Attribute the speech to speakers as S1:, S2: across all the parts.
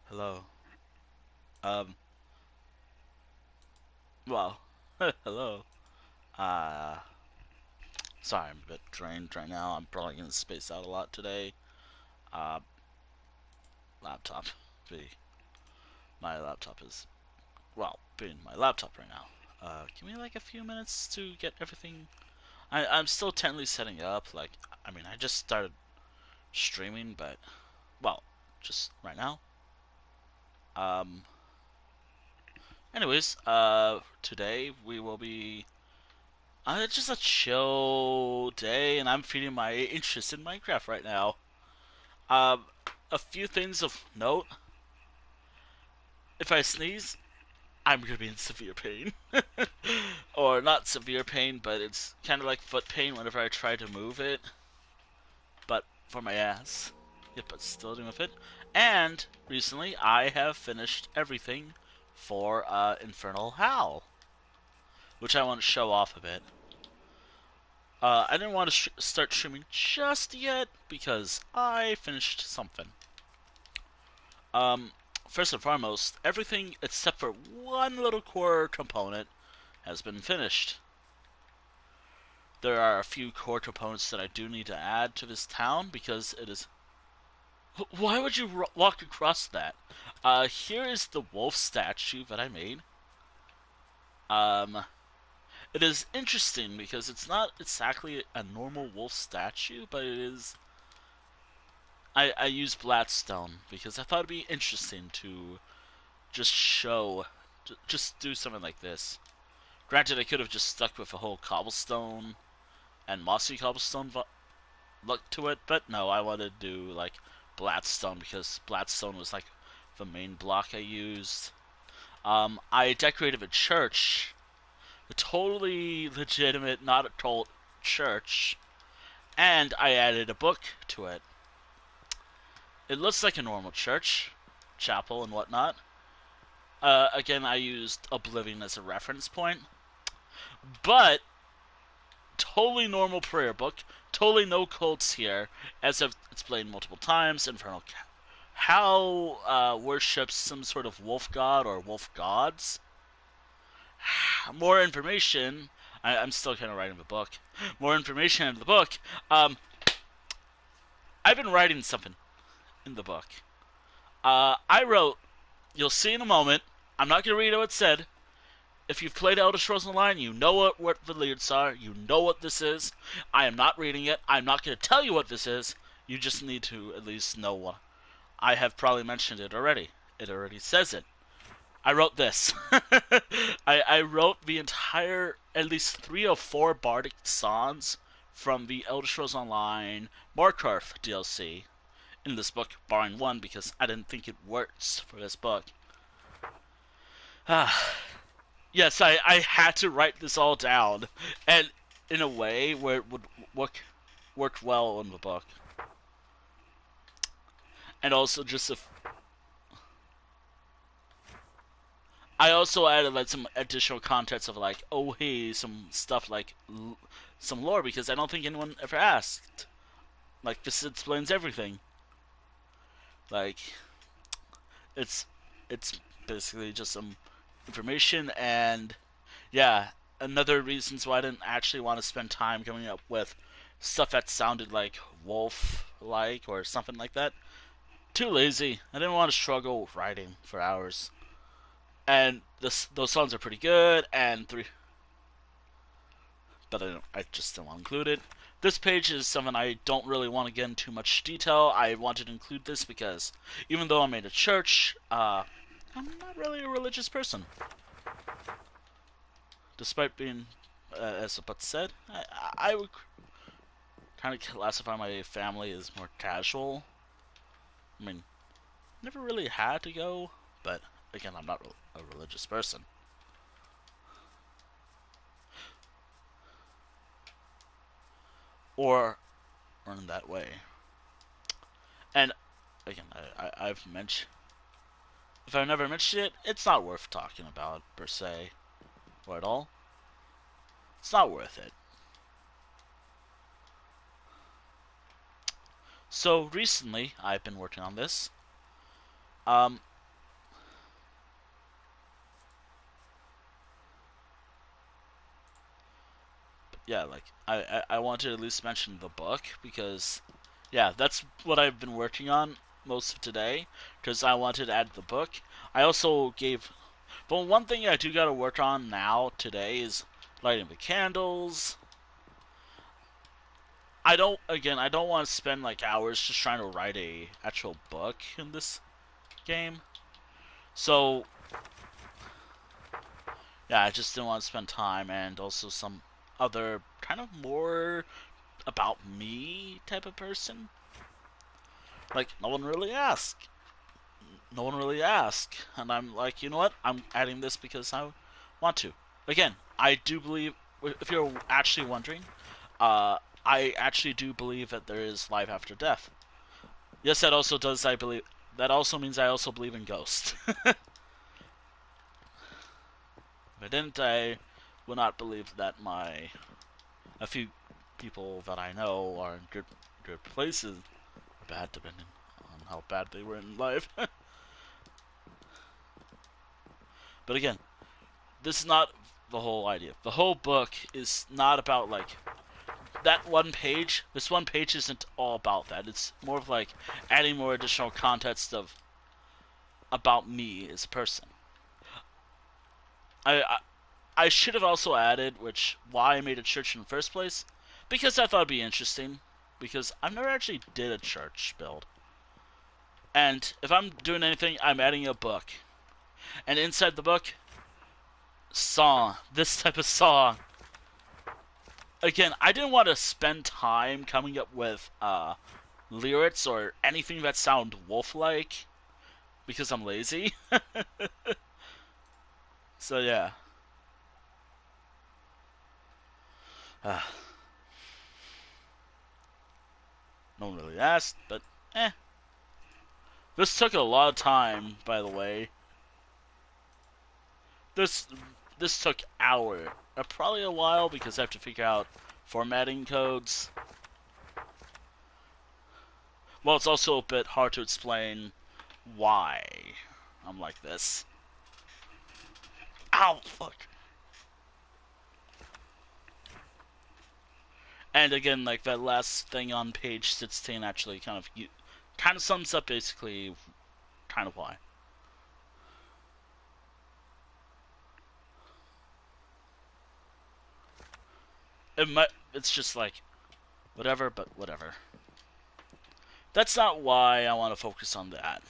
S1: Hello. Um, well, hello. Uh, Sorry, I'm a bit drained right now. I'm probably gonna space out a lot today. Uh, Laptop. Be My laptop is, being my laptop right now. Give me like a few minutes to get everything. I'm still technically setting it up. I just started streaming, but, well, just right now. Um, Today we will be it's just a chill day, and I'm feeding my interest in Minecraft right now. Um, a few things of note. If I sneeze, I'm gonna be in severe pain. Or not severe pain, but it's kind of like foot pain whenever I try to move it, but for my ass. Yep, but still dealing with it. And recently, I have finished everything for Infernal Hal, which I want to show off a bit. I didn't want to start streaming just yet because I finished something. Um, First and foremost, everything except for one little core component has been finished. There are a few core components that I do need to add to this town because it is. Why would you walk across that? Here is the wolf statue that I made. Um, it is interesting because it's not exactly a normal wolf statue, but it is. I used Bladstone because I thought it'd be interesting to just just do something like this. Granted, I could have just stuck with a whole cobblestone and mossy cobblestone look to it, but no, I wanted to do like Bladstone because Bladstone was like the main block I used. I decorated a church, a totally legitimate, not a cult church, and I added a book to it. It looks like a normal church, chapel, and whatnot. Again, I used Oblivion as a reference point, but totally normal prayer book, totally no cults here. As I've explained multiple times, Infernal Hal worships some sort of wolf god or wolf gods. More information. I'm still kind of writing the book. More information in the book. Um, I've been writing something in the book. I wrote. You'll see in a moment. I'm not gonna read what it said. If you've played Elder Scrolls Online, you know what the lyrics are. You know what this is. I am not reading it. I'm not going to tell you what this is. You just need to at least know what. I have probably mentioned it already. It already says it. I wrote this. I wrote the entire, at least 3 or 4 bardic songs from the Elder Scrolls Online Markarth DLC in this book, barring one because I didn't think it works for this book. Yes, I had to write this all down, and in a way where it would work well in the book, and also just if I also added like some additional context of like, oh hey, some stuff like some lore because I don't think anyone ever asked. Like this explains everything. Like it's it's basically just some information and yeah, another reasons why I didn't actually want to spend time coming up with stuff that sounded like wolf like or something like that. Too lazy. I didn't want to struggle writing for hours. And those songs are pretty good, and but I just didn't want to include it. This page is something I don't really want to get into much detail. I wanted to include this because even though I'm in a church, I'm not really a religious person. Despite being, as the but said, I would kind of classify my family as more casual. I mean, never really had to go, but again, I'm not a religious person. Or in that way. And again, I've mentioned, if I've never mentioned it, it's not worth talking about per se or at all. It's not worth it. So recently, I've been working on this. yeah, like I want to at least mention the book because yeah, that's what I've been working on most of today because I wanted to add the book. I also gave, but one thing I do got to work on now today is lighting the candles. I don't want to spend like hours just trying to write a actual book in this game. So yeah, I just didn't want to spend time and also some other kind of more about me type of person. Like no one really asked. No one really asked, and I'm like, you know what? I'm adding this because I want to. Again, I do believe. If you're actually wondering, uh, I actually do believe that there is life after death. Yes, that also does. I believe that also means I also believe in ghosts. If I didn't, I would not believe that my a few people that I know are in good places, or bad depending on how bad they were in life. But again, this is not the whole idea. The whole book is not about like that one page. This one page isn't all about that. It's more of like adding more additional context of about me as a person. I, I I should have also added, which why I made a church in the first place, because I thought it'd be interesting. Because I've never actually did a church build, and if I'm doing anything, I'm adding a book, and inside the book, song, this type of song. Again, I didn't want to spend time coming up with lyrics or anything that sound wolf-like because I'm lazy. So yeah, uh, no one really asked, but eh. This took a lot of time, by the way. This this took hour, probably a while because I have to figure out formatting codes. Well, it's also a bit hard to explain why I'm like this. Ow, fuck. And again, like that last thing on page 16 actually kind of sums up basically kind of why. It's just like whatever, but whatever. That's not why I want to focus on that.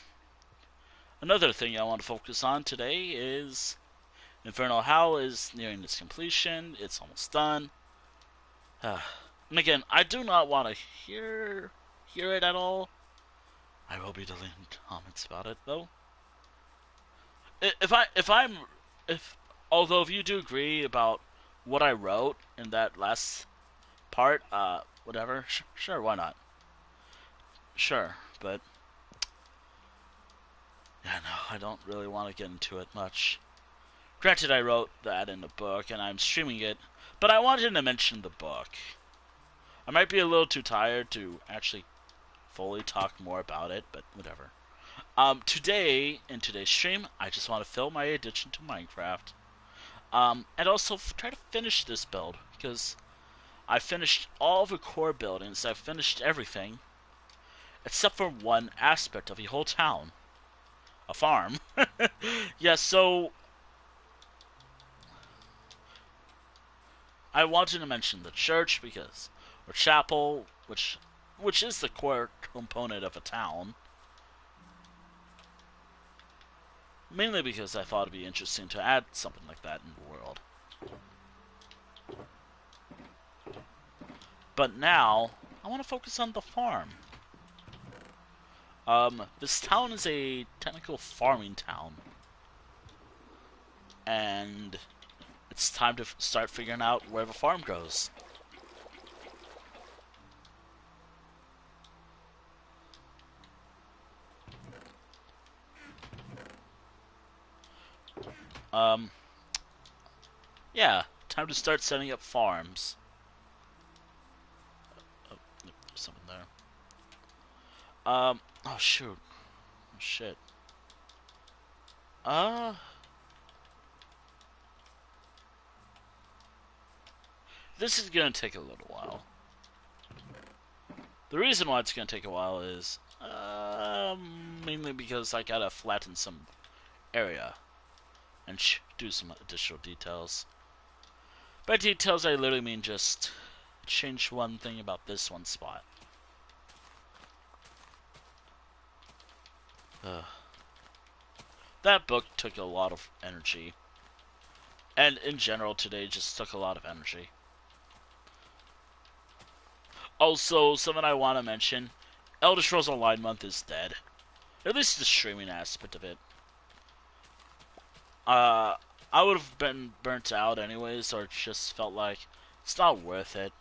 S1: Another thing I want to focus on today is Infernal Howl is nearing its completion. It's almost done. And again, I do not want to hear it at all. I will be deleting comments about it though. If I'm if although if you do agree about what I wrote in that last part, whatever, sure, why not? Sure, but yeah, no, I don't really want to get into it much. Granted, I wrote that in the book and I'm streaming it, but I wanted to mention the book. I might be a little too tired to actually fully talk more about it, but whatever. Today, in today's stream, I just want to film my addition to Minecraft. And also try to finish this build, because I finished all the core buildings, I've finished everything, except for one aspect of the whole town. A farm. Yeah, so I wanted to mention the church because, or chapel, which is the core component of a town. Mainly because I thought it'd be interesting to add something like that in the world. But now, I want to focus on the farm. This town is a technical farming town. And it's time to start figuring out where the farm goes. Um, yeah, time to start setting up farms. Oh, there's something there. Oh shoot. Oh, shit. Uh, this is gonna take a little while. The reason why it's gonna take a while is mainly because I gotta flatten some area and do some additional details. By details, I literally mean just change one thing about this one spot. Ugh. That book took a lot of energy. And in general today just took a lot of energy. Also, something I want to mention, Elder Scrolls Online month is dead. At least the streaming aspect of it. I would have been burnt out anyways, or just felt like it's not worth it.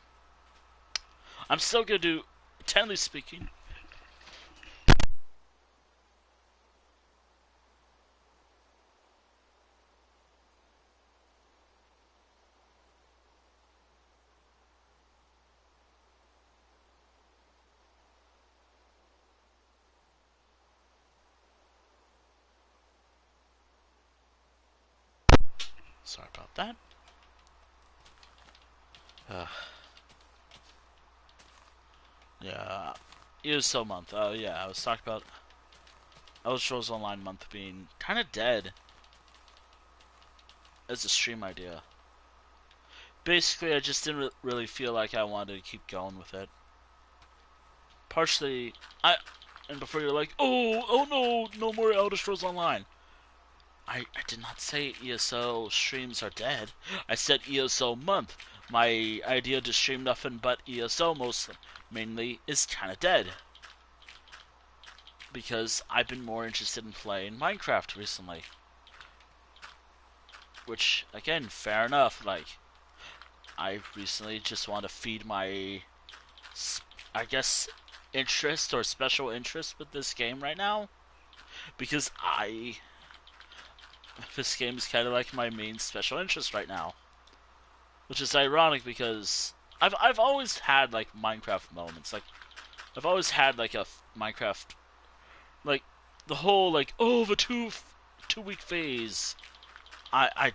S1: I'm still gonna do, technically speaking, sorry about that. Yeah, ESO month. Yeah, I was talking about Elder Scrolls Online month being kind of dead as a stream idea. Basically, I just didn't really feel like I wanted to keep going with it. Partially, and before you're like, oh no, no more Elder Scrolls Online. I did not say ESO streams are dead. I said ESO month. My idea to stream nothing but ESO mainly is kind of dead. Because I've been more interested in playing Minecraft recently. Which, again, fair enough. Like, I recently just want to feed my, I guess, interest or special interest with this game right now. Because this game is kind of like my main special interest right now. Which is ironic because I've always had like Minecraft moments. Like I've always had like a Minecraft, like the whole like the 2 week phase. I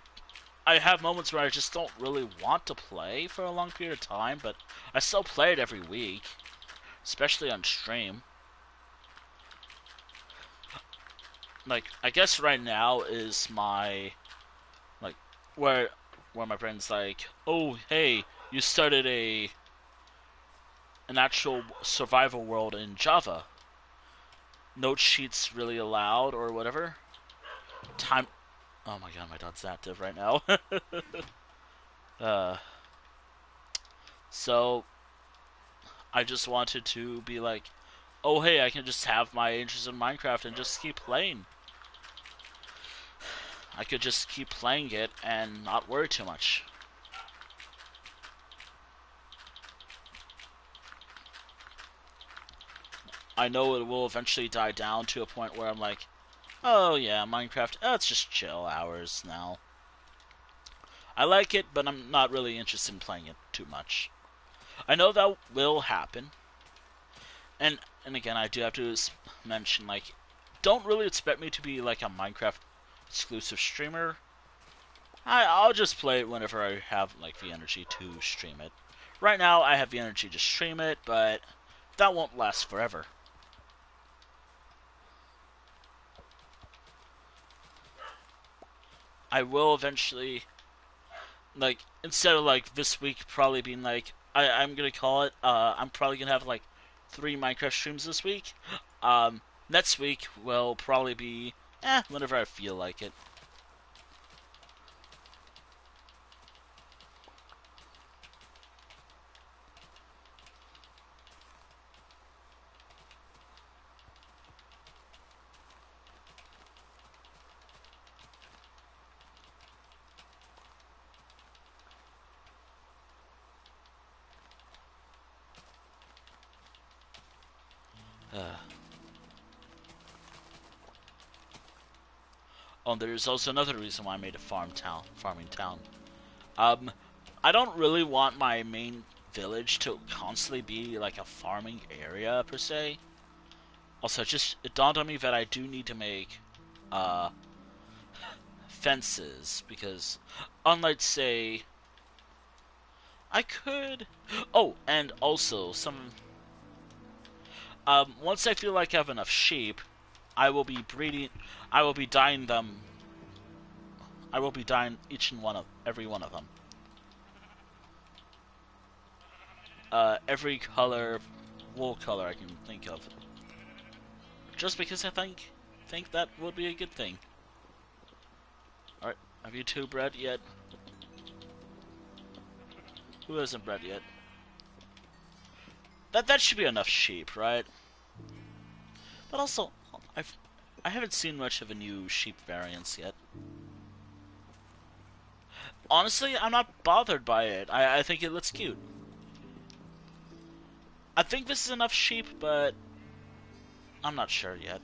S1: have moments where I just don't really want to play for a long period of time, but I still play it every week, especially on stream. Like I guess right now is my like where my friends like, oh hey, you started an actual survival world in Java. No cheats really allowed or whatever. Time. Oh my god, my dog's active right now. uh, so I just wanted to be like, oh hey, I can just have my interest in Minecraft and just keep playing. I could just keep playing it and not worry too much. I know it will eventually die down to a point where I'm like, oh yeah, Minecraft, it's just chill hours now. I like it, but I'm not really interested in playing it too much. I know that will happen. And again, I do have to mention, like, don't really expect me to be like a Minecraft exclusive streamer. I'll just play it whenever I have like the energy to stream it. Right now, I have the energy to stream it, but that won't last forever. I will eventually, like, instead of like this week probably being like, I'm gonna call it, I'm probably gonna have like 3 Minecraft streams this week. Next week will probably be, whenever I feel like it. Oh, there's also another reason why I made a farming town. I don't really want my main village to constantly be like a farming area per se. Also, it dawned on me that I do need to make uh, fences because, unlike say, I could... Oh, and also, once I feel like I have enough sheep, I will be breeding... I will be dyeing them... I will be dyeing every one of them. Every wool color I can think of. Just because I think that would be a good thing. Alright, have you two bred yet? Who hasn't bred yet? That should be enough sheep, right? But also, I haven't seen much of a new sheep variants yet. Honestly, I'm not bothered by it. I think it looks cute. I think this is enough sheep, but I'm not sure yet.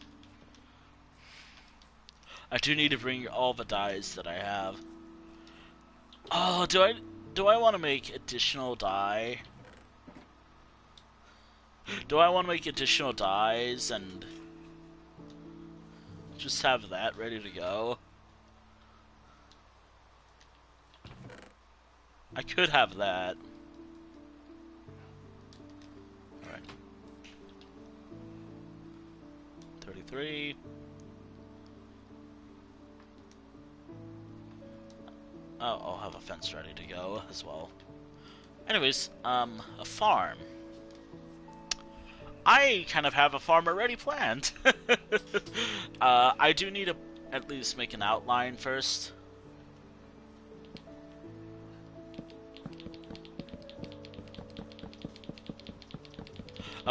S1: I do need to bring all the dyes that I have. Oh, do I want to make additional dye? Do I want to make additional dyes and just have that ready to go? I could have that. Alright. 33. Oh, I'll have a fence ready to go as well. Anyways, a farm. I kind of have a farm already planned. I do need to at least make an outline first.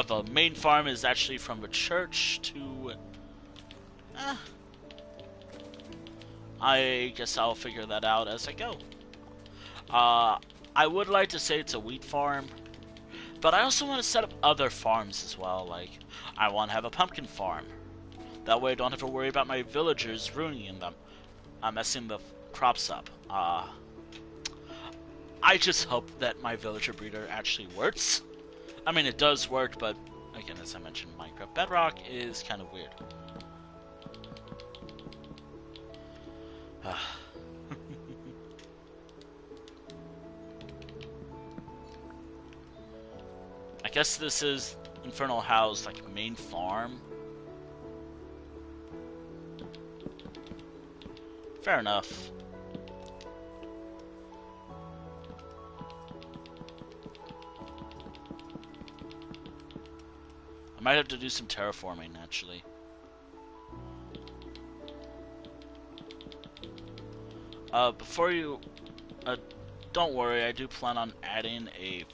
S1: The main farm is actually from a church to... I guess I'll figure that out as I go. I would like to say it's a wheat farm, but I also want to set up other farms as well. Like, I want to have a pumpkin farm. That way I don't have to worry about my villagers ruining them, messing the crops up. I just hope that my villager breeder actually works. I mean, it does work, but again, as I mentioned, Minecraft Bedrock is kind of weird. I guess this is Infernal How's like main farm. Fair enough. I might have to do some terraforming, actually. Before you... don't worry, I do plan on adding a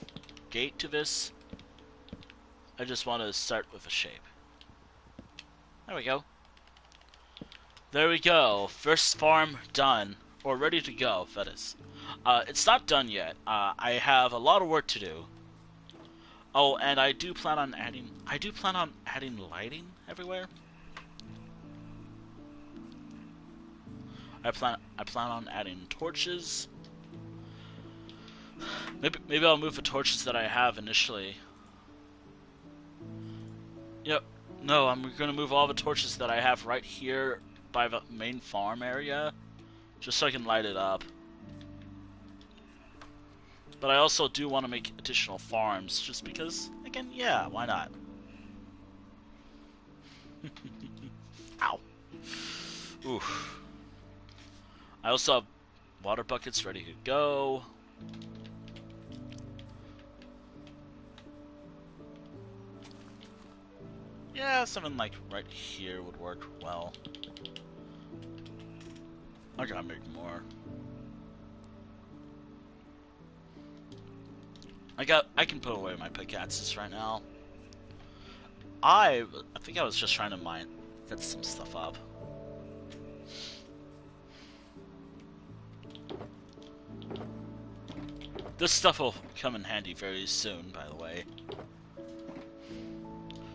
S1: gate to this. I just want to start with a shape. There we go. There we go. First farm done. Or ready to go, that is. It's not done yet. I have a lot of work to do. Oh, and I do plan on adding lighting everywhere. I plan on adding torches. Maybe I'll move the torches that I have initially. Yep. No, I'm gonna move all the torches that I have right here by the main farm area, just so I can light it up. But I also do want to make additional farms, just because, again, yeah, why not? Ow. Oof. I also have water buckets ready to go. Yeah, something like right here would work well. I gotta make more. I can put away my pickaxes right now. I think I was just trying to get some stuff up. This stuff will come in handy very soon, by the way.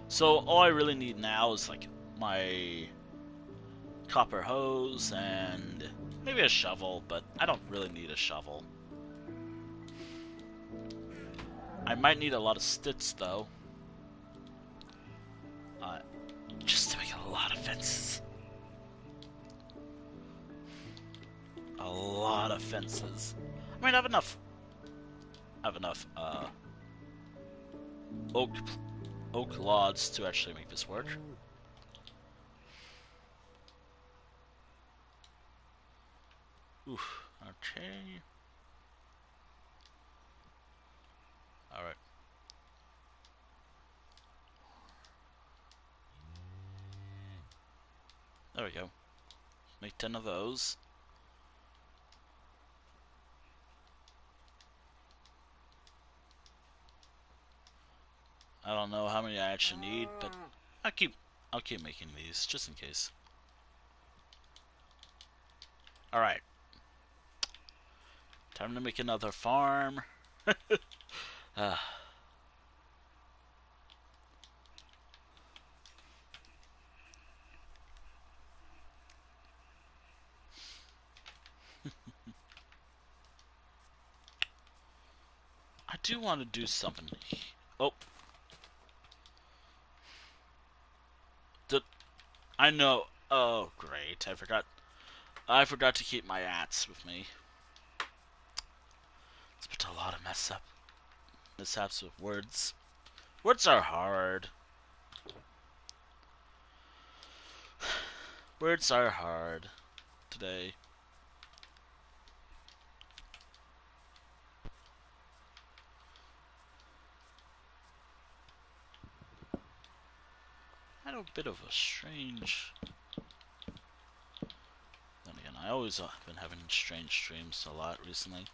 S1: So all I really need now is like my copper hose and maybe a shovel, but I don't really need a shovel. I might need a lot of sticks though. Just to make a lot of fences. A lot of fences. I might have enough. have enough oak oak logs to actually make this work. Oof. Okay. All right. There we go. Make 10 of those. I don't know how many I actually need, but I'll keep making these just in case. All right. Time to make another farm. uh, I do want to do something. Oh, I know. Oh, great! I forgot. I forgot to keep my axe with me. It's been a lot of mishaps with words. Words are hard. Words are hard today. I had a bit of a strange. Then again, I always been having strange streams a lot recently.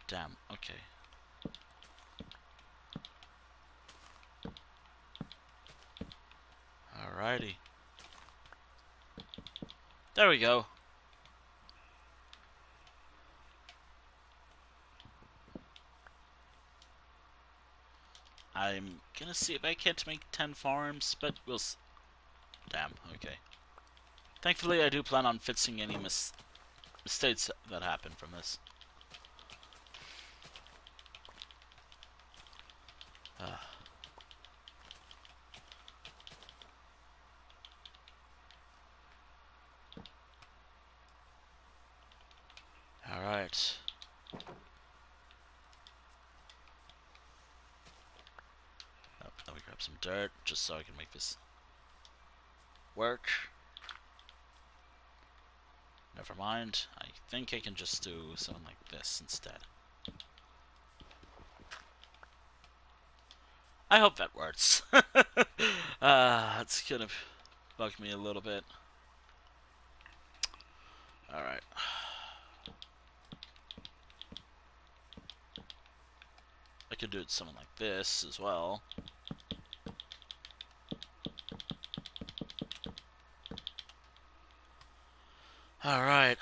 S1: Damn. Okay. Alrighty. There we go. I'm gonna see if I can't make 10 farms, but we'll damn, okay. Thankfully, I do plan on fixing any mistakes that happen from this. Alright. Oh, let me grab some dirt, just so I can make this work. Never mind. I think I can just do something like this instead. I hope that works. It's gonna bug me a little bit. Alright. I could do it something like this as well. Alright.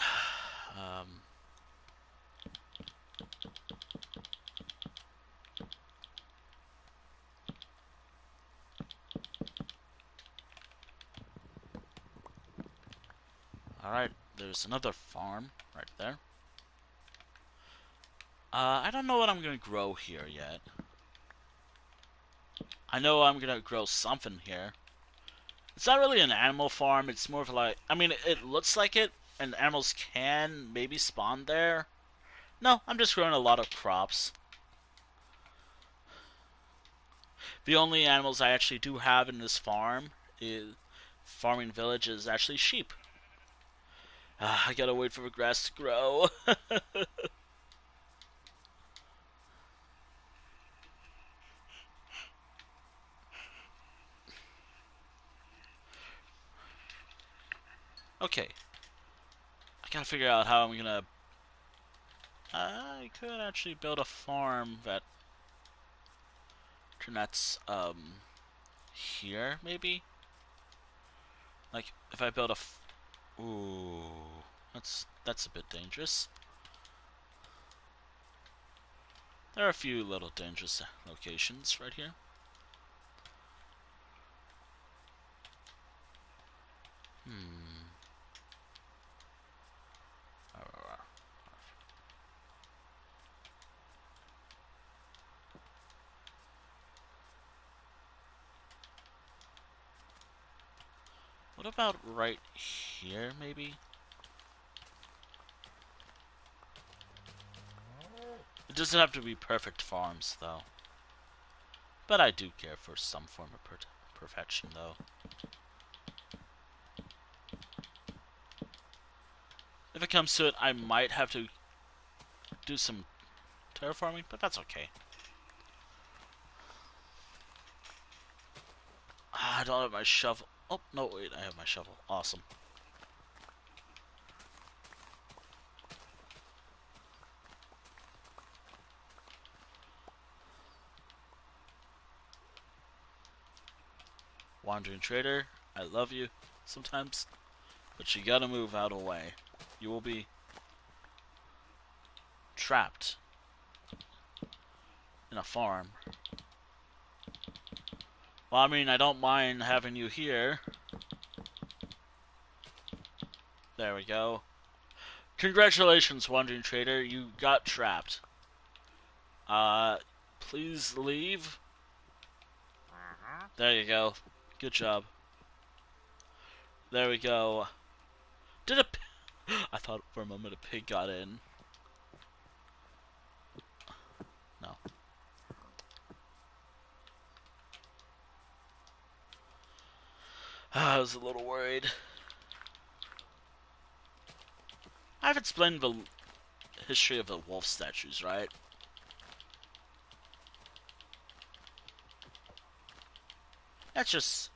S1: Alright, there's another farm right there. I don't know what I'm gonna grow here yet. I know I'm gonna grow something here. It's not really an animal farm, it's more of like, I mean, it looks like it, and animals can maybe spawn there. No, I'm just growing a lot of crops. The only animals I actually do have in this farming village is actually sheep. I gotta wait for the grass to grow. Okay. I gotta figure out how I'm gonna... I could actually build a farm that connects, here, maybe? Like, if I build ooh, that's a bit dangerous. There are a few little dangerous locations right here. What about right here, maybe? It doesn't have to be perfect farms, though. But I do care for some form of perfection, though. If it comes to it, I might have to do some terraforming, but that's okay. I don't have my shovel. Oh, no, wait, I have my shovel. Awesome. Wandering Trader, I love you sometimes, but you gotta move out of the way. You will be trapped in a farm. Well, I mean, I don't mind having you here. There we go. Congratulations, Wandering Trader. You got trapped. Please leave. There you go. Good job. There we go. Did a... I thought for a moment a pig got in. No. I was a little worried. I've explained the history of the wolf statues, right? That's just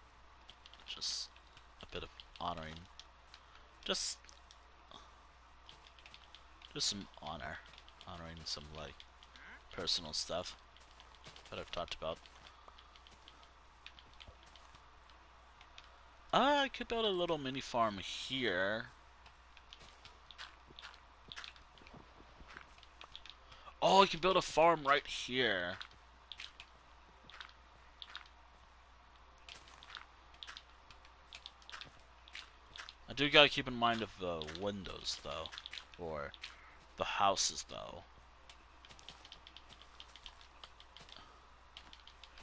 S1: a bit of honoring. Just some honoring some like personal stuff that I've talked about. I could build a little mini farm here. Oh, I can build a farm right here. I do gotta keep in mind of the windows, though. Or the houses, though.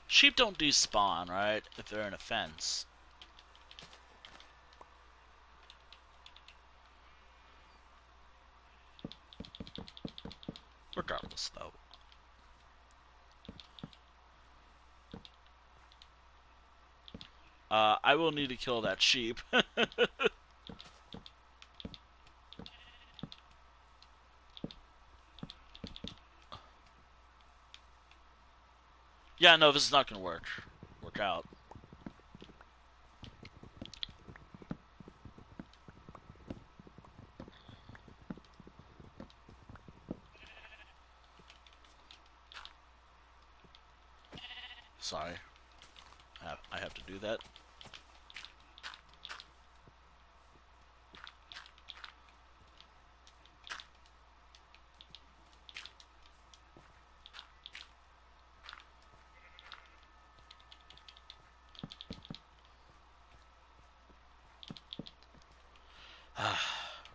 S1: Sheep don't despawn, right? If they're in a fence. Regardless, though. I will need to kill that sheep. Yeah, no, this is not gonna work out. Sorry. I have to do that.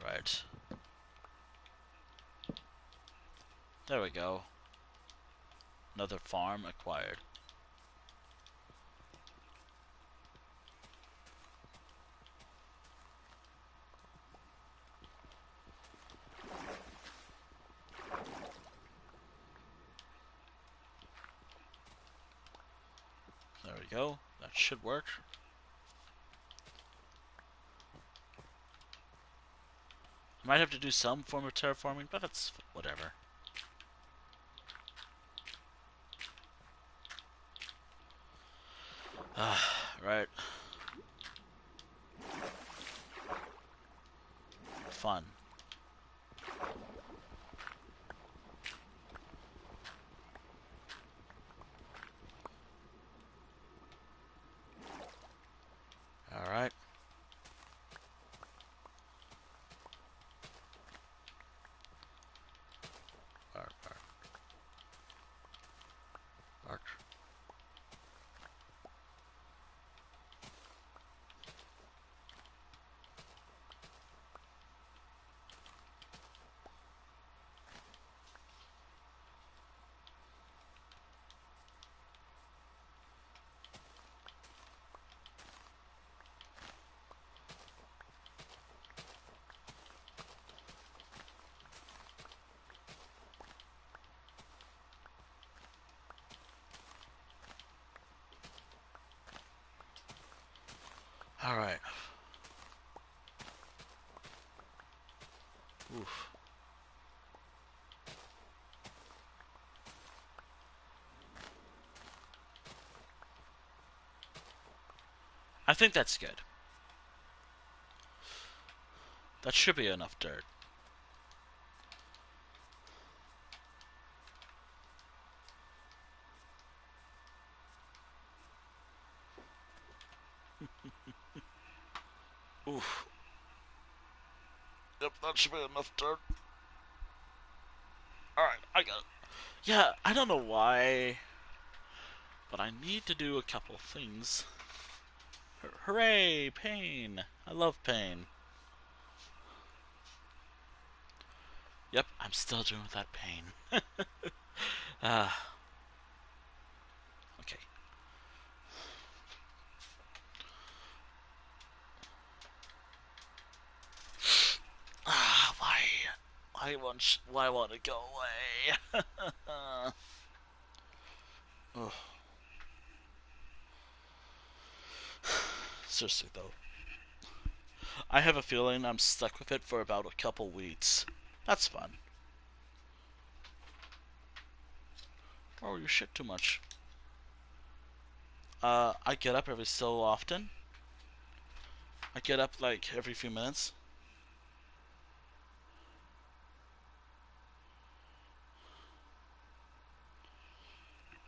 S1: Right. There we go. Another farm acquired. There we go. That should work. I might have to do some form of terraforming, but that's whatever. Right. Fun. Alright. Bark, bark. Bark. Oof. I think that's good. That should be enough dirt. Oof. Yep, that should be enough dirt. Alright, I got it. Yeah, I don't know why, but I need to do a couple things. Hooray, pain. I love pain. Yep, I'm still doing that pain. Okay. Why? Why want to go away? Ugh. Seriously though, I have a feeling I'm stuck with it for about a couple weeks. That's fun. Oh, you shit too much. I get up every so often. I get up like every few minutes.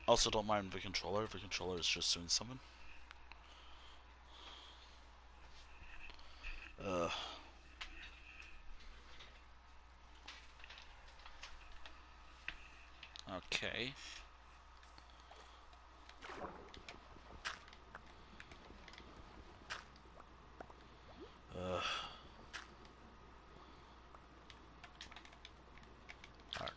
S1: Also, don't mind the controller. The controller is just doing something. Ugh. Okay. Ugh. Alright.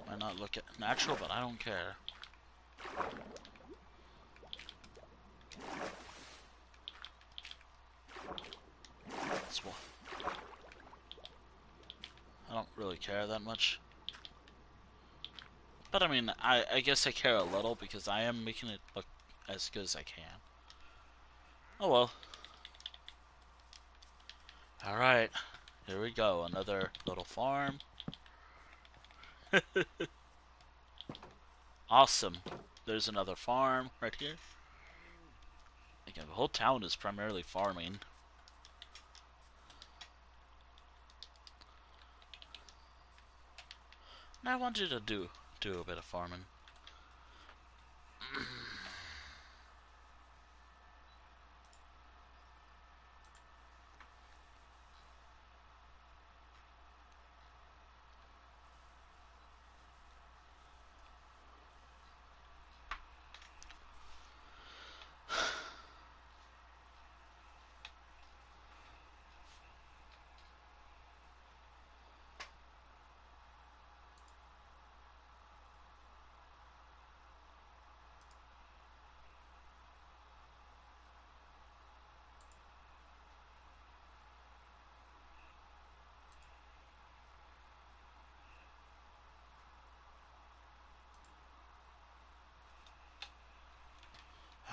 S1: Might not look natural, but I don't care. That's what. I don't really care that much. But I mean, I guess I care a little because I am making it look as good as I can. Oh well. Alright. Here we go. Another little farm. Awesome. There's another farm right here. Again, the whole town is primarily farming. And I wanted to do a bit of farming.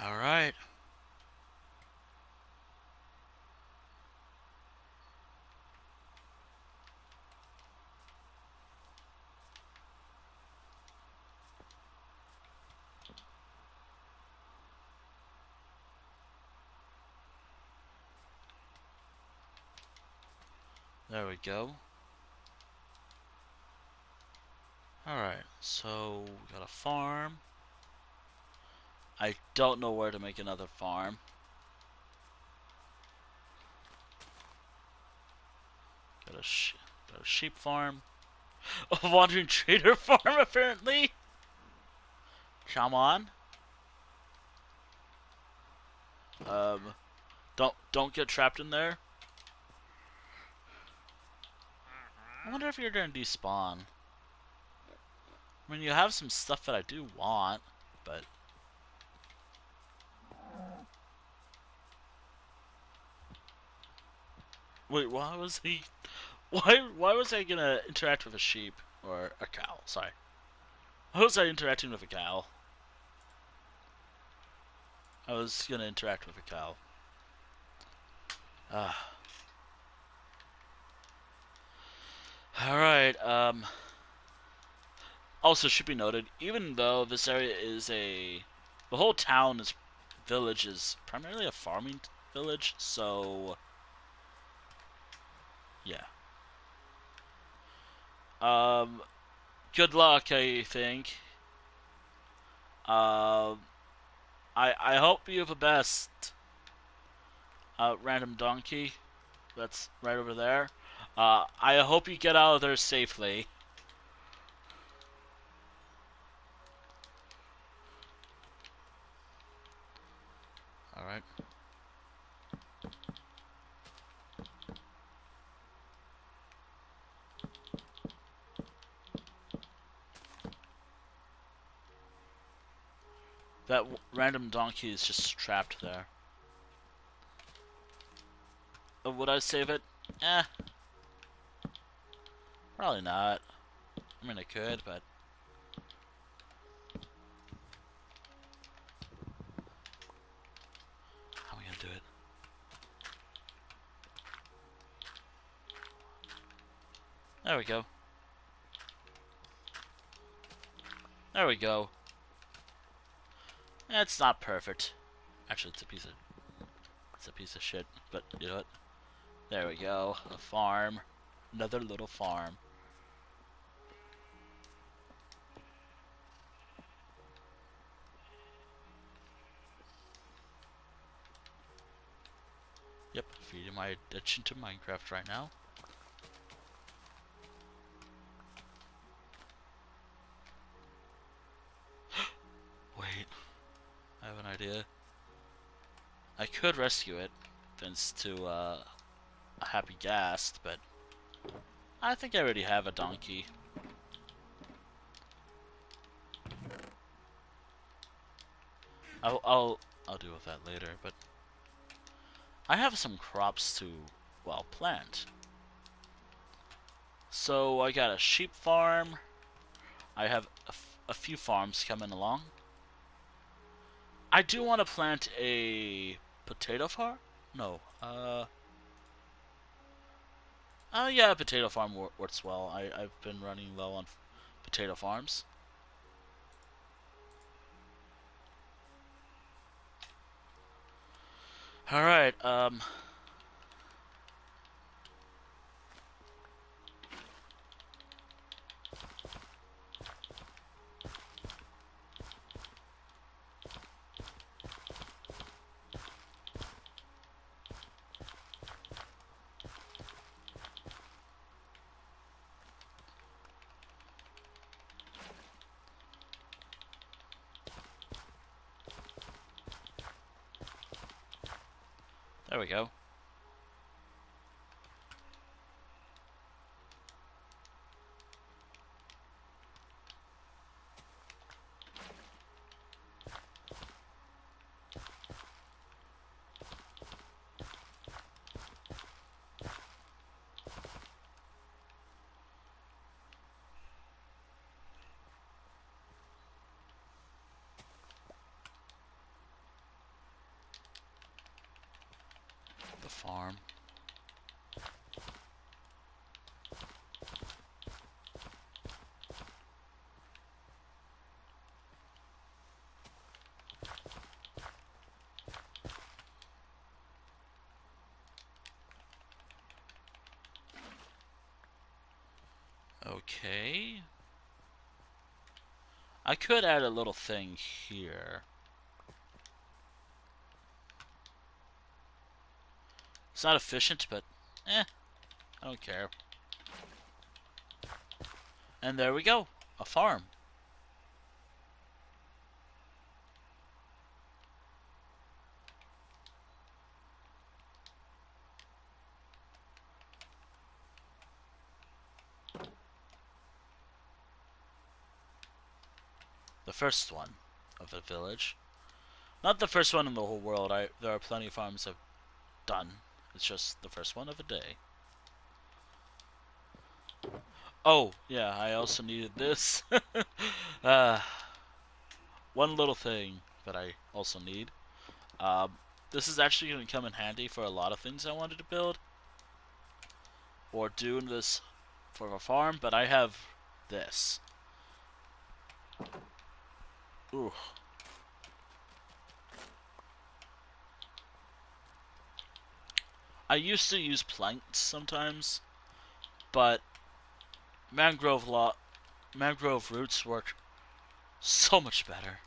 S1: Alright. There we go. Alright, so we got a farm. I don't know where to make another farm. Got a sheep farm. A wandering trader farm, apparently. Come on. Um, don't get trapped in there. I wonder if you're gonna despawn. I mean, you have some stuff that I do want, but wait, why was he? Why was I gonna interact with a sheep or a cow? Sorry. Why was I interacting with a cow? I was gonna interact with a cow. Ah. Alright, also should be noted, even though this area is the whole town is village is primarily a farming village, so yeah. Um, good luck, I think. Um, I hope you have the best. Random donkey, that's right over there. I hope you get out of there safely. All right. That random donkey is just trapped there. Would I save it? Eh, probably not. I mean, I could, but how am I gonna do it? There we go. There we go. It's not perfect. Actually, it's a piece of shit. But you know what? There we go. A farm. Another little farm. Yep, feeding my addiction to Minecraft right now. Wait, I have an idea. I could rescue it, thanks to a happy ghast, but I think I already have a donkey. I'll deal with that later, but I have some crops to, well, plant. So I got a sheep farm. I have a few farms coming along. I do want to plant a potato farm. No, oh yeah, a potato farm works well. I've been running low on potato farms. All right. There we go. The farm. Okay. I could add a little thing here. It's not efficient, but I don't care. And there we go, a farm. The first one of the village. Not the first one in the whole world. There are plenty of farms I've done. It's just the first one of the day. Oh, yeah, I also needed this. uh, one little thing that I also need. Um, this is actually going to come in handy for a lot of things I wanted to build or do in this for a farm, but I have this. Ooh. I used to use planks sometimes, but mangrove mangrove roots work so much better.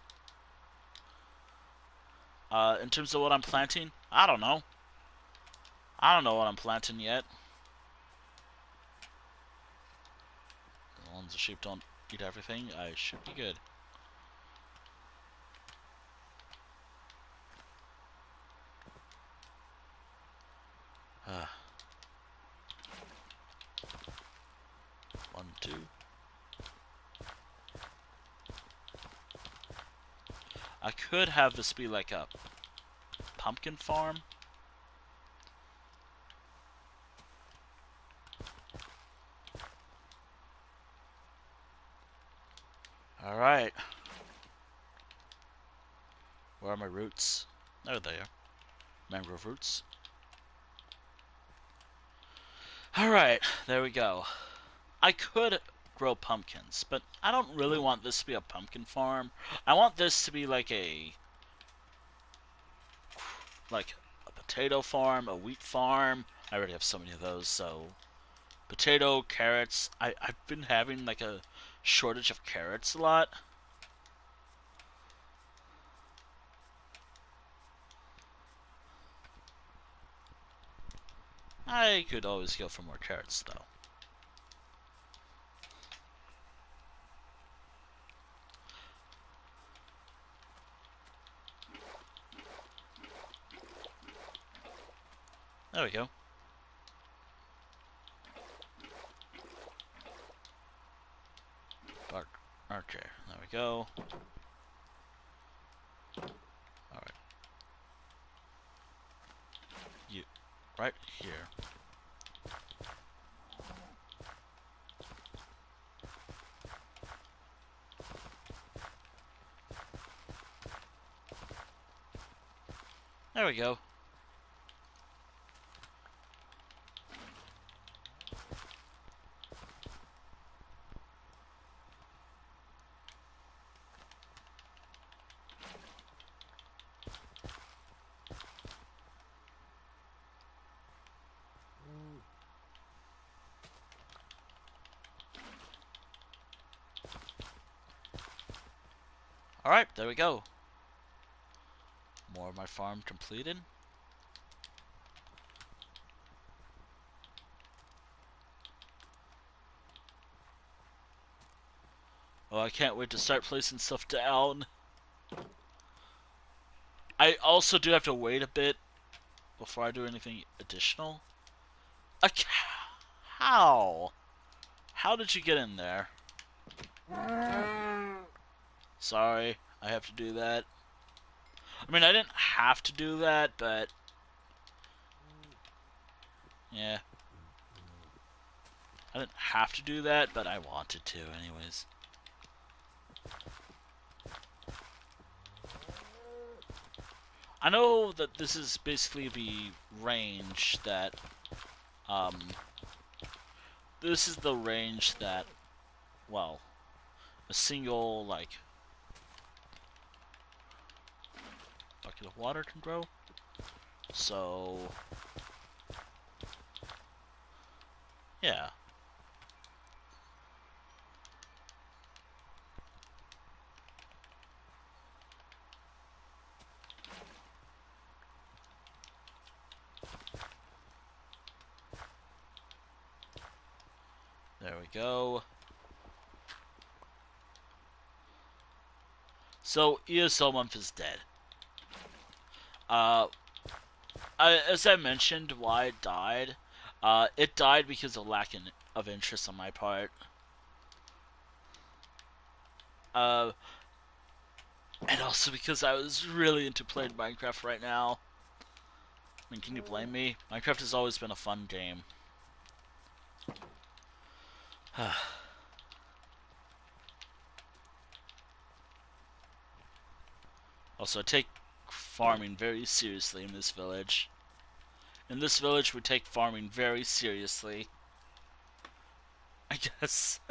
S1: In terms of what I'm planting, I don't know. I don't know what I'm planting yet. As long as the sheep don't eat everything, I should be good. Uh, 1, 2. I could have this be like a pumpkin farm. Alright. Where are my roots? There they are. Mangrove roots. Alright, there we go. I could grow pumpkins, but I don't really want this to be a pumpkin farm. I want this to be like a potato farm, a wheat farm. I already have so many of those, so potato, carrots. I've been having like a shortage of carrots a lot. I could always go for more carrots though. There we go. Okay, there we go. Alright. You, right here. There we go. Alright, there we go. More of my farm completed. Oh, I can't wait to start placing stuff down. I also do have to wait a bit before I do anything additional. A cow! How did you get in there? Sorry, I have to do that. I mean, I didn't have to do that, but... yeah. I didn't have to do that, but I wanted to anyways. I know that this is basically the range that, this is the range that, well, a single, like, bucket of water can grow. So, yeah. There we go. So, ESO month is dead. As I mentioned, why it died because of lack of interest on my part. And also because I was really into playing Minecraft right now. I mean, can you blame me? Minecraft has always been a fun game. Also, I take farming very seriously in this village. In this village, we take farming very seriously. I guess.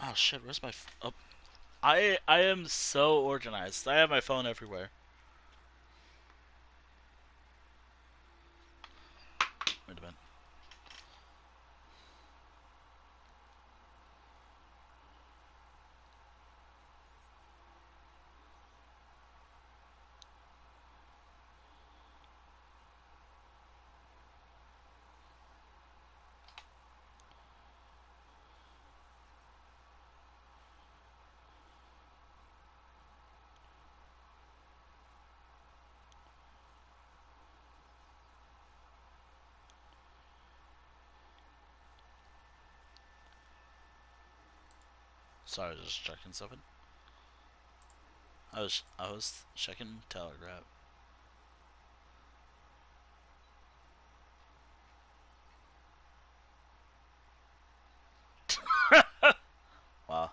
S1: Oh shit, where's my... Oh, I am so organized. I have my phone everywhere. Wait a minute. Sorry, just checking something. I was checking Telegram. Wow.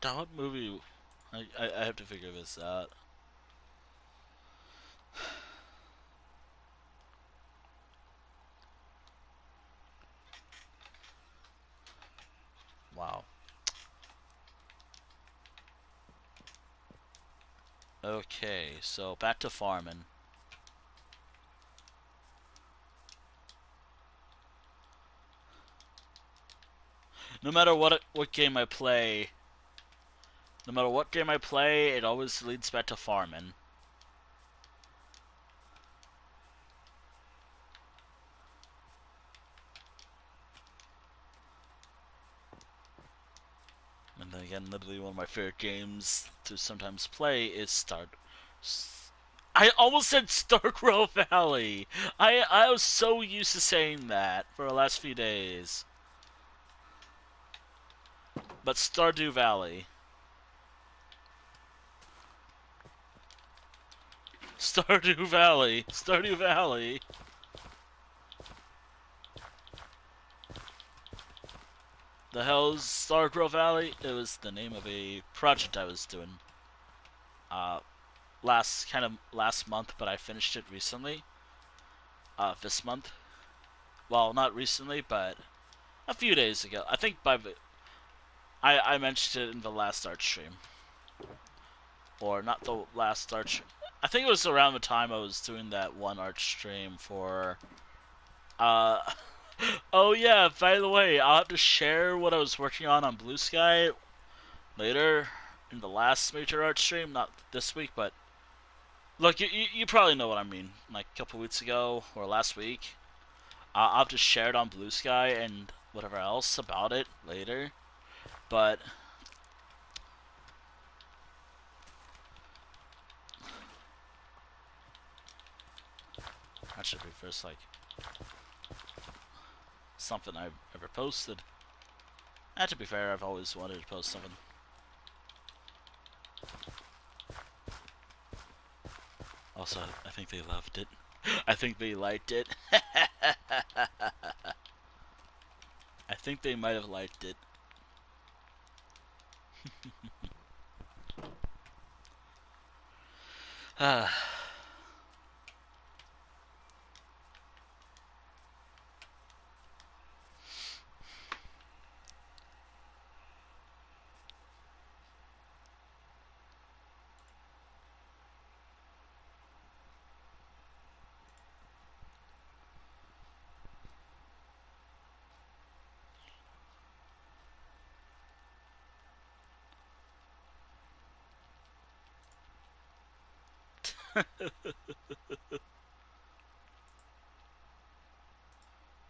S1: Now what movie? I have to figure this out. Wow. Okay, so back to farming. No matter what game I play, no matter what game I play, it always leads back to farming. And then again, literally one of my favorite games to sometimes play is I almost said Starcrow Valley. I was so used to saying that for the last few days. But Stardew Valley. Stardew Valley. Stardew Valley. The hell's Starcrow Valley? It was the name of a project I was doing. Uh, last month, but I finished it recently. This month. Well, not recently, but a few days ago. I think I mentioned it in the last art stream, or not the last art. I think it was around the time I was doing that one art stream for. Uh, oh yeah. By the way, I'll have to share what I was working on Blue Sky later in the last major art stream. Not this week, but look, you probably know what I mean. Like a couple weeks ago or last week, I'll have to share it on Blue Sky and whatever else about it later. But that should be first like something I've ever posted. And to be fair, I've always wanted to post something. Also, I think they loved it. I think they liked it. I think they might have liked it.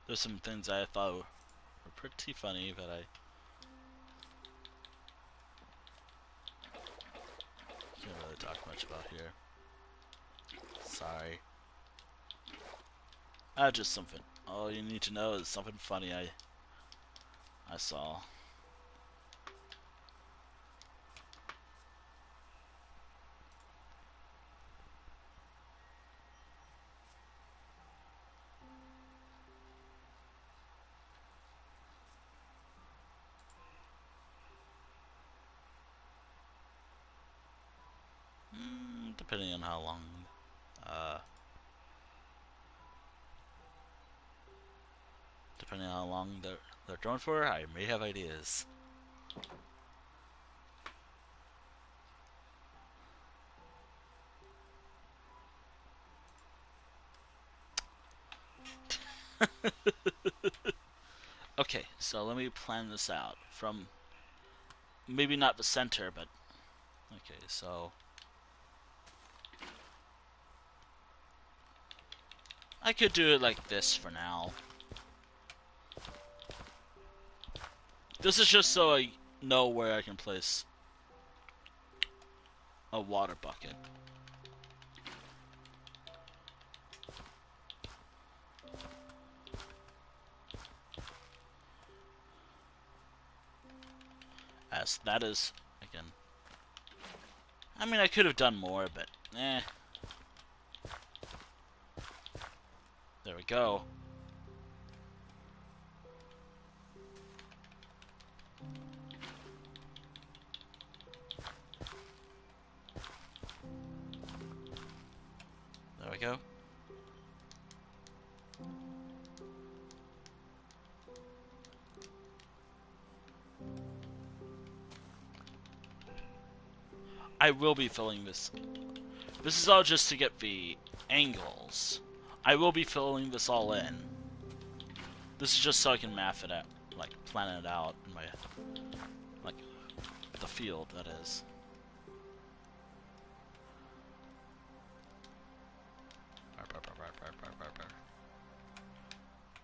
S1: There's some things I thought were pretty funny, but I can't really talk much about here. Sorry. Just something. All you need to know is something funny I saw. Depending on how long depending on how long they're drawn for, I may have ideas. Okay, so let me plan this out from maybe not the center, but okay, so I could do it like this for now. This is just so I know where I can place a water bucket. As that is, again, I mean, I could have done more, but eh. There we go. There we go. I will be filling this. This is all just to get the angles. I will be filling this all in. This is just so I can map it out, like plan it out in my, like, the field, that is.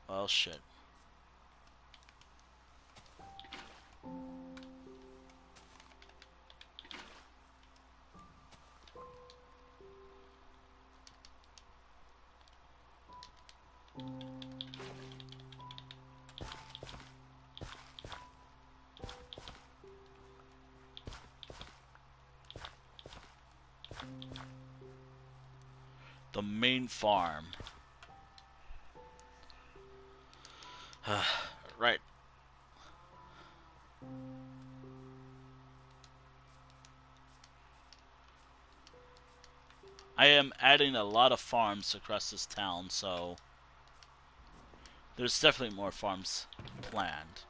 S1: Well, shit. The main farm. Right. I am adding a lot of farms across this town, so there's definitely more farms planned.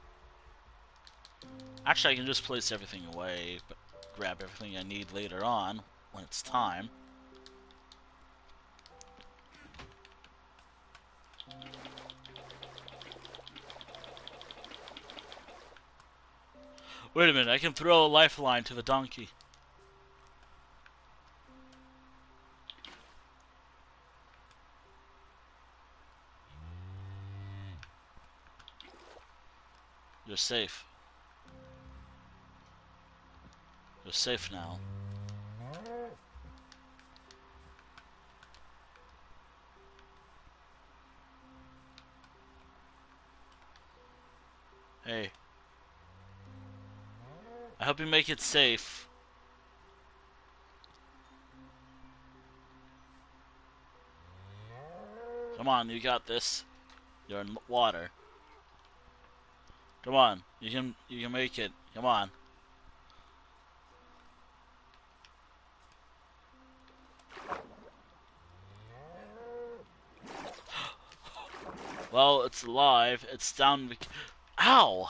S1: Actually, I can just place everything away, but grab everything I need later on when it's time. Wait a minute, I can throw a lifeline to the donkey. You're safe. You're safe now. Hey. I hope you make it safe. Come on, you got this. You're in water. Come on, you can make it. Come on. Well, it's alive. It's down. Ow!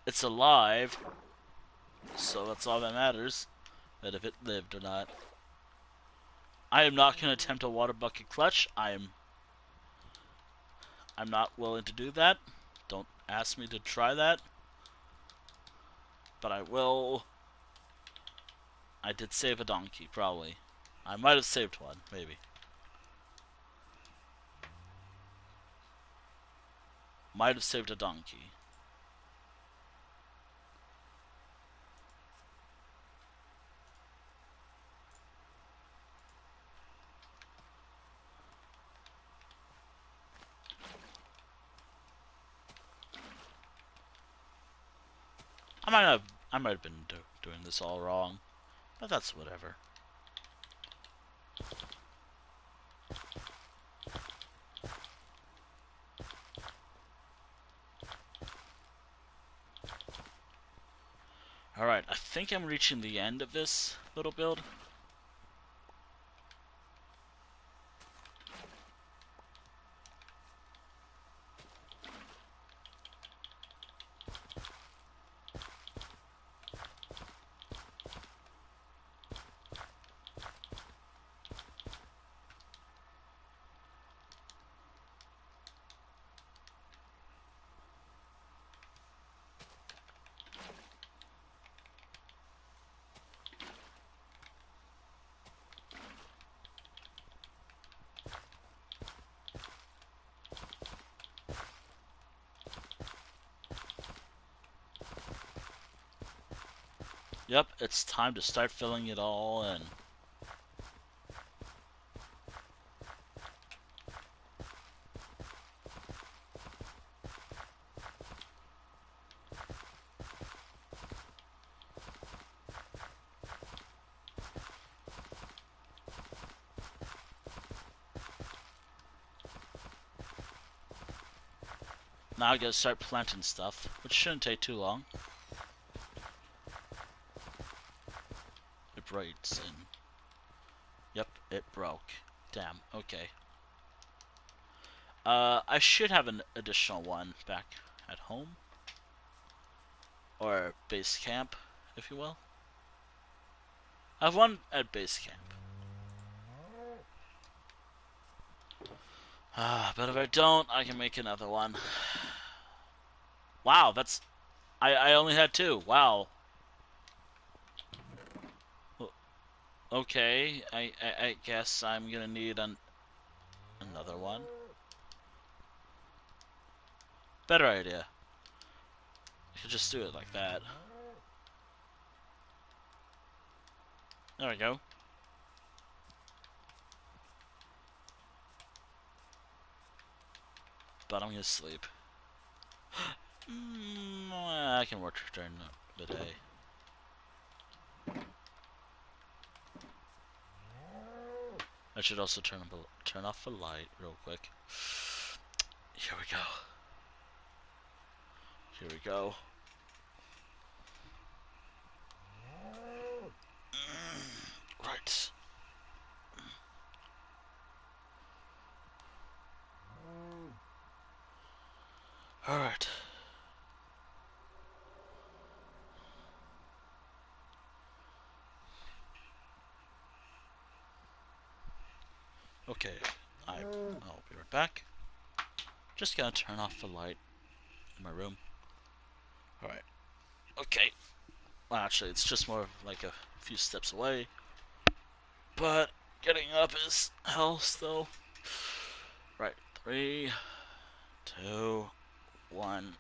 S1: It's alive. So that's all that matters. That if it lived or not. I am not going to attempt a water bucket clutch. I'm not willing to do that. Don't ask me to try that. but I will. I did save a donkey, probably. I might have saved one, maybe. Might have saved a donkey. I might have been doing this all wrong, but that's whatever. Alright, I think I'm reaching the end of this little build. Yep, it's time to start filling it all in. Now I gotta start planting stuff, which shouldn't take too long. It breaks and... Yep, it broke. Damn, okay. I should have an additional one back at home. Or base camp, if you will. I have one at base camp. But if I don't, I can make another one. Wow, that's... I only had two. Wow. Okay, I guess I'm gonna need another one. Better idea. I could just do it like that. There we go. But I'm gonna sleep. I can work during the day. I should also turn off the light real quick. Here we go. Here we go. Right. Alright. Okay. I'll be right back. Just gonna turn off the light in my room. Alright. Okay. Well, actually, it's just more like a few steps away. But getting up is hell still. Right. 3, 2, 1.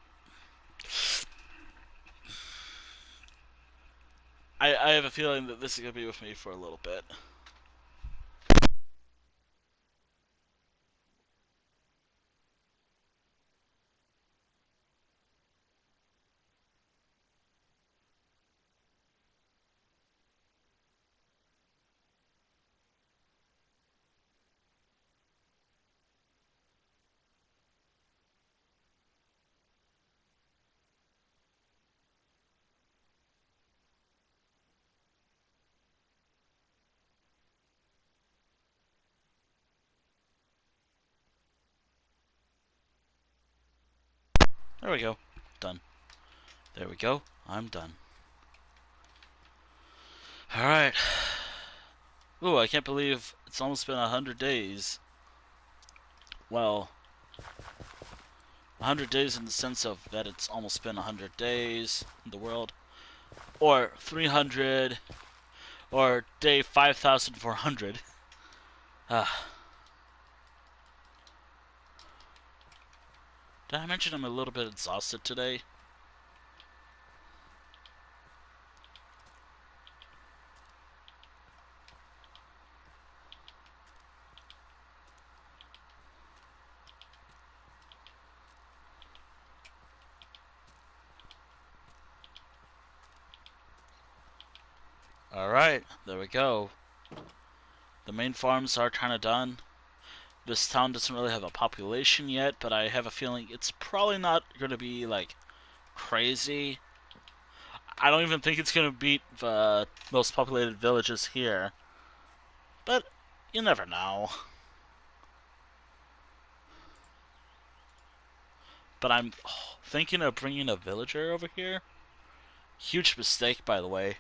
S1: I have a feeling that this is gonna be with me for a little bit. There we go. Done. There we go. I'm done. Alright. Ooh, I can't believe it's almost been 100 days. Well, 100 days in the sense of that it's almost been 100 days in the world. or 300, or day 5,400. Did I mention I'm a little bit exhausted today? Alright, there we go. The main farms are kind of done. This town doesn't really have a population yet, but I have a feeling it's probably not going to be, like, crazy. I don't even think it's going to beat the most populated villages here. But you never know. But I'm thinking of bringing a villager over here. Huge mistake, by the way.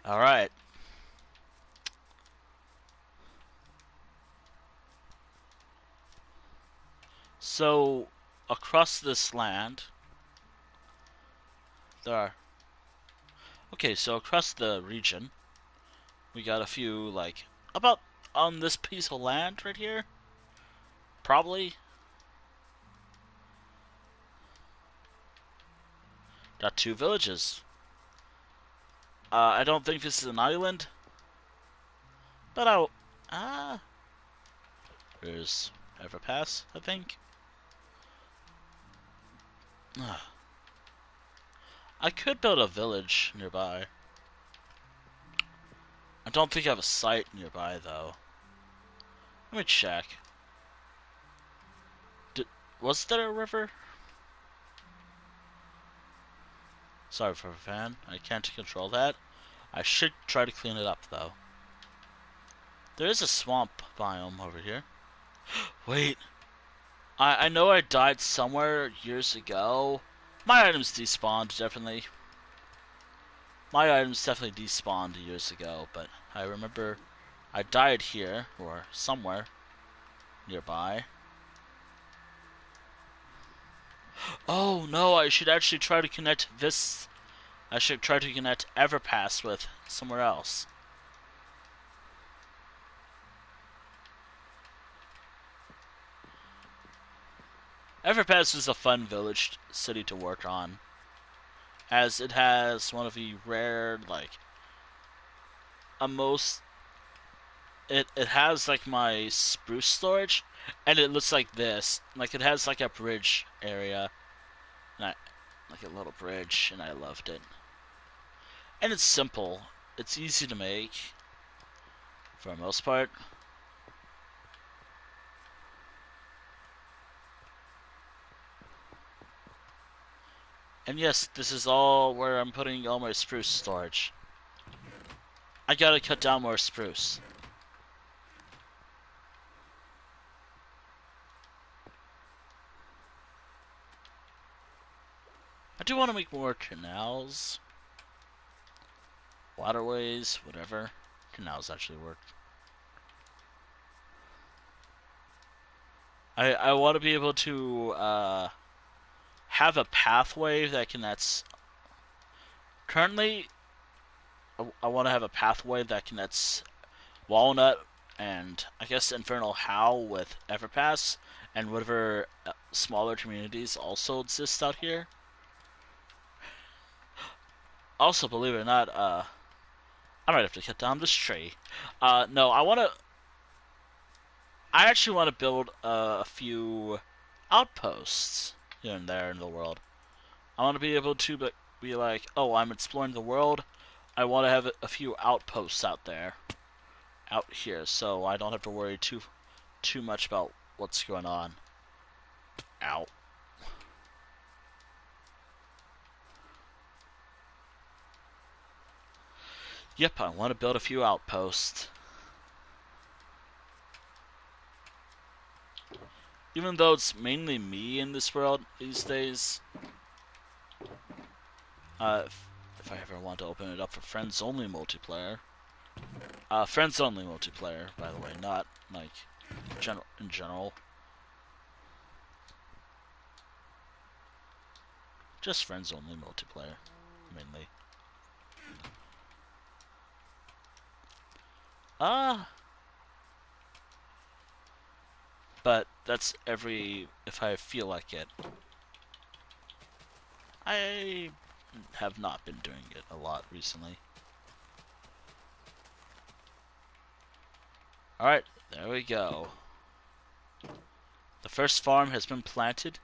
S1: Alright. So, across this land, there are... Okay, so across the region, we got a few, like, about on this piece of land right here. Probably. Got 2 villages. I don't think this is an island, but I'll... there's Everpass, I think. I could build a village nearby. I don't think I have a site nearby, though. Let me check. Was there a river? Sorry for a fan. I can't control that. I should try to clean it up, though. There is a swamp biome over here. Wait. I know I died somewhere years ago. My items despawned, definitely. My items definitely despawned years ago, but I remember I died here, or somewhere nearby. Oh no, I should actually try to connect this. I should try to connect Everpass with somewhere else. Everpass is a fun village city to work on, as it has one of the rare, like, it has like my spruce storage, and it looks like this. Like it has like a bridge area, and like a little bridge, and I loved it. And it's simple. It's easy to make, for the most part. And yes, this is all where I'm putting all my spruce storage. I gotta cut down more spruce. I do want to make more canals, waterways, whatever. Canals actually work. I want to be able to have a pathway that connects. Currently, I want to have a pathway that connects Walnut and I guess Infernal Howl with Everpass and whatever smaller communities also exist out here. Also, believe it or not, I might have to cut down this tree. No, I actually want to build a few outposts here and there in the world. I want to be able to be like, oh, I'm exploring the world. I want to have a few outposts out there. out here, so I don't have to worry too much about what's going on. Ow. Yep, I want to build a few outposts. Even though it's mainly me in this world these days, if I ever want to open it up for friends only multiplayer. Friends only multiplayer, by the way, not like in general. Just friends only multiplayer, mainly. But that's if I feel like it. I have not been doing it a lot recently. Alright, there we go. The first farm has been planted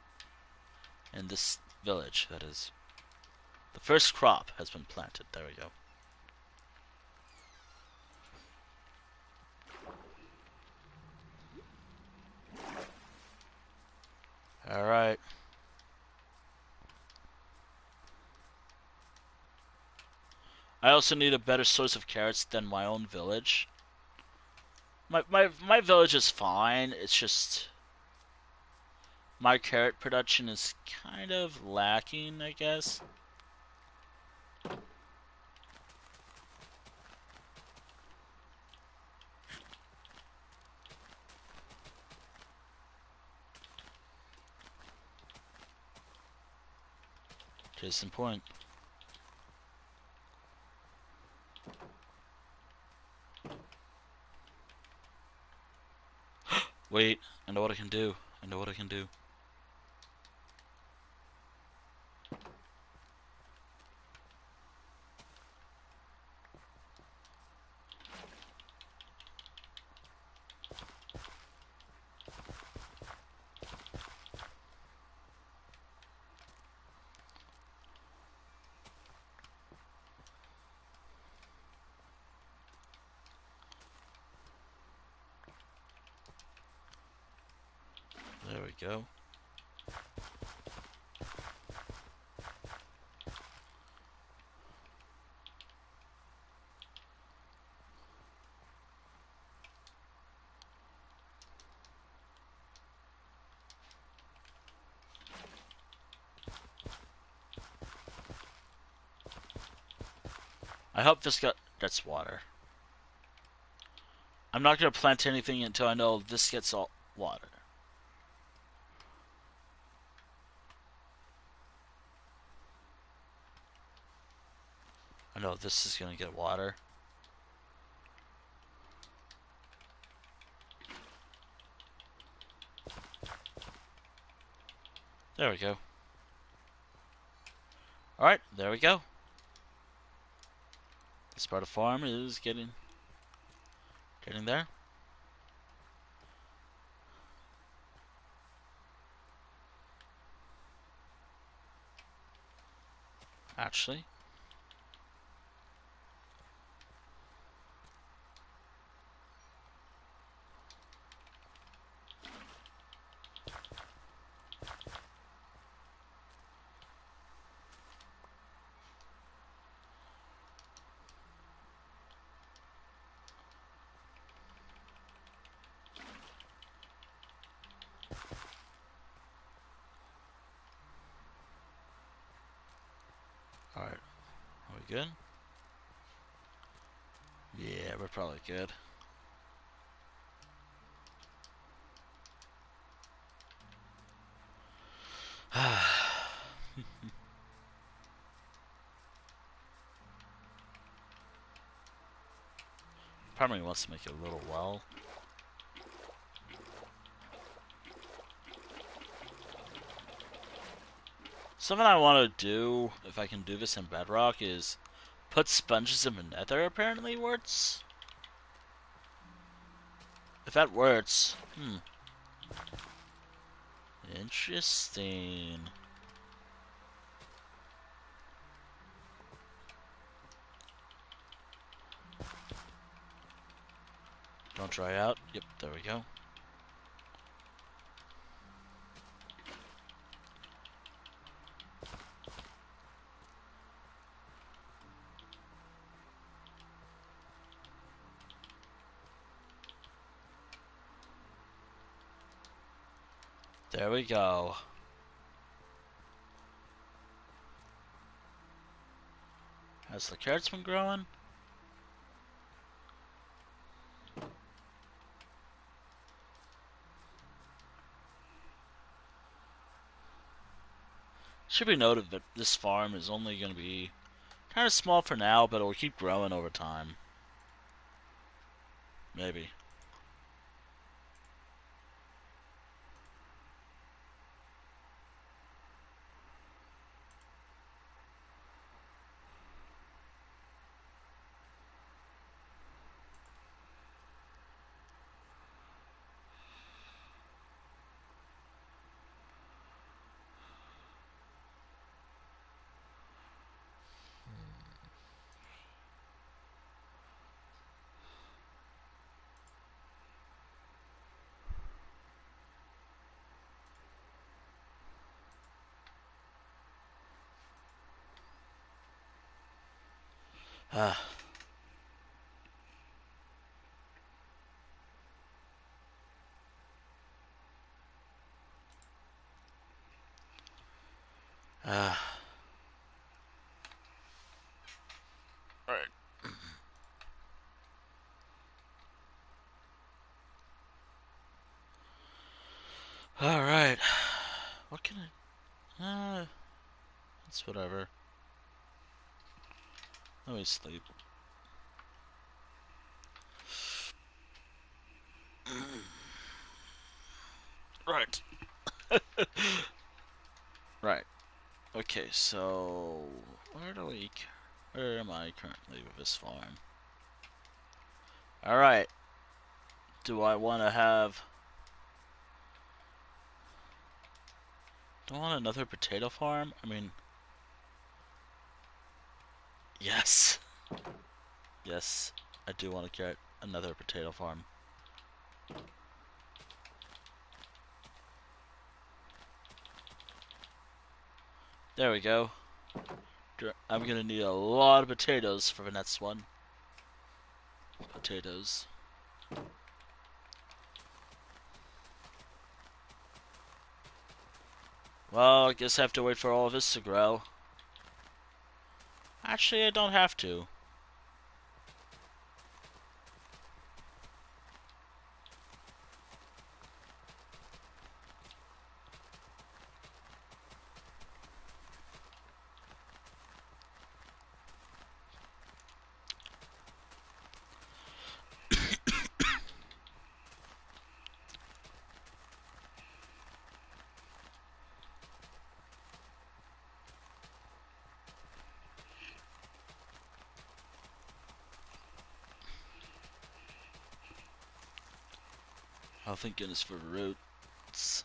S1: in this village, that is. The first crop has been planted. There we go. Alright. I also need a better source of carrots than my own village. My village is fine, it's just my carrot production is kind of lacking, I guess. Case in point. Wait, I know what I can do. I know what I can do. There we go. I hope this gets water. I'm not going to plant anything until I know this gets all water. I know this is going to get water. There we go. Alright, there we go. This part of the farm is getting there. Actually. Alright, are we good? Yeah, we're probably good. Probably wants to make it a little well. Something I want to do, if I can do this in Bedrock, is put sponges in the nether, apparently works. If that works, interesting. Don't dry out. Yep, there we go. There we go. Has the carrots been growing? Should be noted that this farm is only going to be kind of small for now, but it will keep growing over time. Maybe. Ah. Alright. Alright. What can I... it's whatever. Let me sleep. Right. Right. Okay, so... Where am I currently with this farm? Alright. Do I want to have... Do I want another potato farm? I mean... Yes. Yes. I do want to get another potato farm. There we go. I'm gonna need a lot of potatoes for the next one. Potatoes. Well, I guess I have to wait for all of this to grow. Actually, I don't have to. Oh, thank goodness for roots.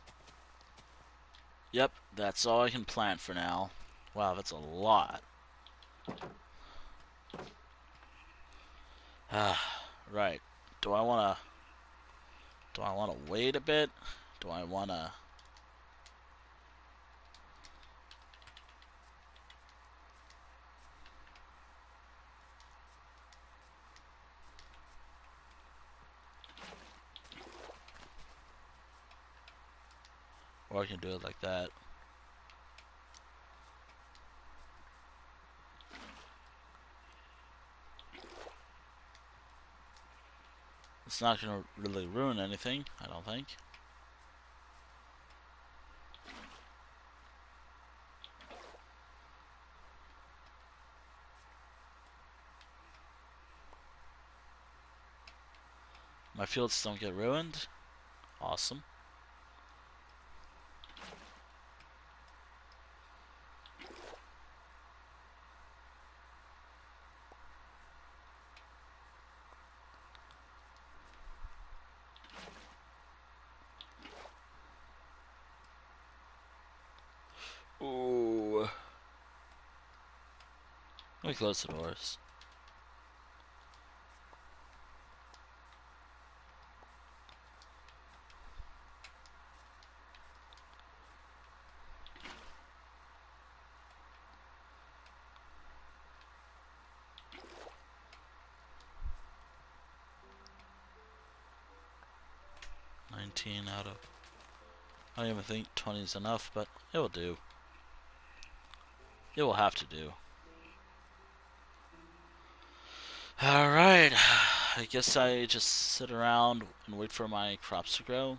S1: Yep, that's all I can plant for now. Wow, that's a lot. Right. Do I wanna... Do I wanna wait a bit? Do I wanna... Or I can do it like that. It's not gonna really ruin anything, I don't think. My fields don't get ruined. Awesome. Ooh. Let me close the doors. 19 out of... I don't even think 20 is enough, but it will do. It will have to do. Alright, I guess I just sit around and wait for my crops to grow.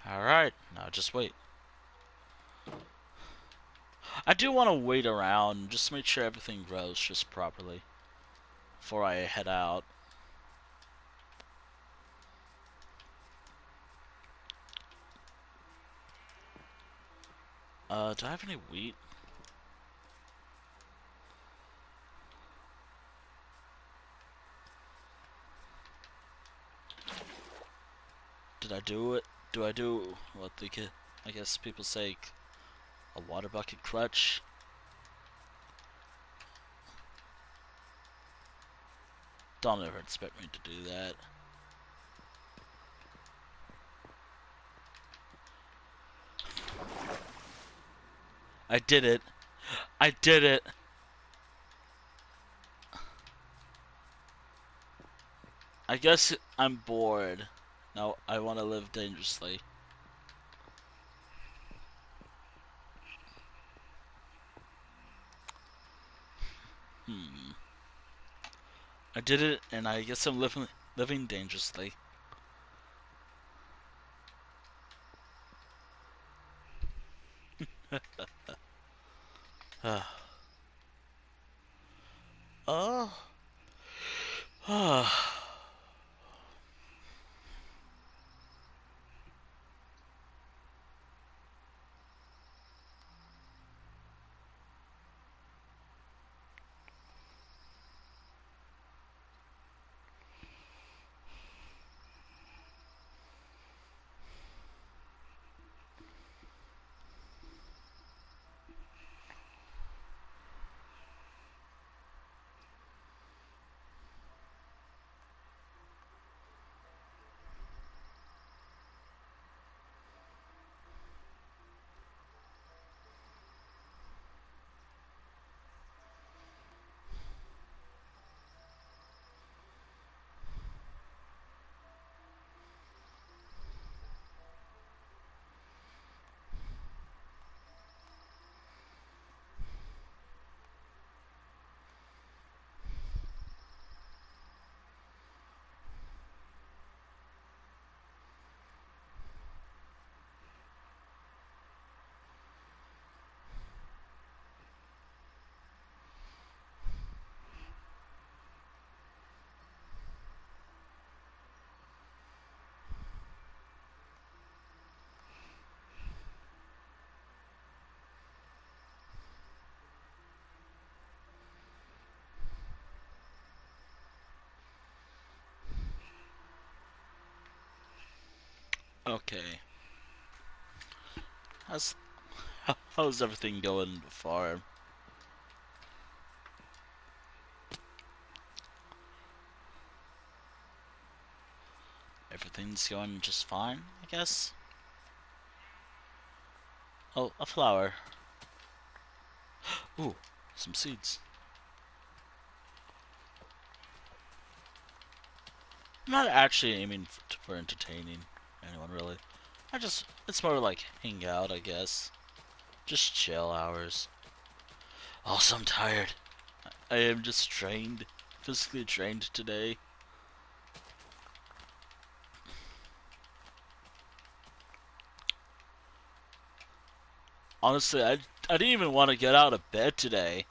S1: Alright, now just wait. I do want to wait around, just to make sure everything grows just properly before I head out. Do I have any wheat? Did I do it? Do I do what they could, I guess people say, a water bucket clutch? Don't ever expect me to do that. I did it. I did it. I guess I'm bored. No, I want to live dangerously. I did it, and I guess I'm living dangerously. Oh. Okay. How's everything going the farm? Everything's going just fine, I guess. Oh, a flower. Ooh, some seeds. I'm not actually aiming for entertaining anyone, really. It's more like hang out, I guess. Just chill hours. Also, I'm tired. I am just drained. Physically drained today. Honestly, I didn't even want to get out of bed today.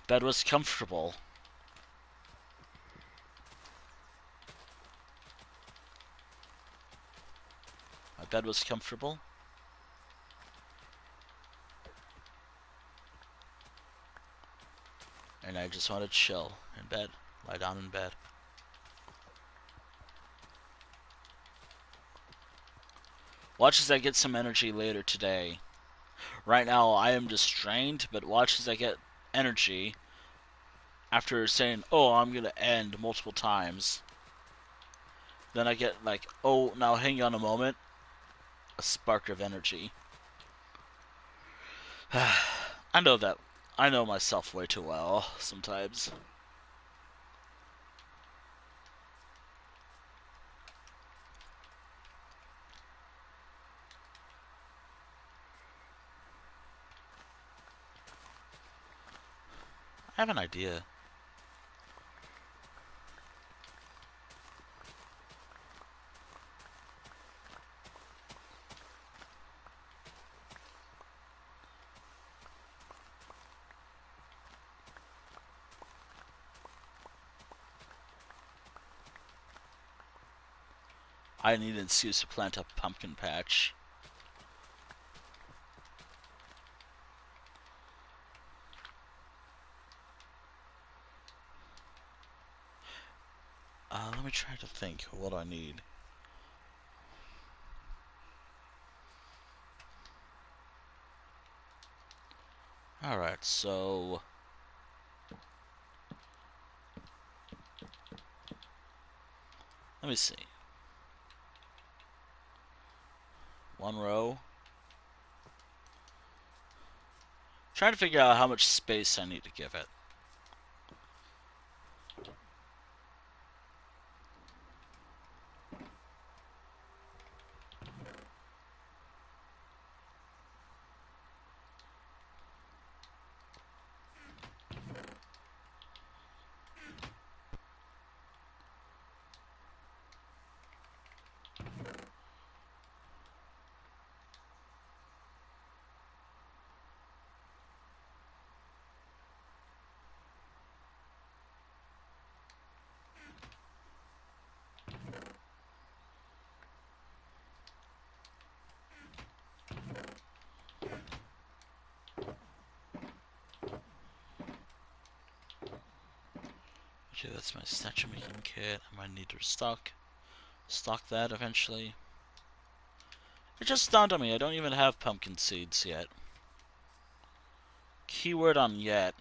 S1: Bed was comfortable. My bed was comfortable. And I just want to chill in bed. Lie down in bed. Watch as I get some energy later today. Right now, I am just drained, but watch as I get energy after saying, oh, I'm gonna end multiple times. Then I get like, oh, now hang on a moment, a spark of energy. I know that. I know myself way too well sometimes. I have an idea. I need an excuse to plant a pumpkin patch. Let me try to think. What do I need? Alright, so... let me see. One row. Trying to figure out how much space I need to give it. Okay, that's my statue making kit. I might need to stock that eventually. It just dawned on me, I don't even have pumpkin seeds yet. Keyword on yet.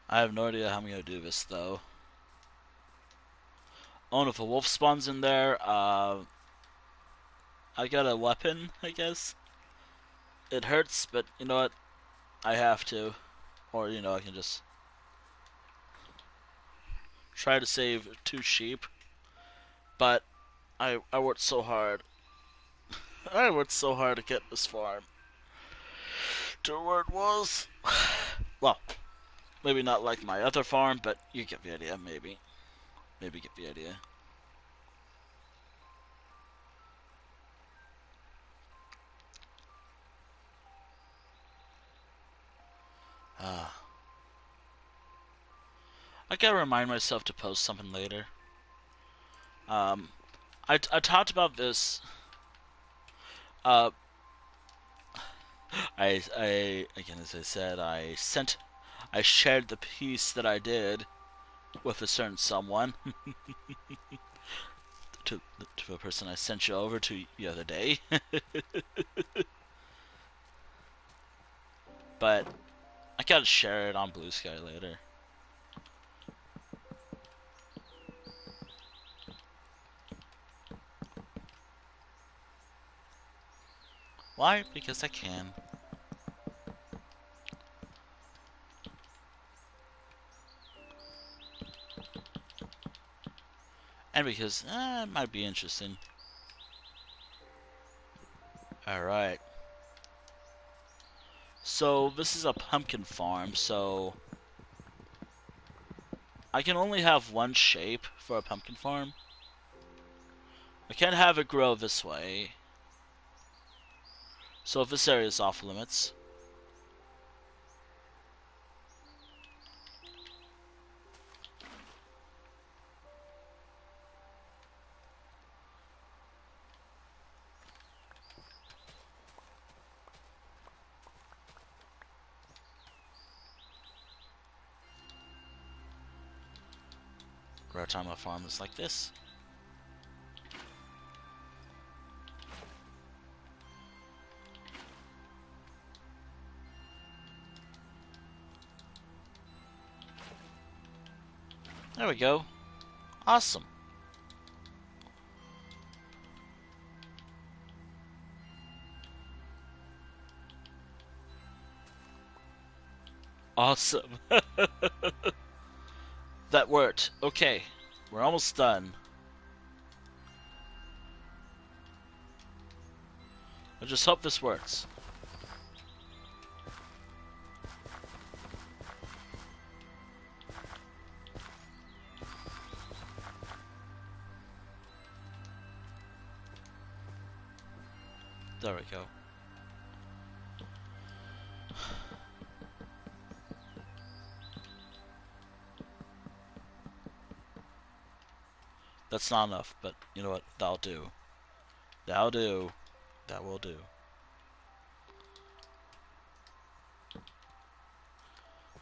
S1: I have no idea how I'm gonna do this though. Oh, and if a wolf spawns in there, I got a weapon, I guess. It hurts, but you know what? I have to. Or, you know, I can just try to save 2 sheep. But I worked so hard. I worked so hard to get this farm to where it was. Well, maybe not like my other farm, but you get the idea, maybe. Maybe get the idea. Ah. I gotta remind myself to post something later. Um, I talked about this. Uh, again, as I said, I shared the piece that I did with a certain someone to the person I sent you over to the other day. But I gotta share it on Blue Sky later. Why? Because I can. And because it might be interesting. Alright. So this is a pumpkin farm, so I can only have one shape for a pumpkin farm. I can't have it grow this way. So this area is off limits. Rare time a farm is like this. There we go. Awesome. Awesome. That worked. Okay. We're almost done. I just hope this works. There we go. That's not enough, but you know what? That'll do. That'll do. That will do.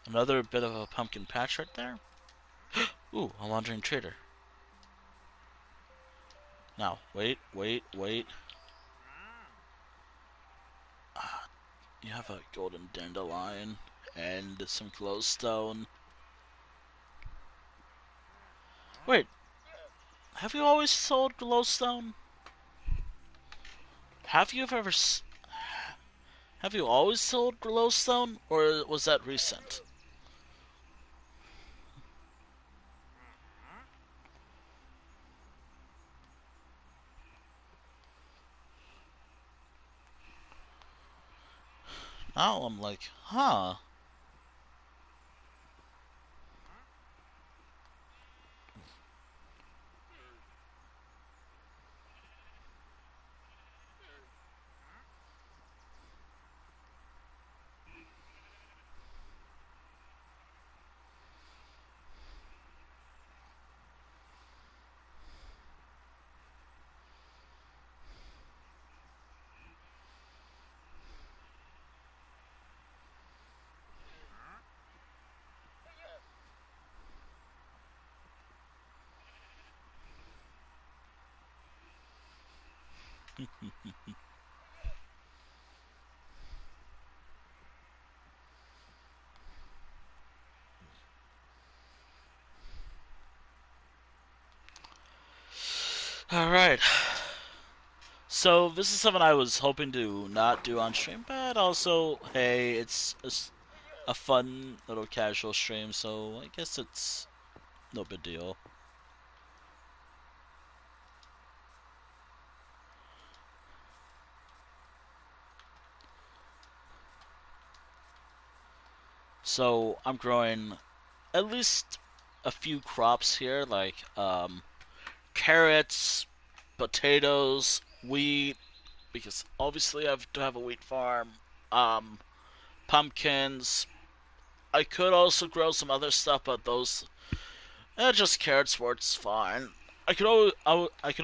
S1: Another bit of a pumpkin patch right there. Ooh, a wandering trader. Now, wait. You have a golden dandelion and some glowstone. Wait, have you always sold glowstone? Have you ever? Have you always sold glowstone, or was that recent? Now I'm like, huh. Alright. So, this is something I was hoping to not do on stream, but also, hey, it's a fun little casual stream, so I guess it's no big deal. So, I'm growing at least a few crops here, like carrots, potatoes, wheat, because obviously I have to have a wheat farm. Um, Pumpkins. I could also grow some other stuff, but those just carrots works fine. I could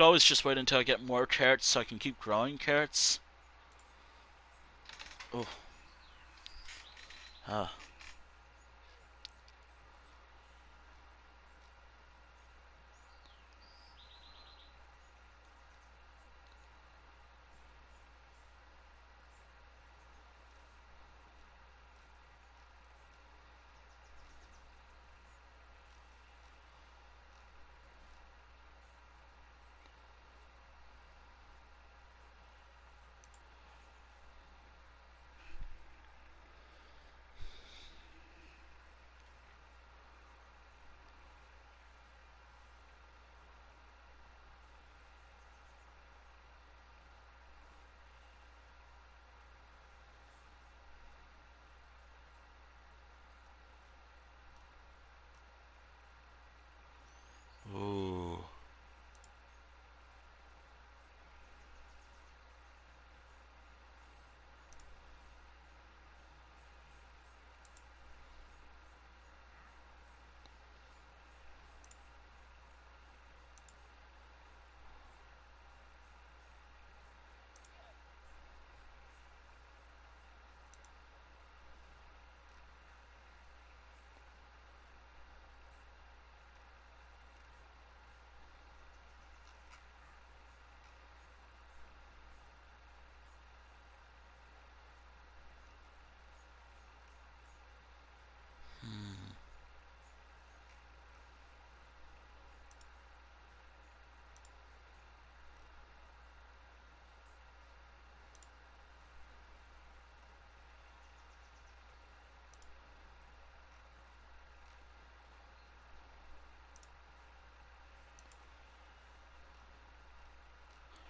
S1: always just wait until I get more carrots so I can keep growing carrots. Oh, uh,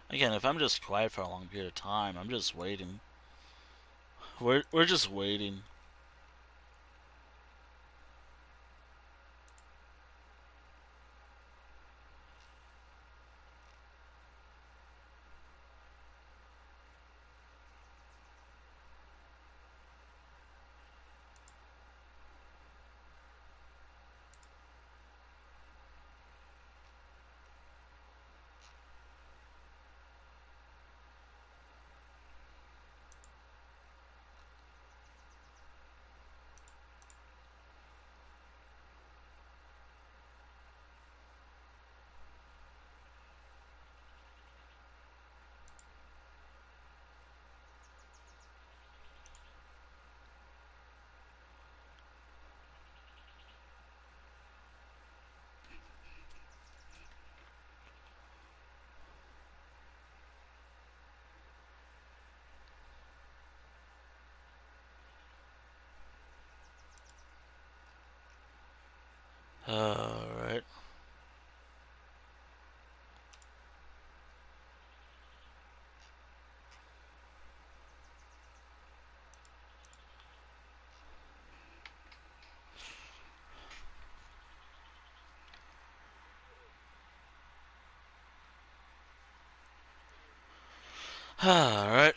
S1: Again, if I'm just quiet for a long period of time, I'm just waiting. We're just waiting. Alright. Alright.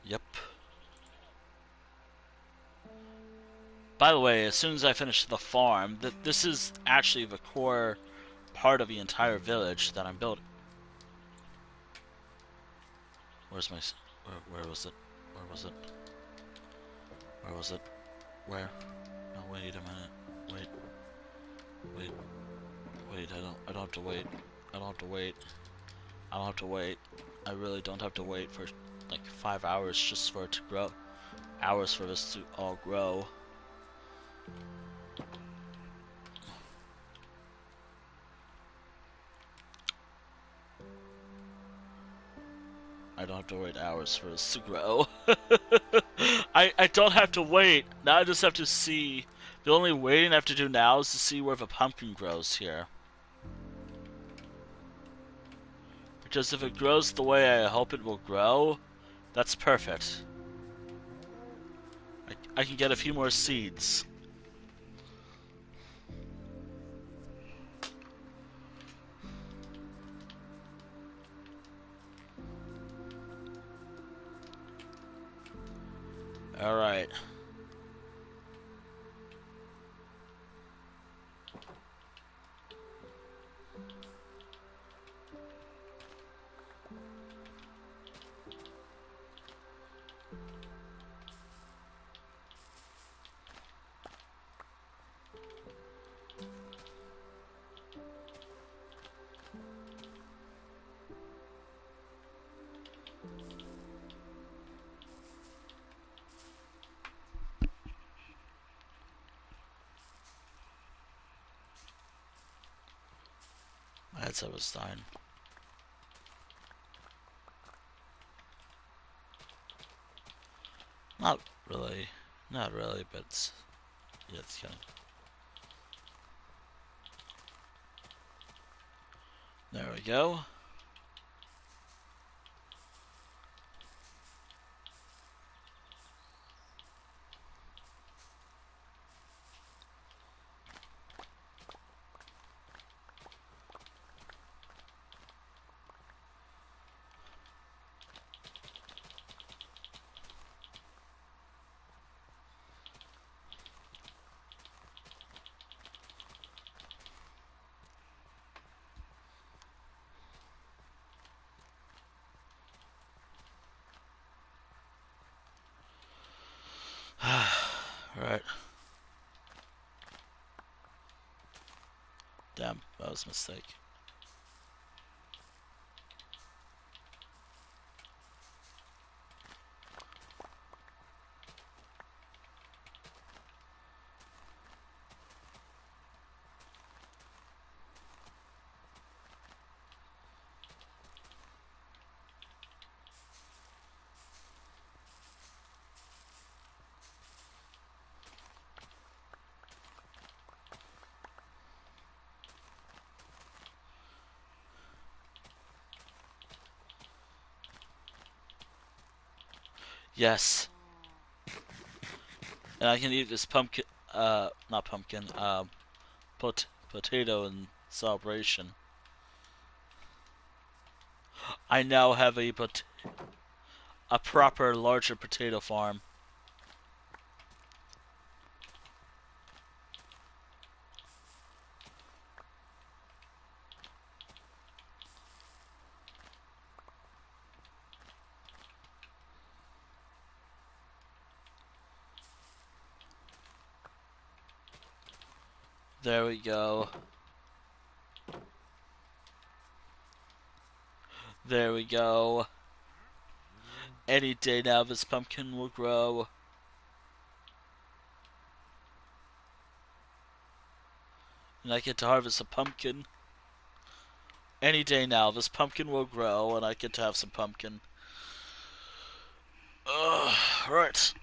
S1: Yep. By the way, as soon as I finish the farm, this is actually the core part of the entire village that I'm building. Where's my... Where was it? Where was it? Where was it? Where? No, wait a minute. Wait. Wait. Wait, I don't have to wait. I don't have to wait. I don't have to wait. I really don't have to wait for like 5 hours just for it to grow. Hours for this to all grow. I don't have to wait hours for this to grow. I don't have to wait. Now I just have to see. The only waiting I have to do now is to see where the pumpkin grows here. Because if it grows the way I hope it will grow, that's perfect. I can get a few more seeds. Alright. My headset was dying. Not really. Not really, but it's, yeah, it's kind of... There we go. Alright. Damn, that was a mistake. Yes. And I can eat this pumpkin, not pumpkin, potato in celebration. I now have a proper larger potato farm. There we go. There we go. Any day now this pumpkin will grow. And I get to harvest a pumpkin. Any day now this pumpkin will grow and I get to have some pumpkin. Ugh, right.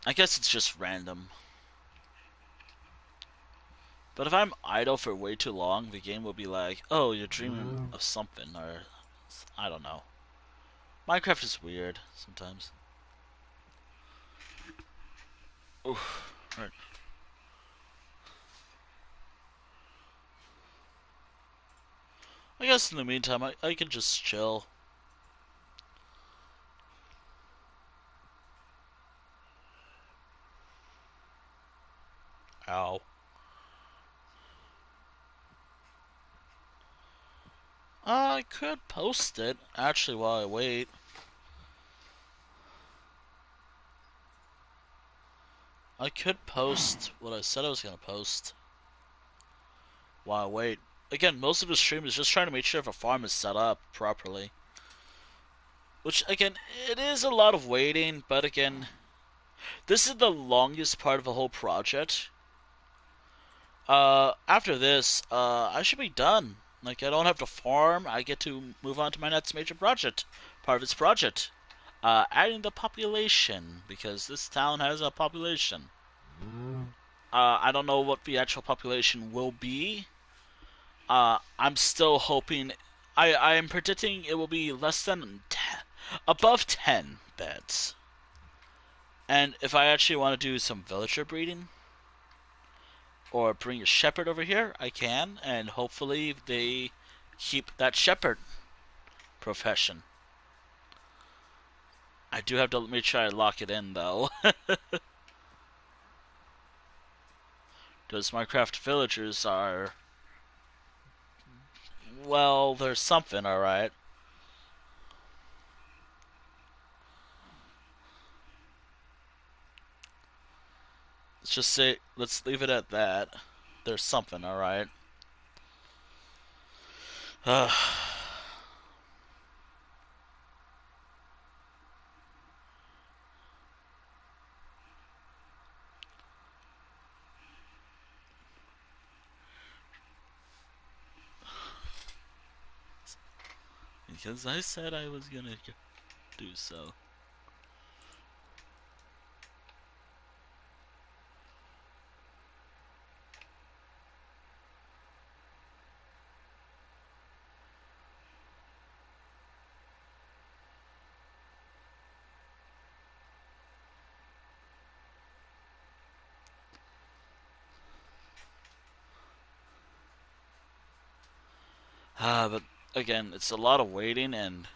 S1: I guess it's just random. But if I'm idle for way too long, the game will be like, oh, you're dreaming of something, or I don't know. Minecraft is weird sometimes. Oof. Right. I guess in the meantime, I can just chill. Ow. I could post it, actually, while I wait. I could post what I said I was gonna post while I wait. Again, most of the stream is just trying to make sure if a farm is set up properly. Which, again, it is a lot of waiting, but again, this is the longest part of the whole project. After this, I should be done. Like, I don't have to farm. I get to move on to my next major project. Part of this project. Adding the population, because this town has a population. I don't know what the actual population will be. I'm still hoping. I am predicting it will be less than 10, above 10 beds. And if I actually want to do some villager breeding, or bring a shepherd over here, I can, and hopefully they keep that shepherd profession. I do have to make sure I lock it in, though. Because Minecraft villagers are... well, there's something, alright. Let's just say, let's leave it at that. There's something, alright. Because I said I was gonna do so. But again, it's a lot of waiting, and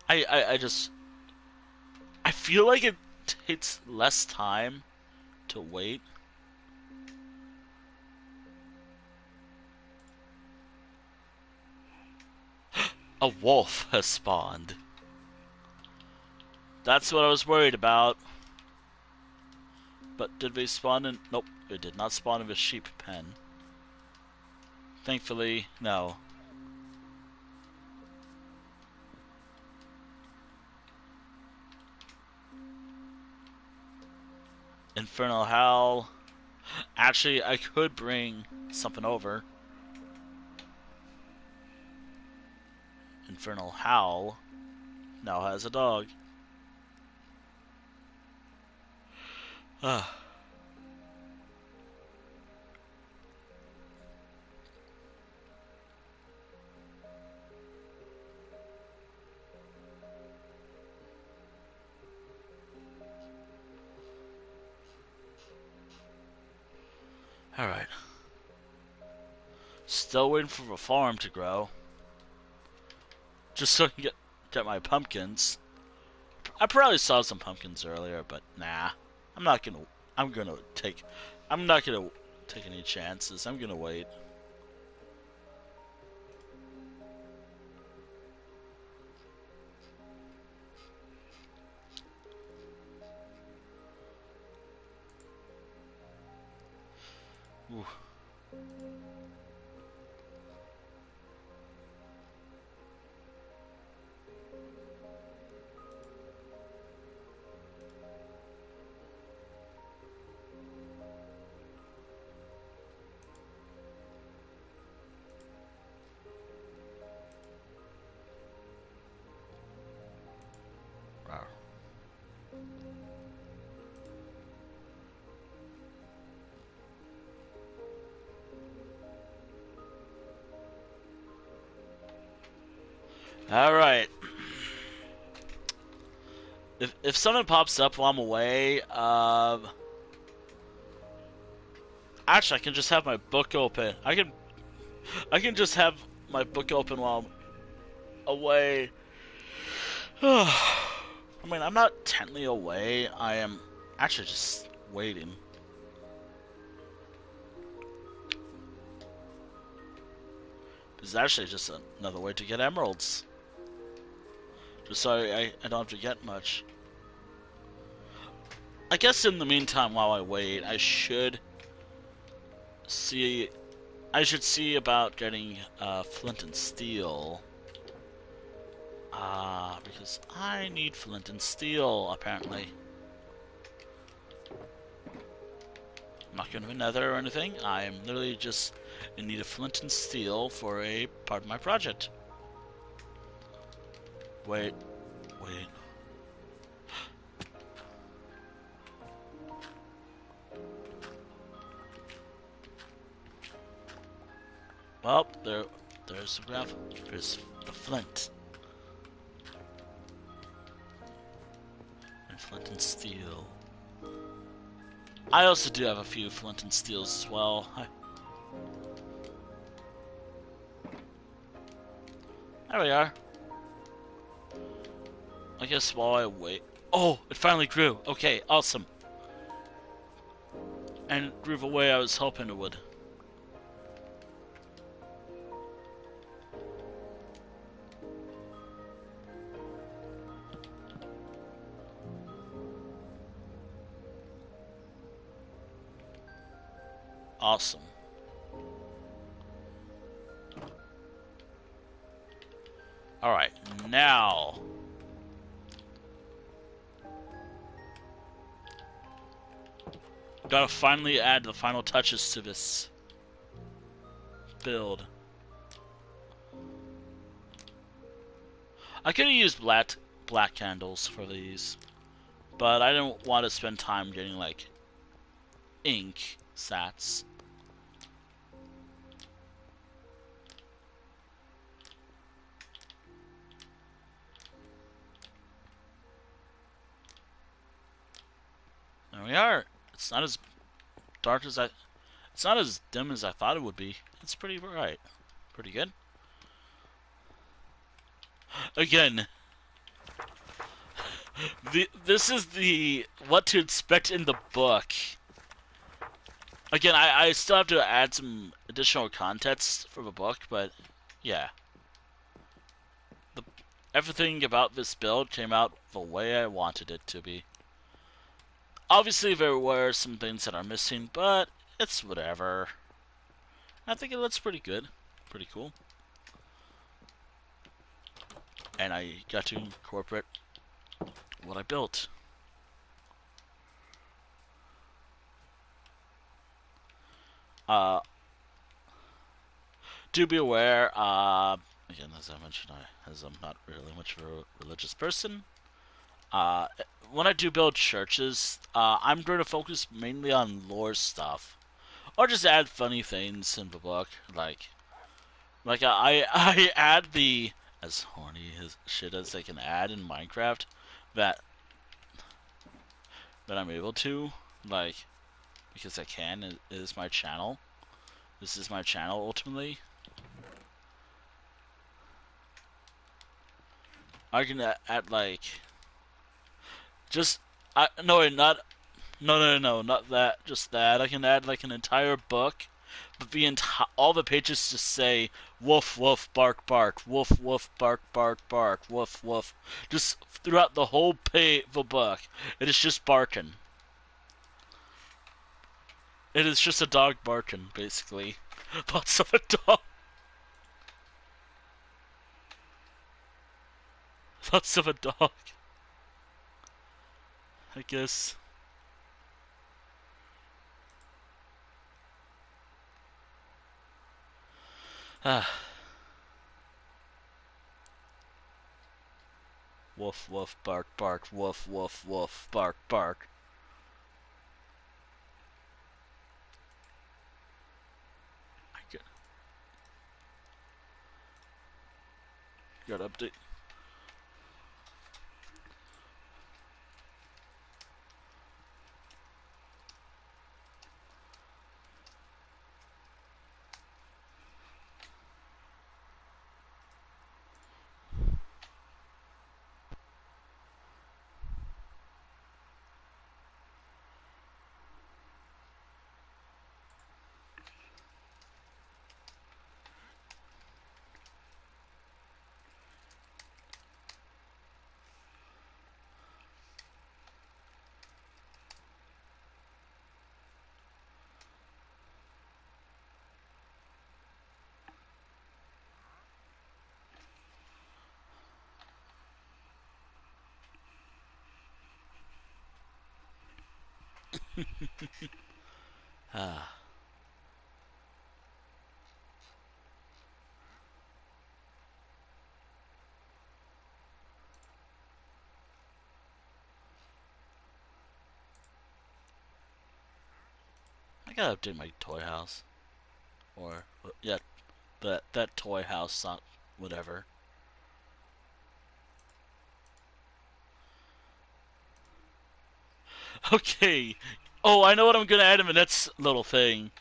S1: I just... I feel like it takes less time to wait. A wolf has spawned. That's what I was worried about. But did we spawn in... Nope, it did not spawn in a sheep pen. Thankfully, no. Infernal Howl. Actually, I could bring something over. Infernal Howl now has a dog. Ah. Alright. Still waiting for the farm to grow. Just so I can get my pumpkins. I probably saw some pumpkins earlier, but nah. I'm not gonna take any chances. I'm gonna wait. Ooh. Alright. If something pops up while I'm away, actually I can just have my book open. I can just have my book open while I'm away. I mean, I'm not technically away. I am actually just waiting. It's actually just another way to get emeralds. Just so I don't have to get much. I guess in the meantime, while I wait, I should see about getting flint and steel. Because I need flint and steel, apparently. I'm not going to nether or anything. I am literally just in need of flint and steel for a part of my project. Wait. Well, there's the gravel. There's the flint. And flint and steel. I also do have a few flint and steels as well. There we are. I guess while I wait... Oh! It finally grew! Okay, awesome. And it grew the way I was hoping it would. Awesome. Alright, now... Gotta finally add the final touches to this build. I could have used black candles for these, but I didn't want to spend time getting like ink sats. There we are. It's not as dark as it's not as dim as I thought it would be. It's pretty bright. Pretty good. Again, this is the what to expect in the book. Again, I still have to add some additional context for the book, but yeah. everything about this build came out the way I wanted it to be. Obviously, there were some things that are missing, but it's whatever. I think it looks pretty good. Pretty cool. And I got to incorporate what I built. Do be aware, again, as I mentioned, as I'm not really much of a religious person, uh, when I do build churches, I'm going to focus mainly on lore stuff. Or just add funny things in the book, like I add the as horny as shit as they can add in Minecraft that I'm able to, like, because I can. It is my channel. This is my channel ultimately. I can add like just no wait, not no, not that, just that. I can add like an entire book, but all the pages just say woof woof bark bark woof woof bark bark bark woof woof, just throughout the whole the book. It is just barking. It is just a dog barking, basically. Thoughts of a dog. Thoughts of a dog. I guess. Ah. Woof woof bark bark woof woof woof bark bark. Got update. Ah. I gotta update my toy house. Or, yeah, that toy house, not whatever. Okay. Oh, I know what I'm gonna add in the next little thing.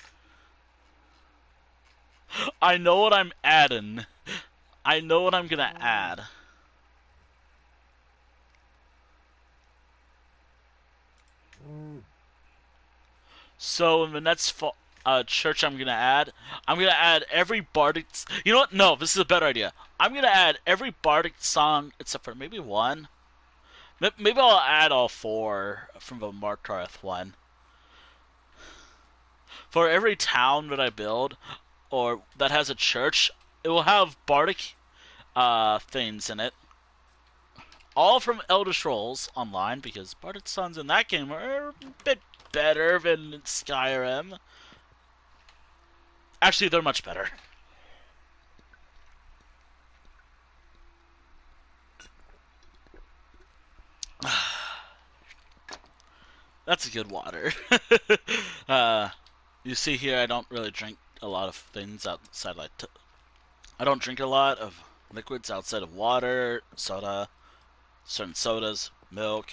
S1: I know what I'm adding. I know what I'm gonna add. So in the next church I'm gonna add every bardic. You know what? No, this is a better idea. I'm gonna add every bardic song except for maybe one. Maybe I'll add all four from the Markarth one. For every town that I build or that has a church, it will have bardic things in it. All from Elder Scrolls Online, because bardic songs in that game are a bit better than Skyrim. Actually, they're much better. That's a good water. You see here, I don't really drink a lot of things outside. I don't drink a lot of liquids outside of water, soda, certain sodas, milk.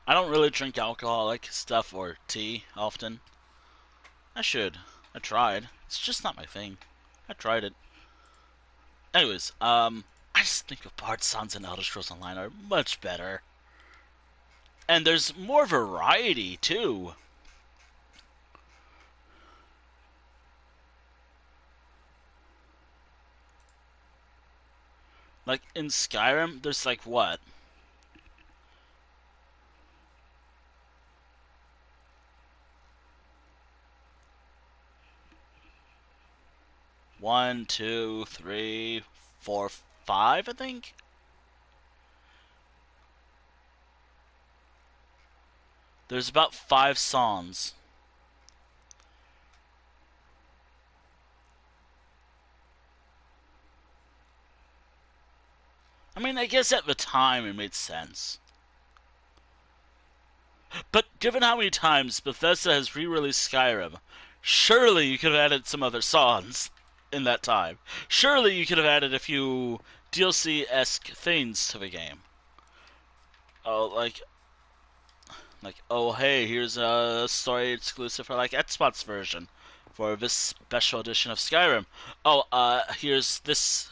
S1: I don't really drink alcoholic stuff or tea often. I should. I tried. It's just not my thing. I tried it. Anyways, I just think the Bard Sons and Elder Scrolls Online are much better. And there's more variety, too. Like in Skyrim, there's like what? One, two, three, four, five, I think? There's about 5 songs. I mean, I guess at the time it made sense. But given how many times Bethesda has re-released Skyrim, surely you could have added some other songs in that time. Surely you could have added a few DLC-esque things to the game. Oh, oh hey, here's a story exclusive for like Xbox version for this special edition of Skyrim. Oh, here's this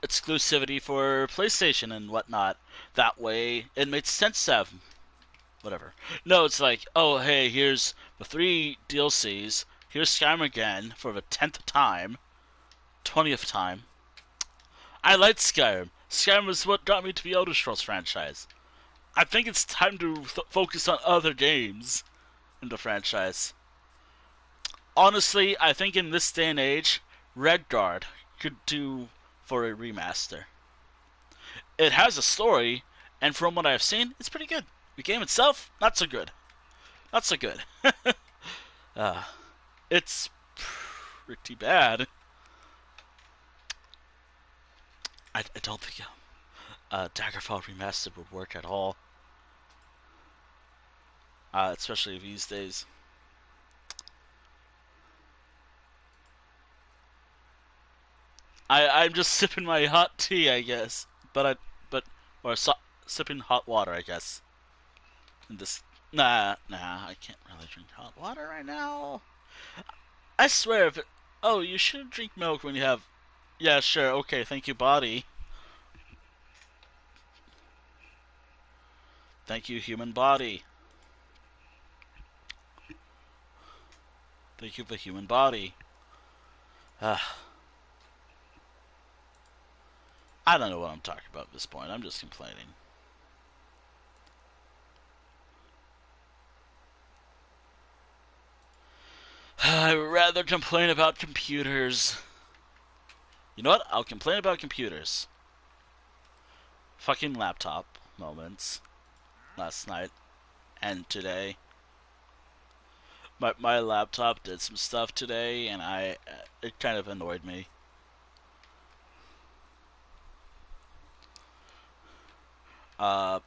S1: exclusivity for PlayStation and whatnot. That way, it makes sense to have whatever. No, it's like, oh hey, here's the 3 DLCs. Here's Skyrim again for the 10th time, 20th time. I liked Skyrim. Skyrim is what got me to the Elder Scrolls franchise. I think it's time to focus on other games in the franchise. Honestly, I think in this day and age, Redguard could do for a remaster. It has a story, and from what I've seen, it's pretty good. The game itself, not so good. Not so good. uh, it's pretty bad. I don't think Daggerfall Remastered would work at all. Especially these days. I'm just sipping my hot tea, I guess. Sipping hot water, I guess. And this, I can't really drink hot water right now. I swear, if it, oh, you should drink milk when you have, yeah, sure, okay, thank you, body. Thank you, human body. Thank you, the human body. I don't know what I'm talking about at this point. I'm just complaining. I'd rather complain about computers. You know what? I'll complain about computers. Fucking laptop moments. Last night and today. My laptop did some stuff today, and it kind of annoyed me. I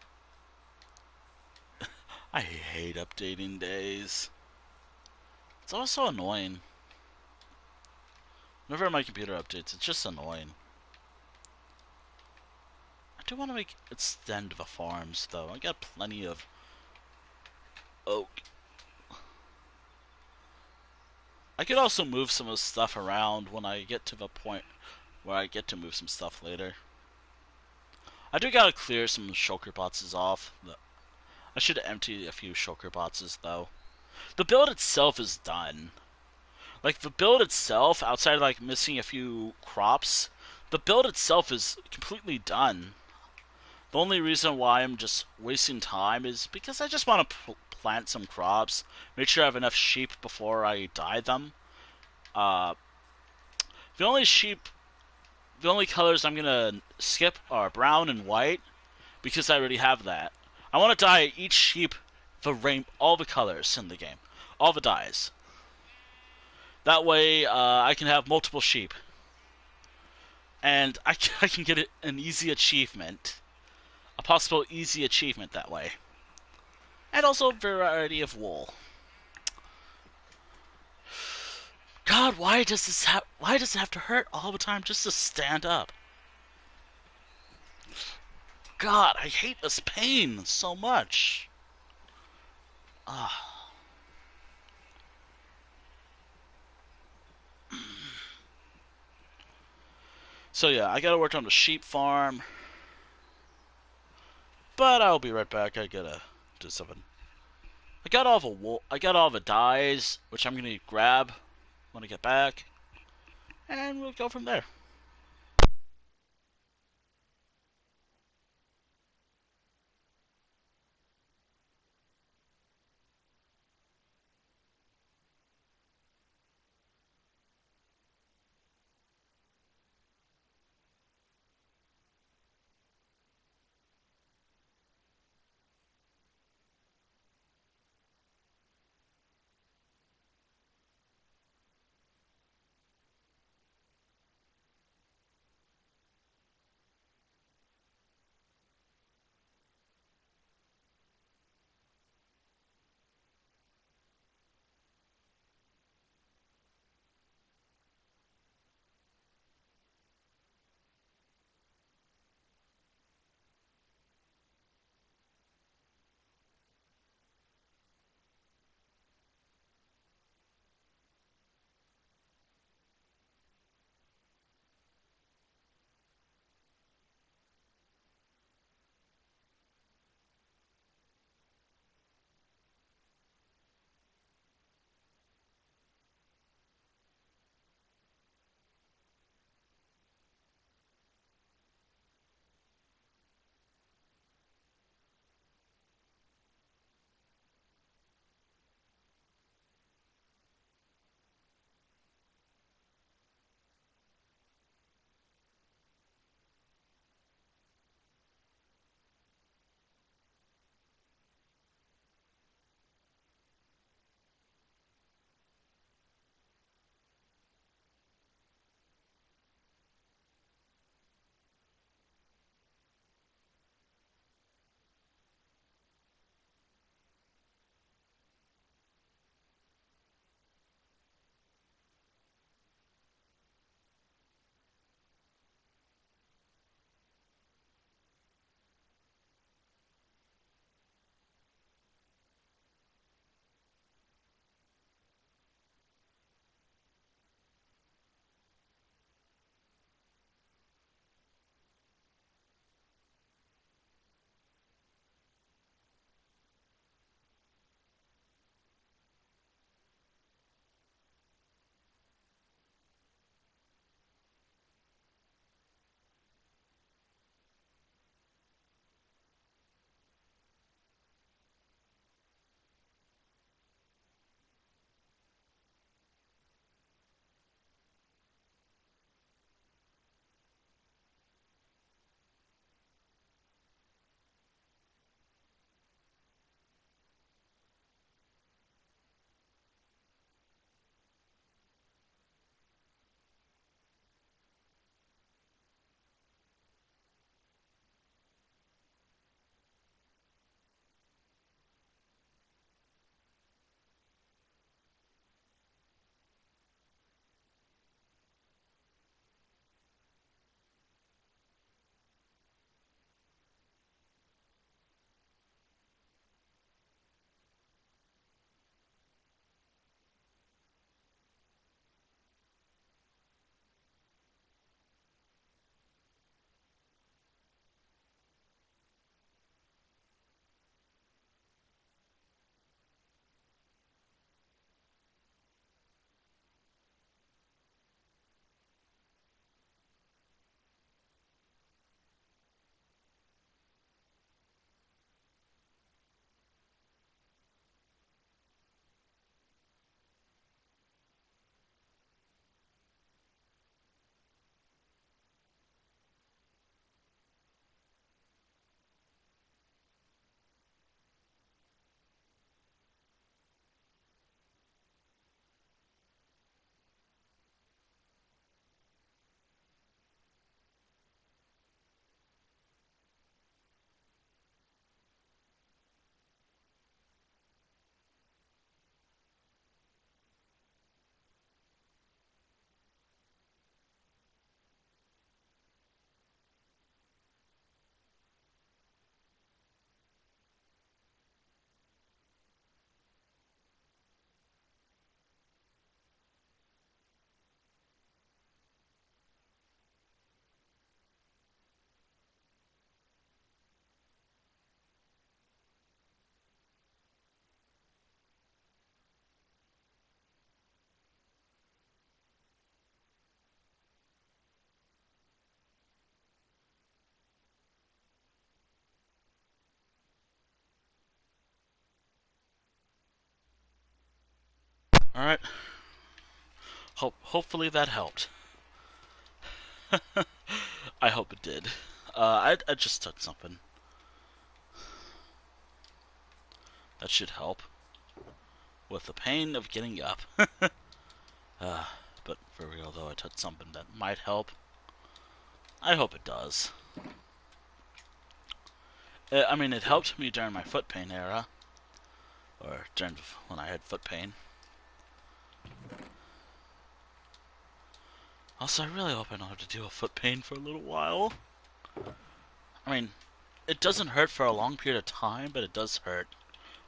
S1: hate updating days. It's also annoying. Whenever my computer updates, it's just annoying. I do want to extend the farms, though. I got plenty of oak. I could also move some of the stuff around when I get to the point where I get to move some stuff later. I do gotta clear some shulker boxes off. I should empty a few shulker boxes, though. The build itself is done. Like, the build itself, outside of, like, missing a few crops, the build itself is completely done. The only reason why I'm just wasting time is because I just want to plant some crops, make sure I have enough sheep before I dye them. Uh, the only colors I'm gonna skip are brown and white, because I already have that. I want to dye each sheep all the colors in the game, all the dyes. That way, I can have multiple sheep, and I can get an easy achievement, a possible easy achievement that way, and also a variety of wool. God, why does it have to hurt all the time just to stand up? God, I hate this pain so much. Ah. So yeah, I gotta work on the sheep farm. But I'll be right back. I gotta do something. I got all the dyes, which I'm gonna grab when I get back, and we'll go from there. All right. Hopefully that helped. I hope it did. I just took something that should help with the pain of getting up. uh, but for real though, I took something that might help. I hope it does. I mean, it helped me during my foot pain era, or during when I had foot pain. Also, I really hope I don't have to deal with foot pain for a little while. I mean, it doesn't hurt for a long period of time, but it does hurt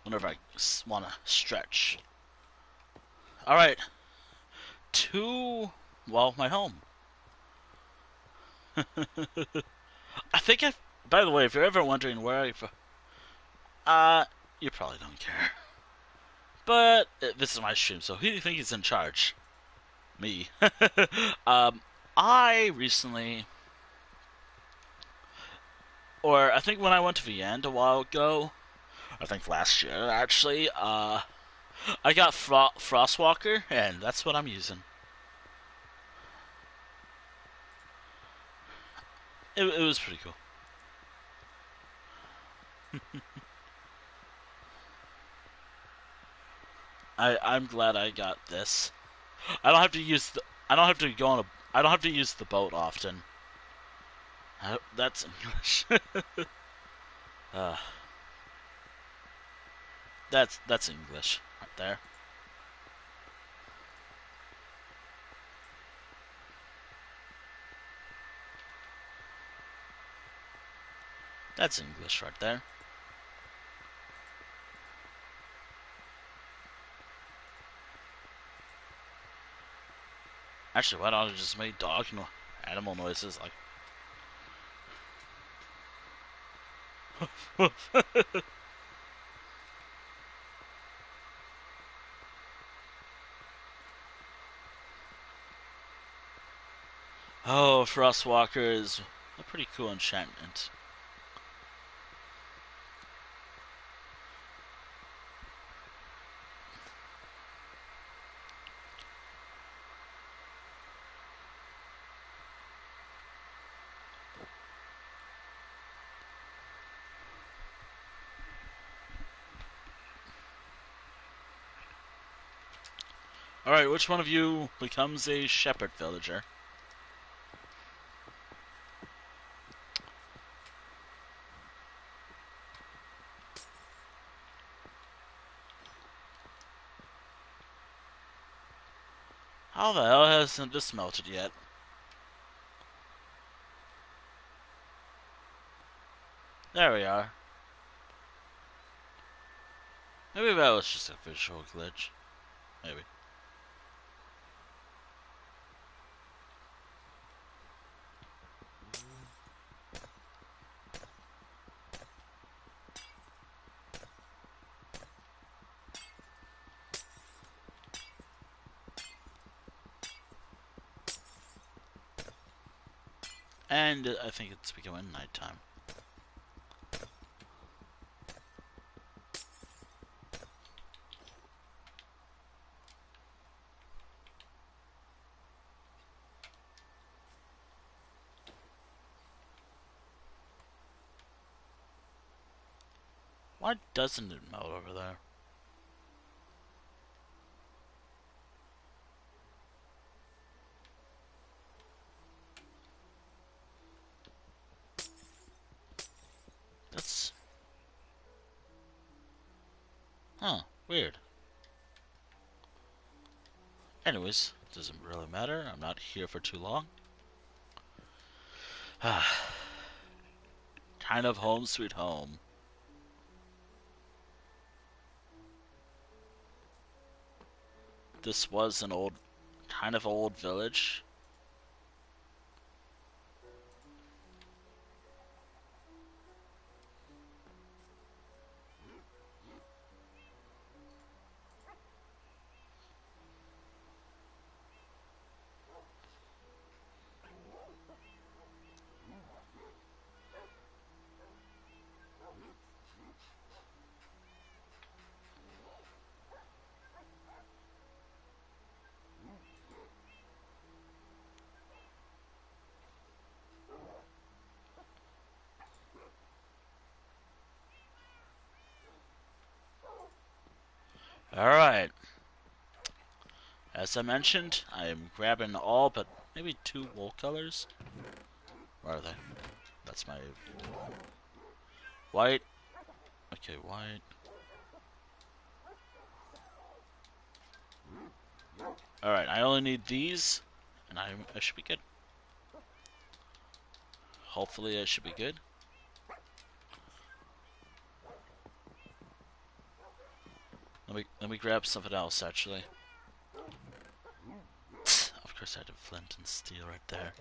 S1: whenever I want to stretch. Alright, to, well, my home. I think I, by the way, if you're ever wondering where you probably don't care. But this is my stream, so who do you think is in charge? Me. um, I recently, or I think when I went to the end a while ago, I think last year actually, I got Frostwalker, and that's what I'm using. It was pretty cool. I'm glad I got this. I don't have to use the. I don't have to go on a. I don't have to use the boat often. That's English. uh, that's English right there. That's English right there. Actually, why don't I just make dog animal noises like? Oh, Frostwalker is a pretty cool enchantment. Alright, which one of you becomes a shepherd villager? How the hell hasn't this melted yet? There we are. Maybe that was just a visual glitch. Maybe. And I think it's becoming nighttime. Why doesn't it melt over there? That's... Huh, weird. Anyways, doesn't really matter. I'm not here for too long. Kind of home sweet home. This was an old, kind of old village. Alright. As I mentioned, I am grabbing all but maybe 2 wool colors. Where are they? That's my white. Okay, white. Alright, I only need these, and I should be good. Hopefully I should be good. Let me grab something else, actually. Of course I had flint and steel right there.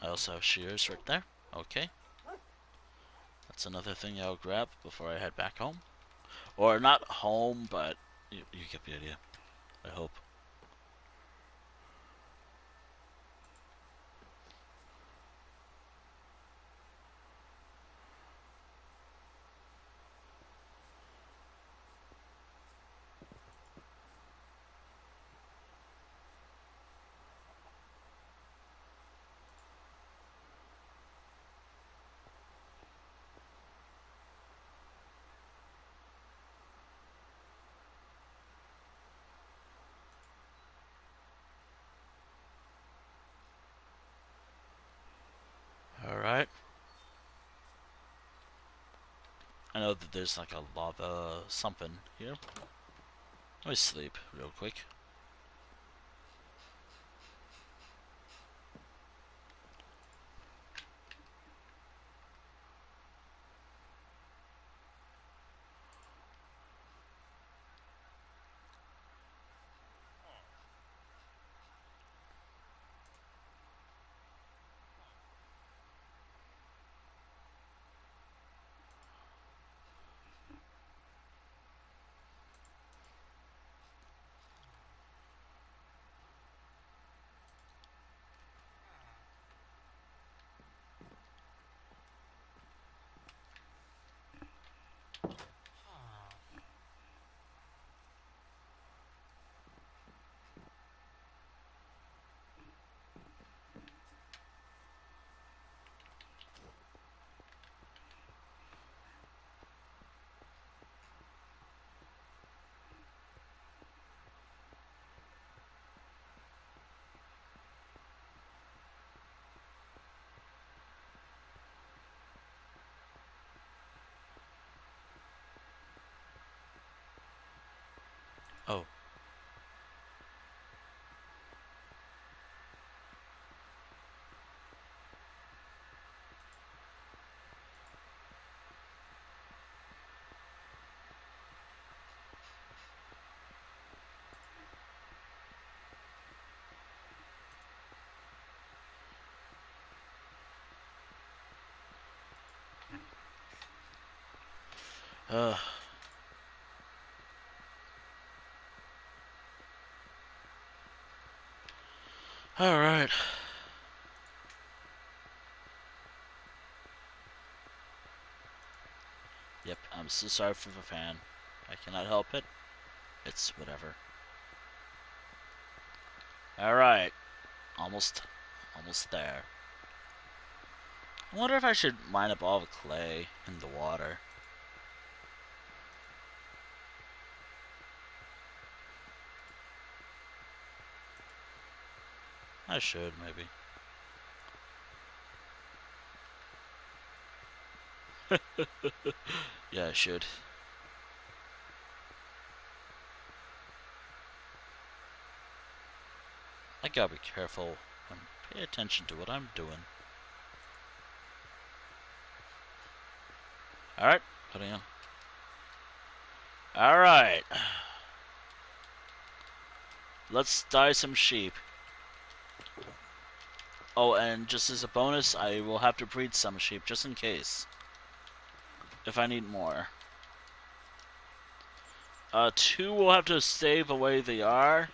S1: I also have shears right there. Okay. That's another thing I'll grab before I head back home. Or not home, but you get the idea. I hope. Alright. I know that there's like a lava something here. Let me sleep real quick. Oh. Uh. Alright. Yep, I'm so sorry for the fan. I cannot help it. It's whatever. Alright. Almost there. I wonder if I should mine up all the clay in the water. I should, maybe. Yeah, I should. I gotta be careful and pay attention to what I'm doing. Alright, putting on. Alright. Let's dye some sheep. Oh, and just as a bonus, I will have to breed some sheep, just in case. If I need more. 2 will have to stay the way they are.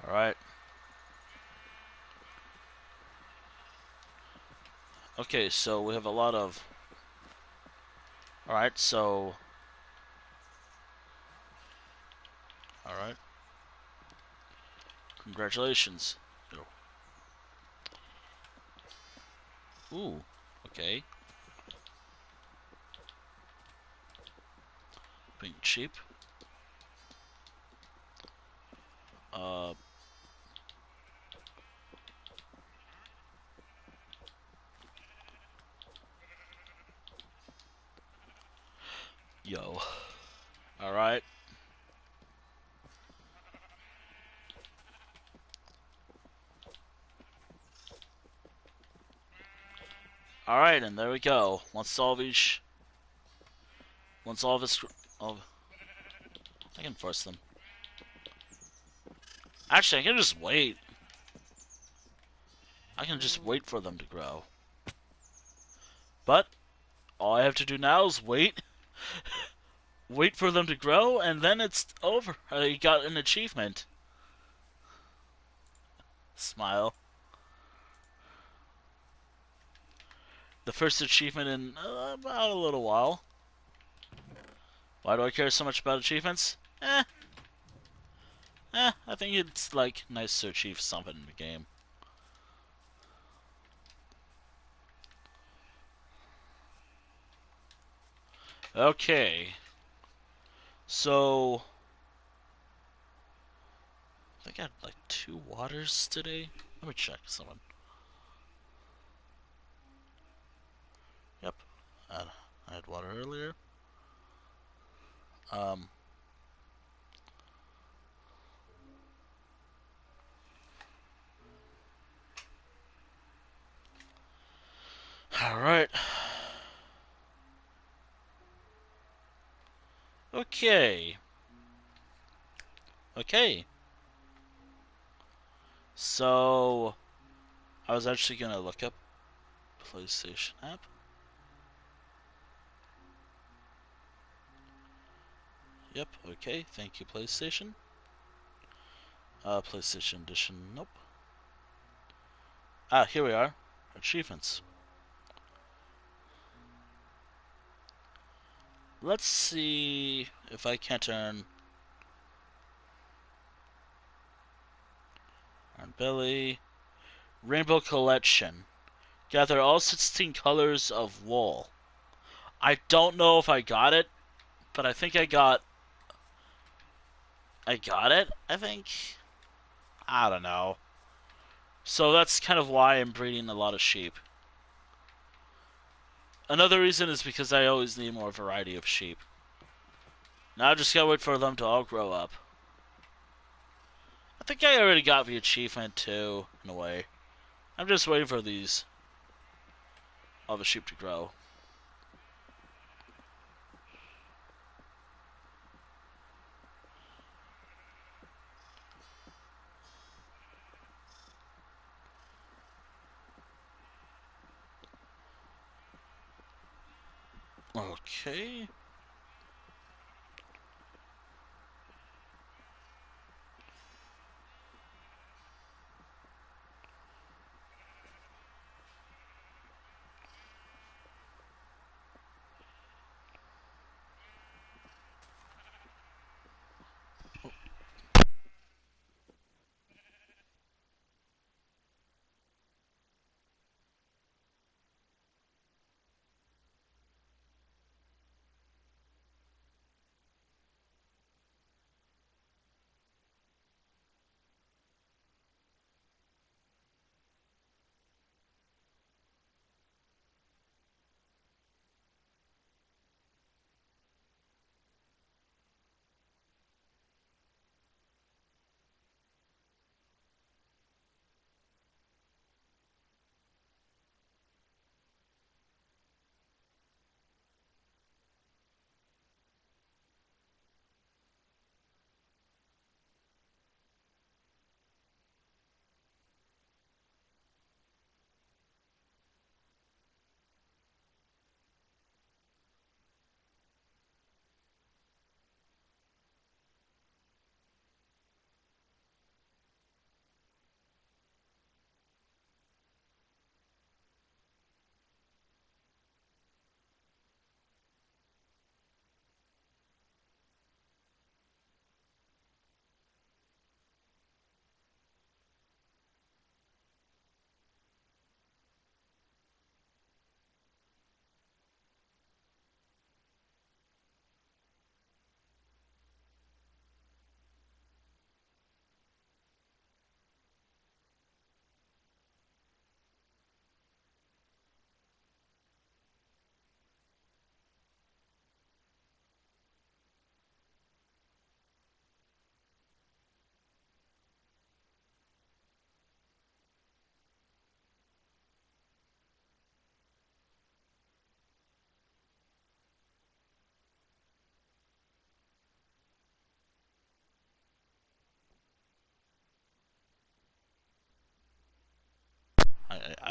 S1: Alright. Okay, so we have a lot of Alright, so... Alright. Congratulations. Ooh, okay. Being cheap. Uh... Yo. Alright. Alright, and there we go. Once all of each... Once all of us... Oh, I can force them. Actually, I can just wait. I can just wait for them to grow. But, all I have to do now is wait. Wait for them to grow, and then it's over. I got an achievement. Smile. The first achievement in about a little while. Why do I care so much about achievements? I think it's like nice to achieve something in the game. Okay. So, I think I had like 2 waters today. Let me check someone. Yep. I had water earlier. Um. Alright. Okay. Okay. So, I was actually gonna look up PlayStation app. Yep, okay. Thank you, PlayStation. PlayStation Edition, nope. Ah, here we are. Achievements. Let's see if I can't earn Billy. Rainbow Collection. Gather all 16 colors of wool. I don't know if I got it, but I think I got it, I think. I don't know. So that's kind of why I'm breeding a lot of sheep. Another reason is because I always need more variety of sheep. Now I just gotta wait for them to all grow up. I think I already got the achievement too, in a way. I'm just waiting for all the sheep to grow. Okay.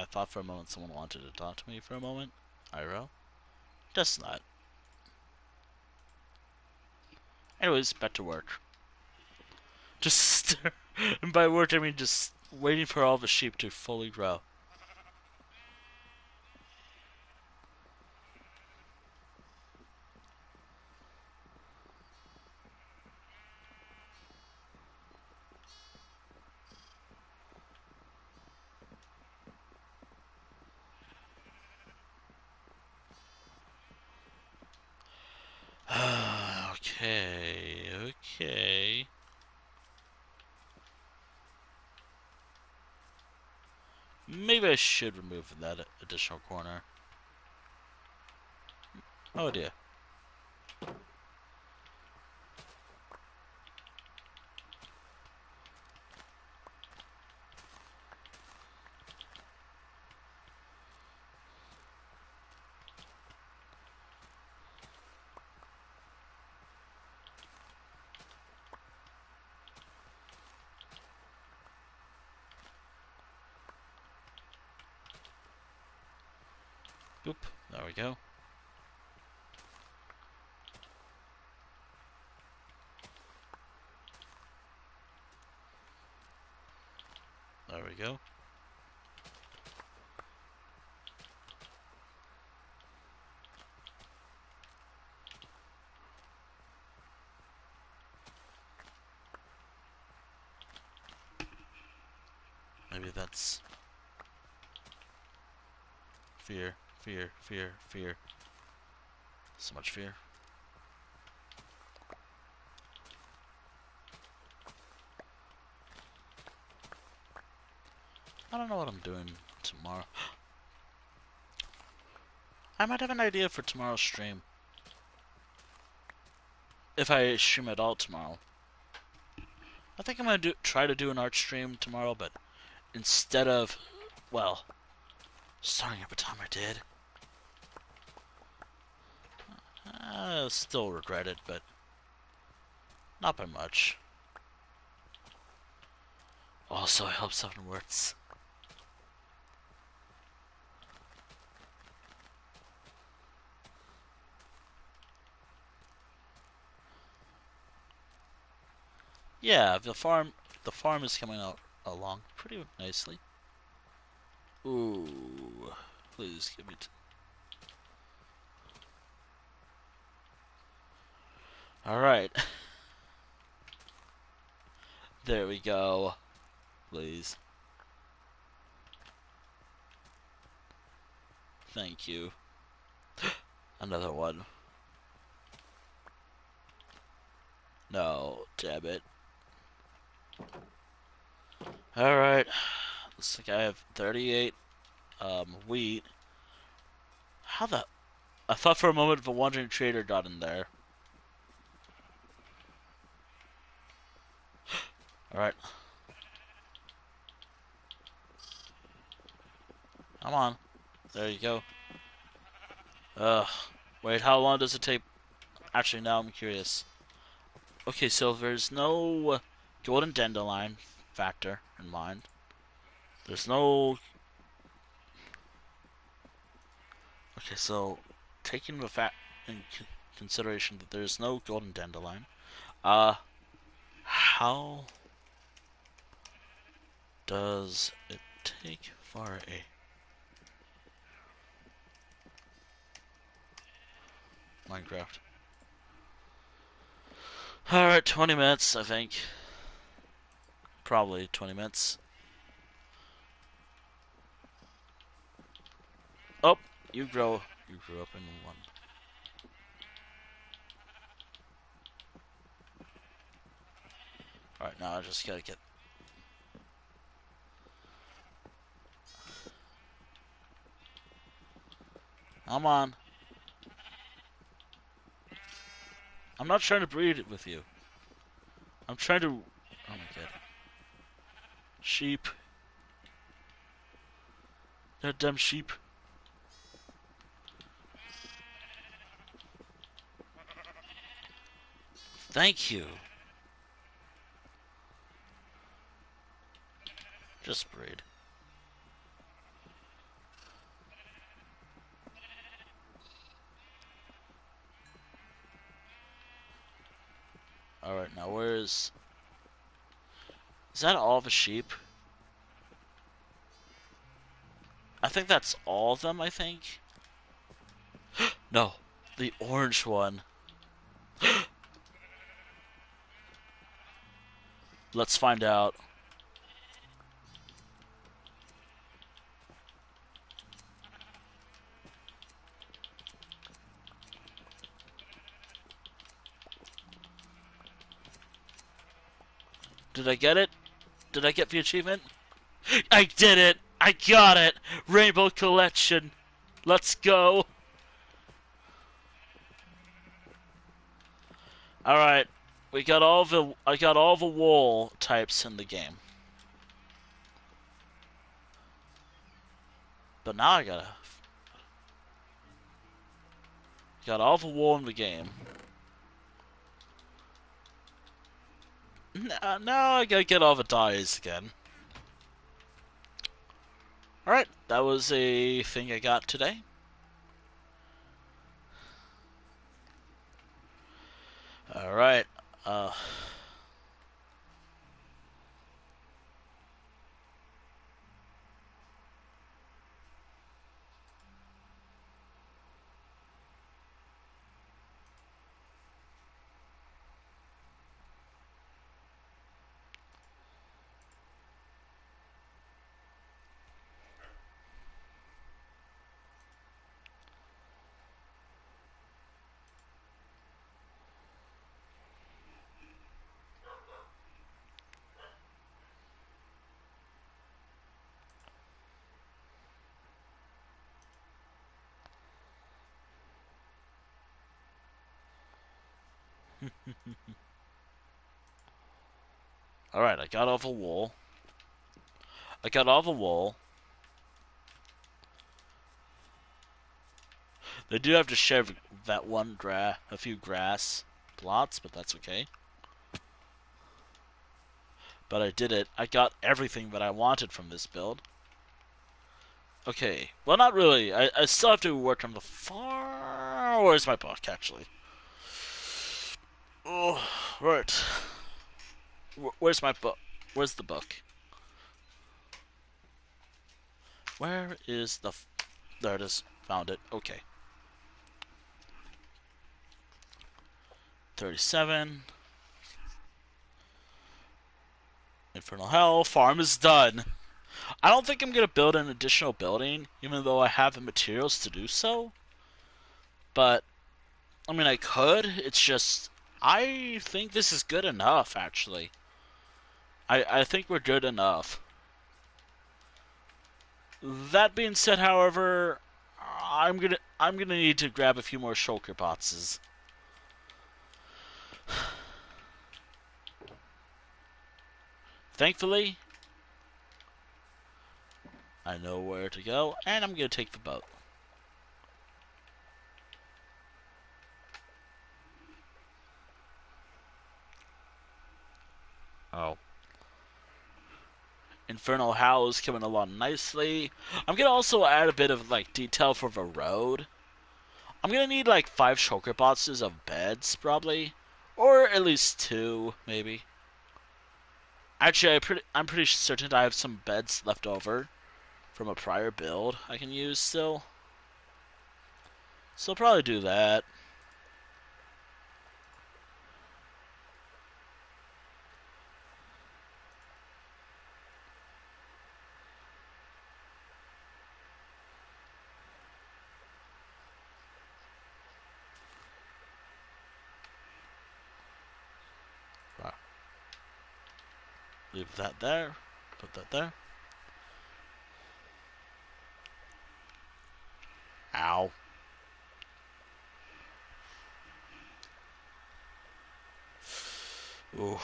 S1: I thought for a moment someone wanted to talk to me for a moment. IRL. Just not. Anyways, back to work. Just and by work I mean just waiting for all the sheep to fully grow. Okay, okay. Maybe I should remove that additional corner. Oh dear. Oop, there we go. There we go. Maybe that's fear, fear, fear, fear. So much fear. I don't know what I'm doing tomorrow. I might have an idea for tomorrow's stream. If I stream at all tomorrow. I think I'm gonna try to do an art stream tomorrow, but instead of, well, starting up a time I did. I still regret it, but not by much. Also, I hope something works. Yeah, the farm is coming out along pretty nicely. Ooh, please give me. All right, there we go. Please, thank you. Another one. No, damn it. All right, looks like I have 38 wheat. How the? I thought for a moment the wandering trader got in there. All right, come on. There you go. Ugh. Wait, how long does it take? Actually, now I'm curious. Okay, so there's no golden dandelion factor in mind. There's no. Okay, so taking the fact in consideration that there's no golden dandelion, uh, how does it take for a Minecraft? Alright, 20 minutes, I think. Probably 20 minutes. Oh, you grew up in one. Alright, now I just gotta get. Come on. I'm not trying to breed it with you. I'm trying to. Oh my god. Sheep. Goddamn sheep. Thank you. Just breed. Alright, now where's... Is that all the sheep? I think that's all of them, I think. No, the orange one. Let's find out. Did I get it? Did I get the achievement? I did it! I got it! Rainbow Collection! Let's go! Alright. I got all the wool types in the game. But now I got all the wool in the game. Now I gotta get all the dyes again. Alright, that was a thing I got today. Alright, alright, I got all the wool. I got all the wool. They do have to share that one a few grass plots, but that's okay. But I did it. I got everything that I wanted from this build. Okay, well not really. I still have to work on the farm. Where's my book, actually? Oh, right. Where's my book? Where's the book? Where is the... There it is. Found it. Okay. 37. Infernal Hell. Farm is done. I don't think I'm going to build an additional building, even though I have the materials to do so. But, I mean, I could. It's just... I think this is good enough, actually. I think we're good enough. That being said, however, I'm gonna need to grab a few more shulker boxes. Thankfully, I know where to go, and I'm gonna take the boat. Oh. Infernal Howl is coming along nicely. I'm gonna also add a bit of like detail for the road. I'm gonna need like 5 shulker boxes of beds probably, or at least 2 maybe. Actually, I'm pretty certain I have some beds left over from a prior build I can use still. So I'll probably do that. Leave that there. Put that there. Ow. Ooh.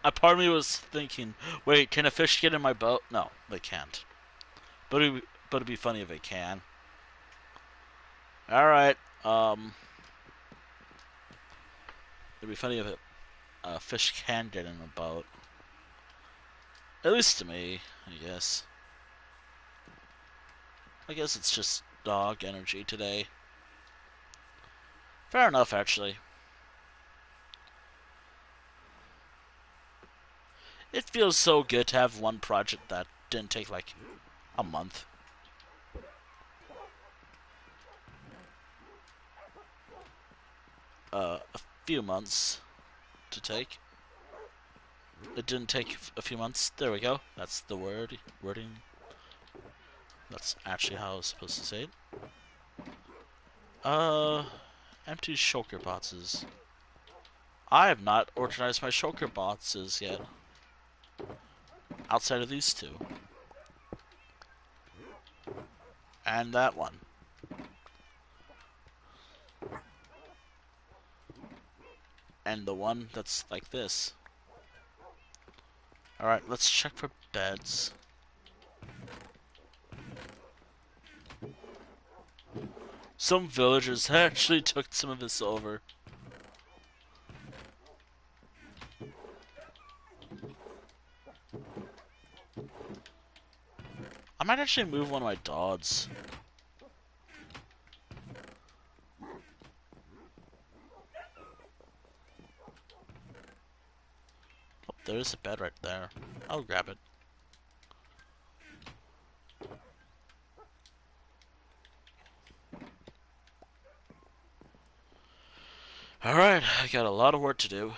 S1: A part of me was thinking, wait, can a fish get in my boat? No, they can't. But it'd be funny if they can. Alright, it'd be funny if a fish can get in a boat. At least to me, I guess. I guess it's just dog energy today. Fair enough, actually. It feels so good to have one project that didn't take like a month. A few months to take. It didn't take a few months. There we go. That's the wording. That's actually how I was supposed to say it. Uh, empty shulker boxes. I have not organized my shulker boxes yet. Outside of these two. And that one. And the one that's like this. Alright, let's check for beds. Some villagers actually took some of this over. I might actually move one of my dogs. Oh, there's a bed right there. I'll grab it. Alright, I got a lot of work to do.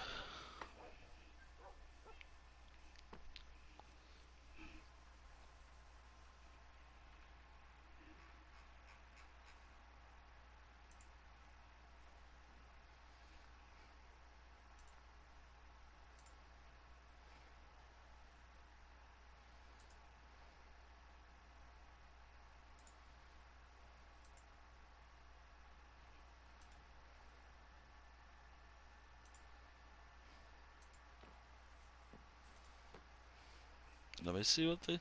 S1: Let me see what the...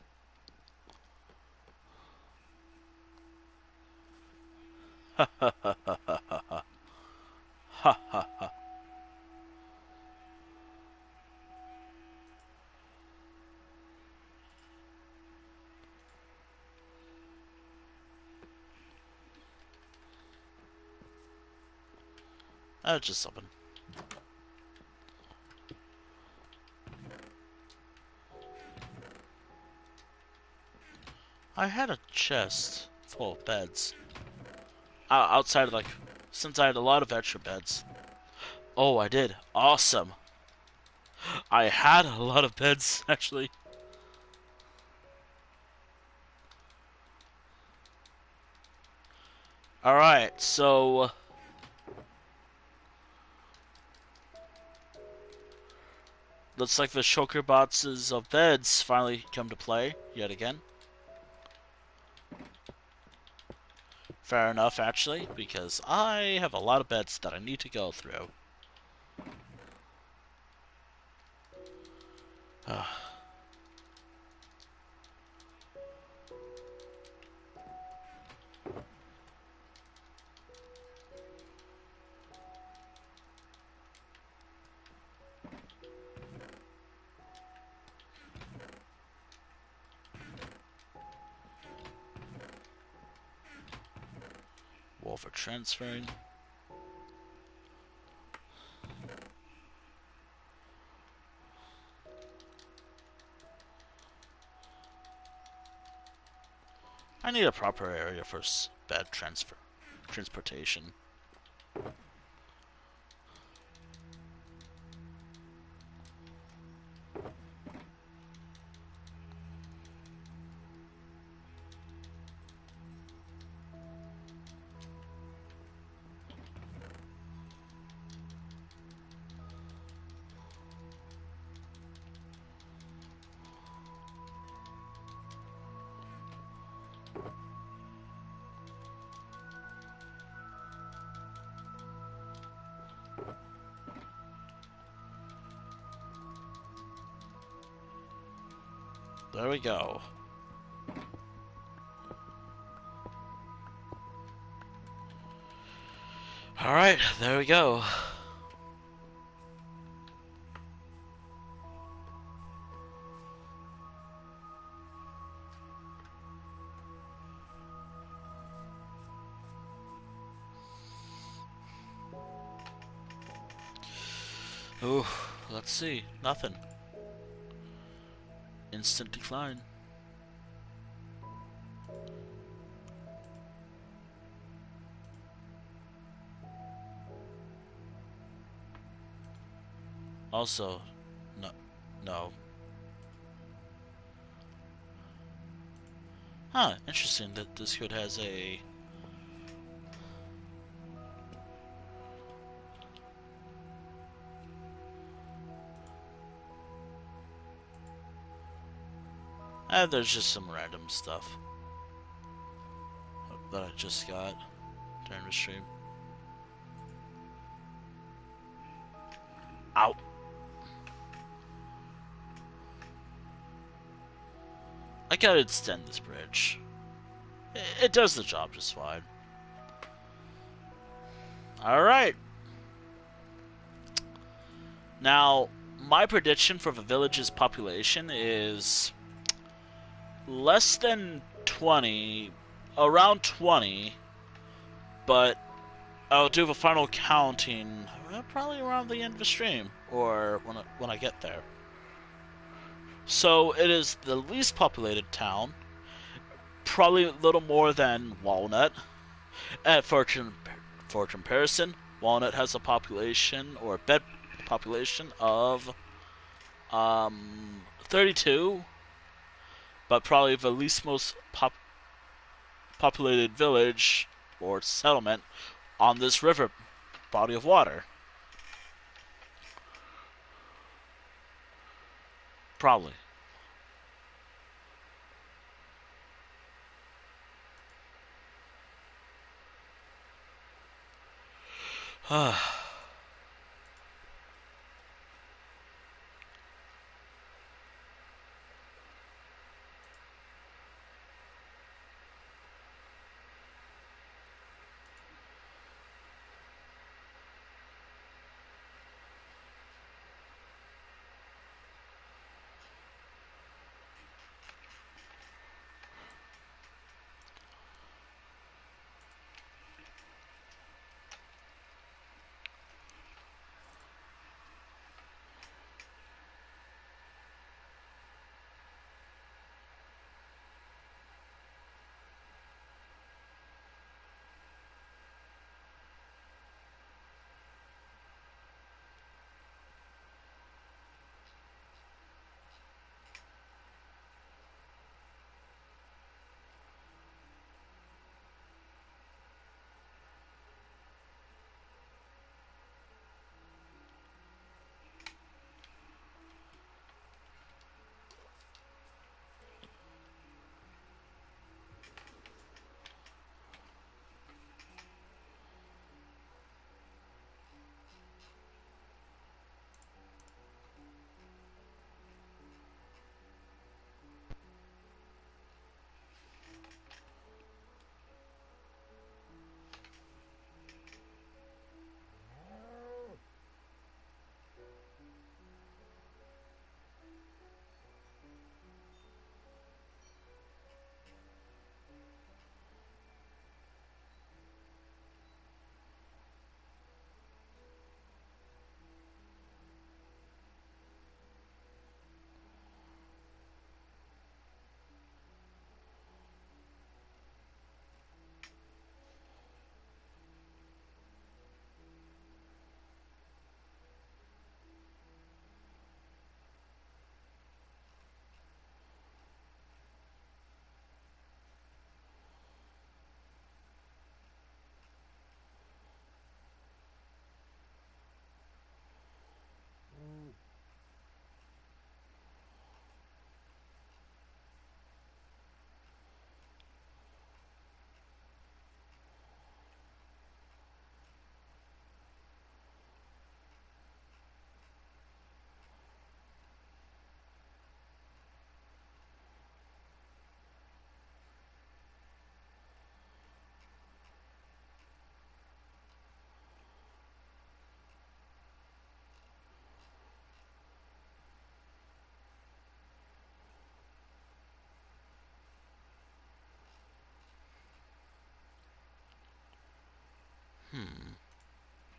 S1: Ha ha ha ha ha ha. Ha ha ha. That's just something. I had a chest full of beds. Outside of like... Since I had a lot of extra beds. Oh, I did. Awesome. I had a lot of beds, actually. Alright, so... Looks like the shulker boxes of beds finally come to play, yet again. Fair enough, actually, because I have a lot of beds that I need to go through. Wall for transferring. I need a proper area for bed transportation. There we go. Alright, there we go. Ooh, let's see. Nothing. Instant decline. Also, no, no. Huh, interesting that this code has a... there's just some random stuff that I just got during the stream. Ow! I gotta extend this bridge. It does the job just fine. Alright. Now, my prediction for the village's population is less than 20, around 20, but I'll do the final counting probably around the end of the stream, or when I get there. So it is the least populated town, probably a little more than Walnut. For comparison, Walnut has a population or a bed population of 32, but probably the least most populated village or settlement on this river body of water. Probably.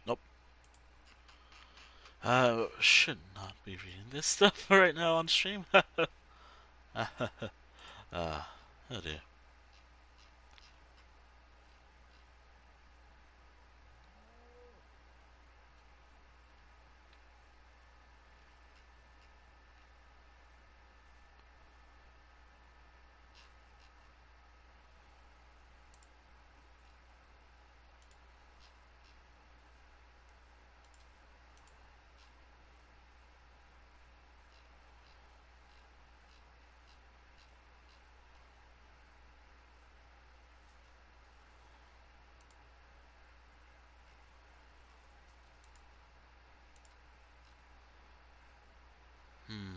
S1: Nope. Should not be reading this stuff right now on stream. Oh dear. Hmm.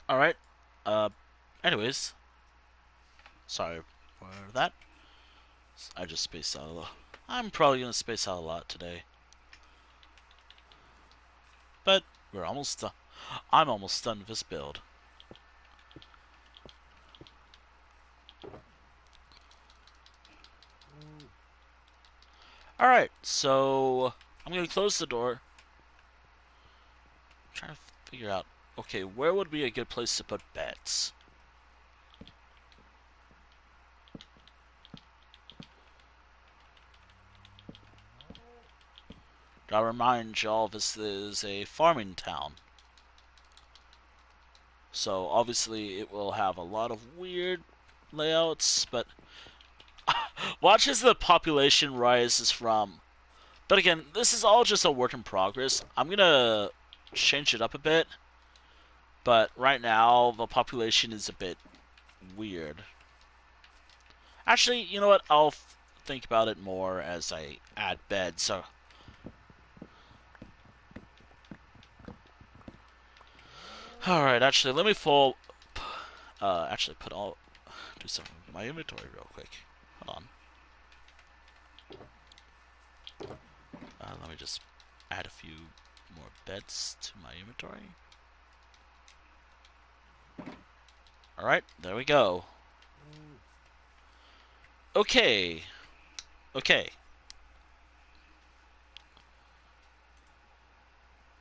S1: All right. Uh. Anyways, sorry for that. I just spaced out a lot. I'm probably gonna space out a lot today, but we're almost done. I'm almost done with this build. All right. So I'm gonna close the door. I'm trying to figure out. Okay, where would be a good place to put beds? Gotta remind y'all this is a farming town. So obviously it will have a lot of weird layouts, but watch as the population rises from. But again, this is all just a work in progress. I'm gonna change it up a bit, but right now the population is a bit weird. Actually, you know what? I'll think about it more as I add beds. So, all right. Actually, let me actually do something with my inventory real quick. Hold on. Let me just add a few more beds to my inventory. Alright, there we go. Okay. Okay.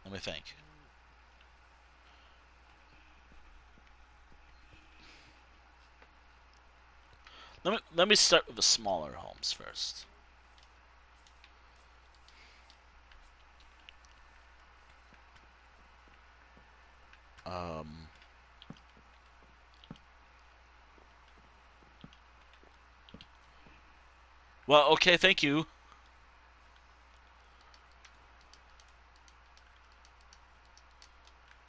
S1: Let me think. Let me start with the smaller homes first. Um Well, okay, thank you.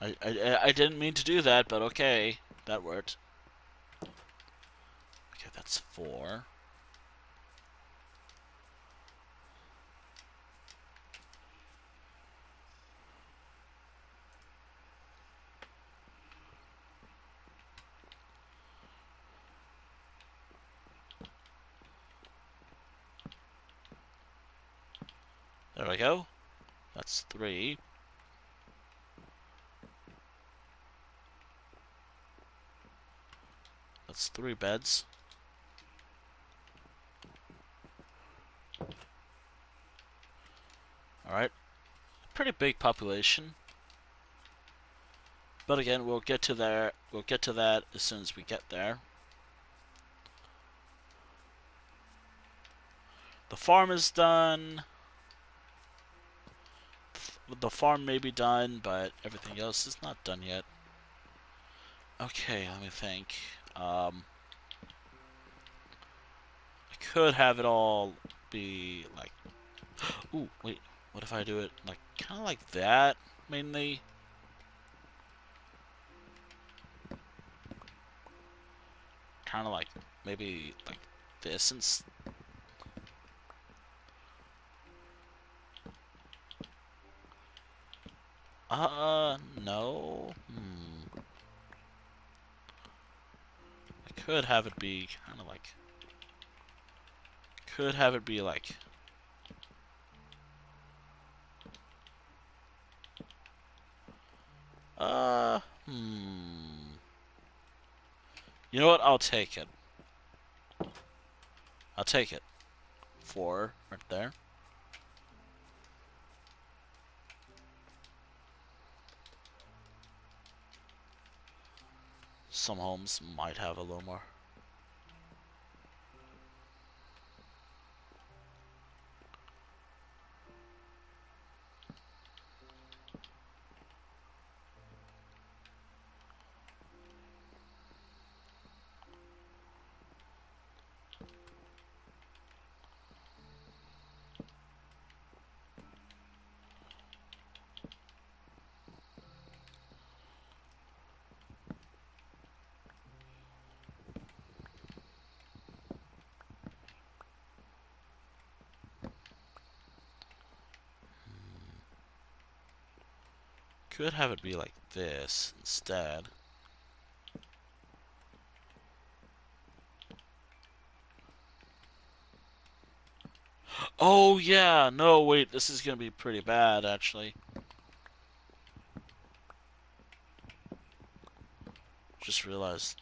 S1: I didn't mean to do that, but okay. That worked. Okay, that's 4. There we go. That's 3. That's 3 beds. Alright. Pretty big population. But again, we'll get to that as soon as we get there. The farm is done. The farm may be done, but everything else is not done yet. Okay, let me think. I could have it all be like... Ooh, wait. What if I do it like kind of like that, mainly? Kind of like maybe like this and... No. I could have it be kind of like... Could have it be like... Hmm. You know what? I'll take it. I'll take it. 4 right there. Some homes might have a little more. Could have it be like this instead. Oh yeah, no wait, this is gonna be pretty bad actually. Just realized.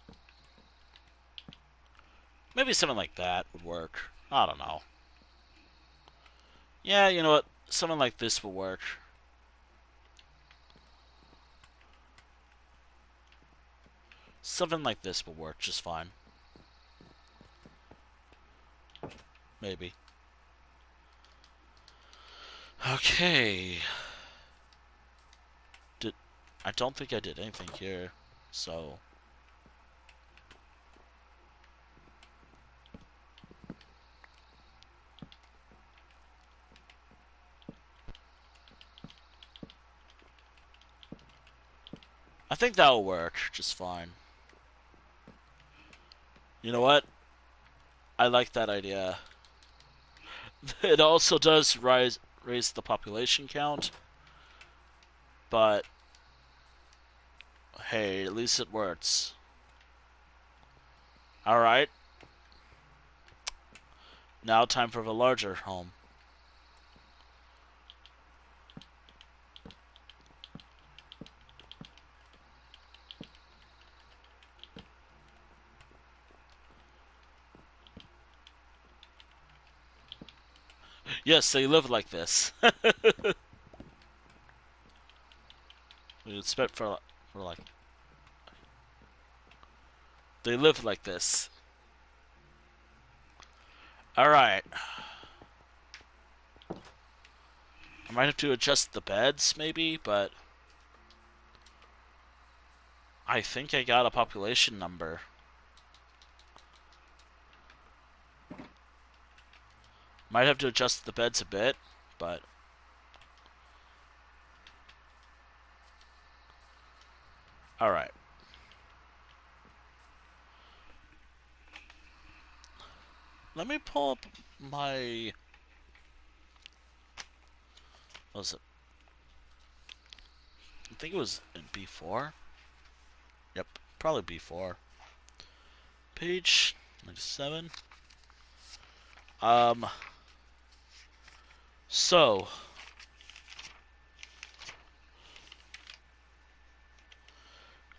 S1: Maybe something like that would work. I don't know. Yeah, you know what? Something like this will work. Something like this will work just fine. Maybe. Okay. I don't think I did anything here, so I think that'll work just fine. You know what? I like that idea. It also does raise the population count, but hey, at least it works. Alright, now time for the larger home. Yes, they live like this. We expect for like they live like this. Alright. I might have to adjust the beds maybe, but I think I got a population number. Might have to adjust the beds a bit, but alright. Let me pull up my what was it? I think it was in B4. Yep, probably B4. Page 97. Um so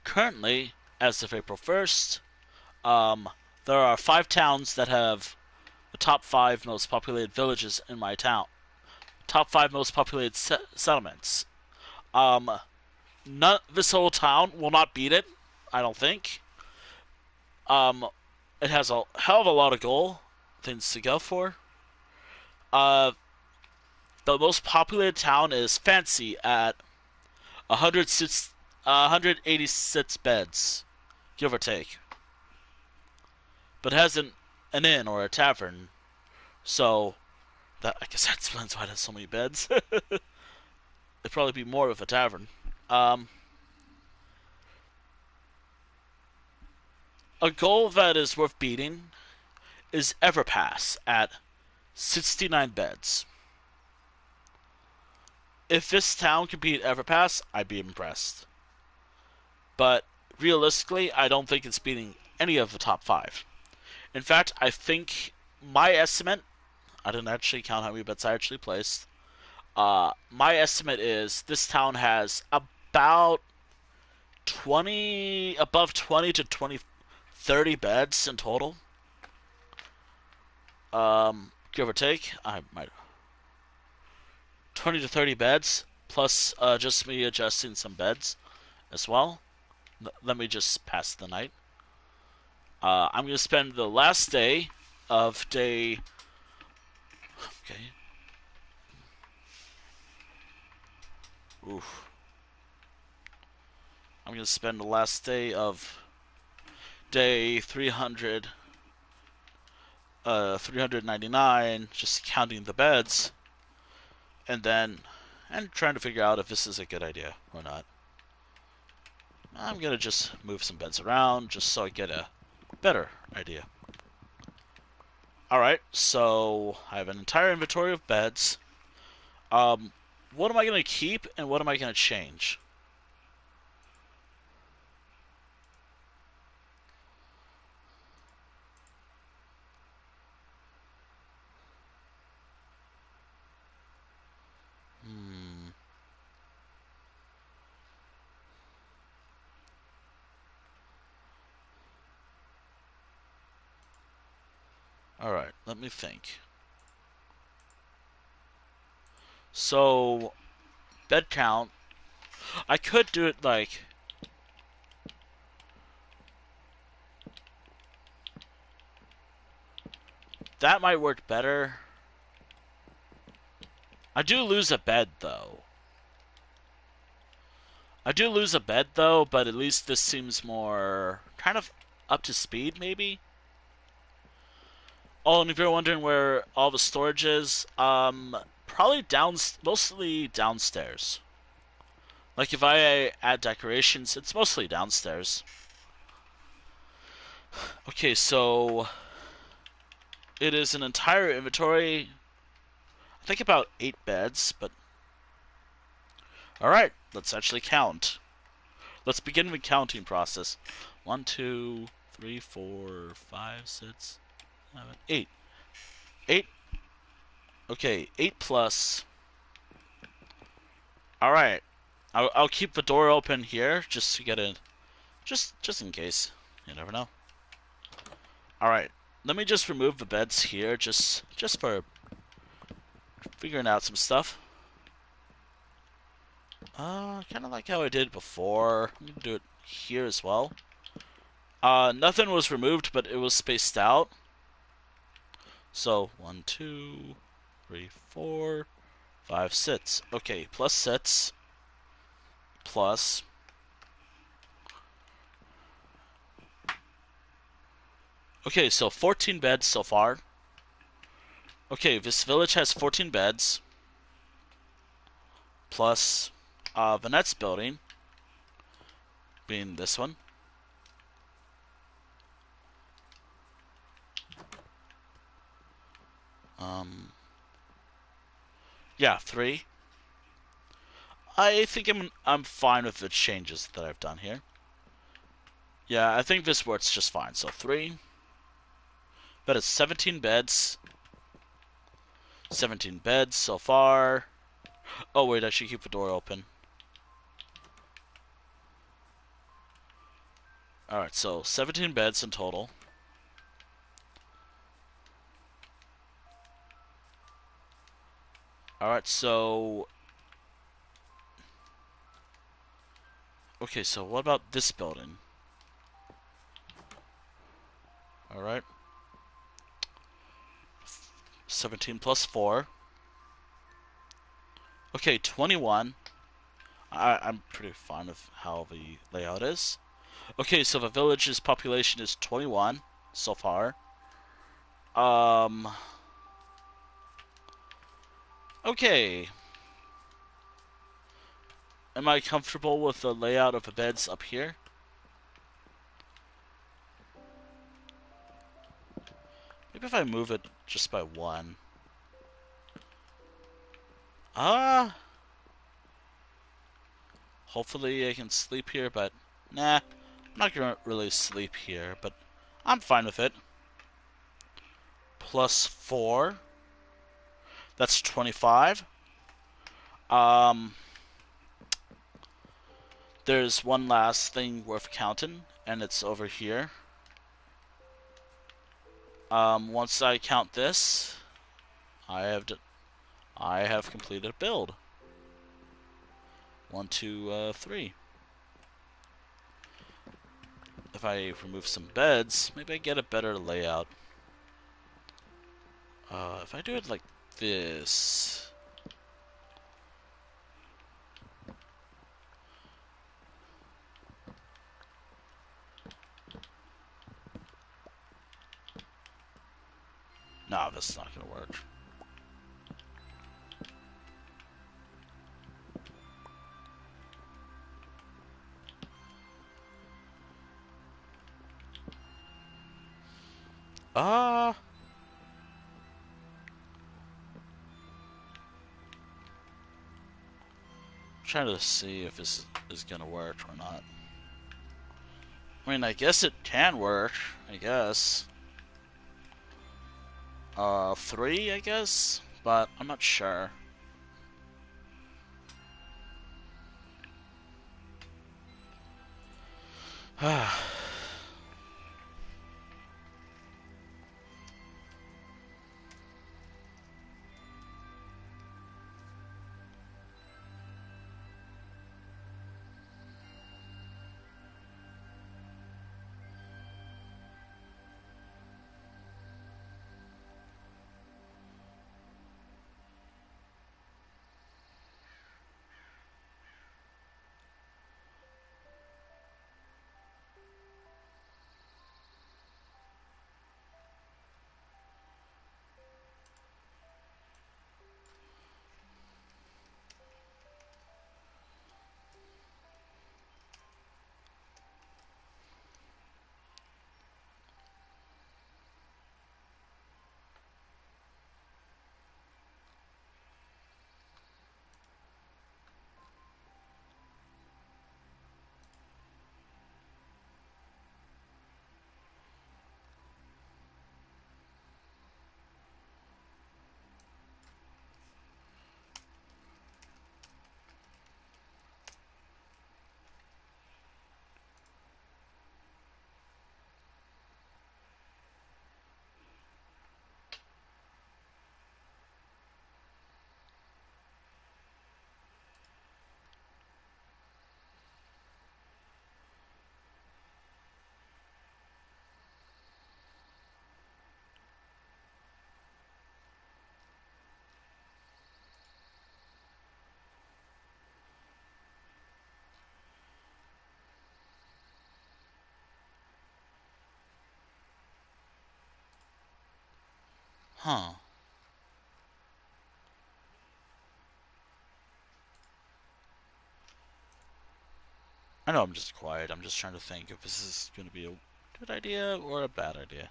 S1: currently, as of April 1st, um, there are 5 towns that have the top 5 most populated villages in my town. Top 5 most populated settlements. Um, this whole town will not beat it. I don't think. Um, it has a hell of a lot of goal things to go for. Uh, the most populated town is Fancy at 186 beds, give or take. But it has an inn or a tavern, so that I guess that explains why it has so many beds. It'd probably be more of a tavern. Um, a goal that is worth beating is Everpass at 69 beds. If this town could beat Everpass, I'd be impressed. But realistically, I don't think it's beating any of the top 5. In fact, I think my estimate, I didn't actually count how many bets I actually placed. My estimate is this town has about 20, above 20 to 20, 30 beds in total. Give or take. I might 20 to 30 beds plus just me adjusting some beds as well. Let me just pass the night. I'm gonna spend the last day of day. Okay. Oof. I'm gonna spend the last day of day 300, 399, just counting the beds, and trying to figure out if this is a good idea or not. I'm gonna just move some beds around just so I get a better idea. Alright, so I have an entire inventory of beds. What am I gonna keep and what am I gonna change? Hmm. Alright, let me think. So, bed count. I could do it like. That might work better. I do lose a bed though. But at least this seems more kind of up to speed, maybe. Oh, and if you're wondering where all the storage is, probably mostly downstairs. Like if I add decorations, it's mostly downstairs. Okay, so it is an entire inventory. I think about 8 beds, but all right, let's actually count. Let's begin the counting process. 1, 2, 3, 4, 5, 6, 7, 8. 8. Okay, 8 plus. All right, I'll keep the door open here just to get in, just in case. You never know. All right, let me just remove the beds here, just for figuring out some stuff. Kind of like how I did before. I'm gonna do it here as well. Nothing was removed, but it was spaced out. So 1, 2, 3, 4, 5, 6. Okay, plus 6 plus. Okay, so 14 beds so far. Okay, this village has 14 beds plus Vanette's building being this one. Yeah, 3. I think I'm fine with the changes that I've done here. Yeah, I think this works just fine. So 3. But it's 17 beds. 17 beds so far. Oh wait, I should keep the door open. Alright, so 17 beds in total. Alright, so. Okay, so what about this building? Alright. 17 plus 4. Okay, 21. I'm pretty fine with how the layout is. Okay, so the village's population is 21 so far. Okay. Am I comfortable with the layout of the beds up here? Maybe if I move it just by 1. Hopefully I can sleep here, but nah, I'm not gonna really sleep here, but I'm fine with it. Plus 4. That's 25. There's one last thing worth counting, and it's over here. Once I count this, I have I have completed a build. 1, 2, 3. If I remove some beds, maybe I get a better layout. If I do it like this. No, this is not gonna work. Uh, trying to see if this is gonna work or not. I mean, I guess it can work. I guess. 3, I guess, but I'm not sure. Huh. I know I'm just quiet. I'm just trying to think if this is going to be a good idea or a bad idea.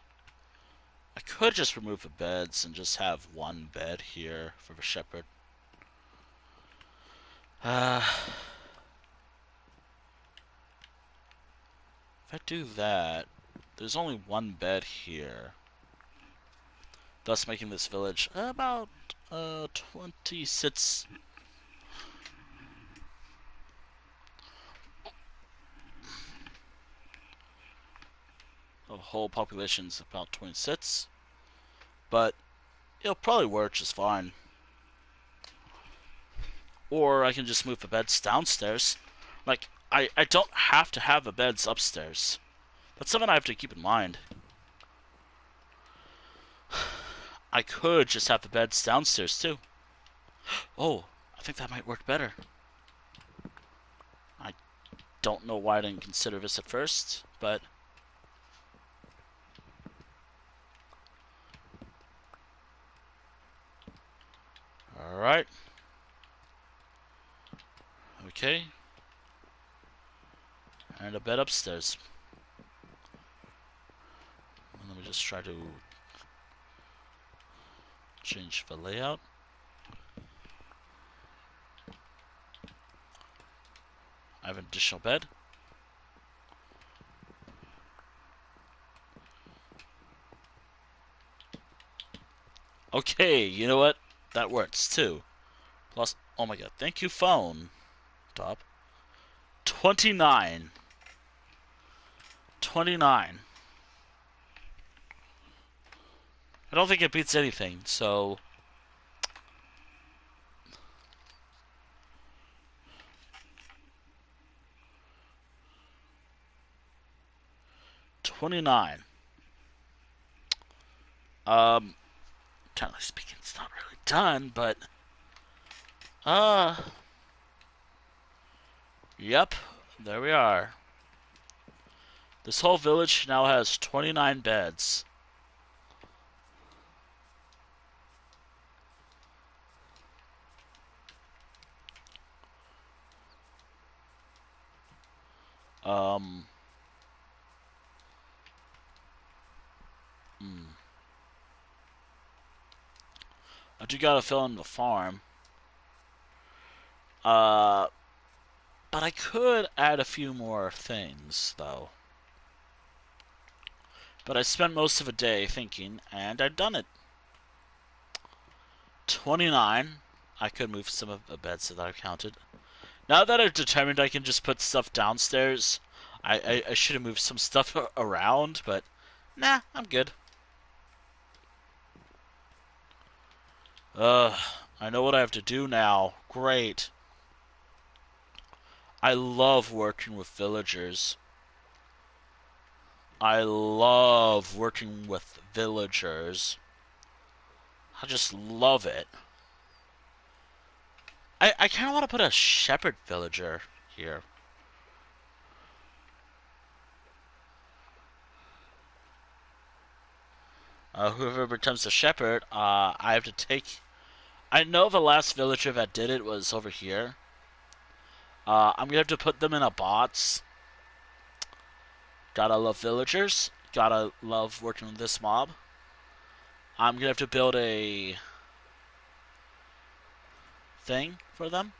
S1: I could just remove the beds and just have one bed here for the shepherd. If I do that, there's only one bed here, thus making this village about 26. The whole population's about 26, but it'll probably work just fine. Or I can just move the beds downstairs. Like, I don't have to have the beds upstairs. That's something I have to keep in mind. I could just have the beds downstairs too. Oh, I think that might work better. I don't know why I didn't consider this at first, but alright. Okay. And a bed upstairs. And let me just try to change the layout. I have an additional bed. Okay, you know what? That works too. Plus, oh my god, thank you phone. Top. 29. 29. I don't think it beats anything, so... 29. Generally speaking, it's not really done, but... Yep, there we are. This whole village now has 29 beds. Um... I do gotta fill in the farm. Uh... But I could add a few more things, though. But I spent most of a day thinking, and I've done it. 29. I could move some of the beds that I've counted. Now that I've determined I can just put stuff downstairs, I should have moved some stuff around, but nah, I'm good. I know what I have to do now. Great. I love working with villagers. I love working with villagers. I just love it. I kind of want to put a shepherd villager here. Whoever becomes the shepherd, I have to take... I know the last villager that did it was over here. I'm gonna have to put them in a box. Gotta love villagers. Gotta love working with this mob. I'm gonna have to build a thing for them.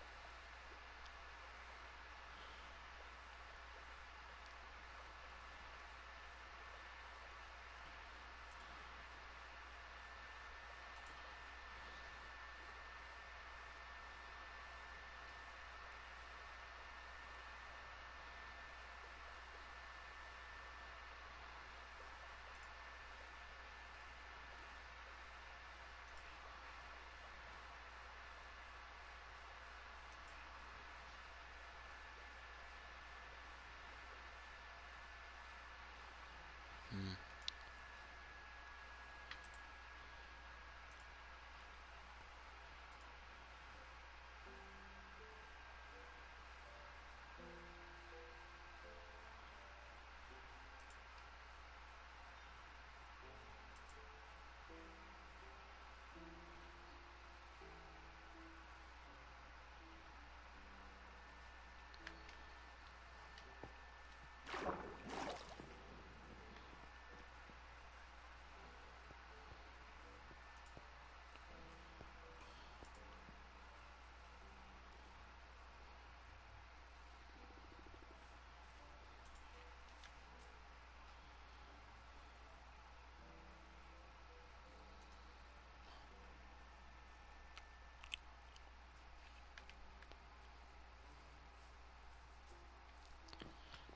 S1: Hmm.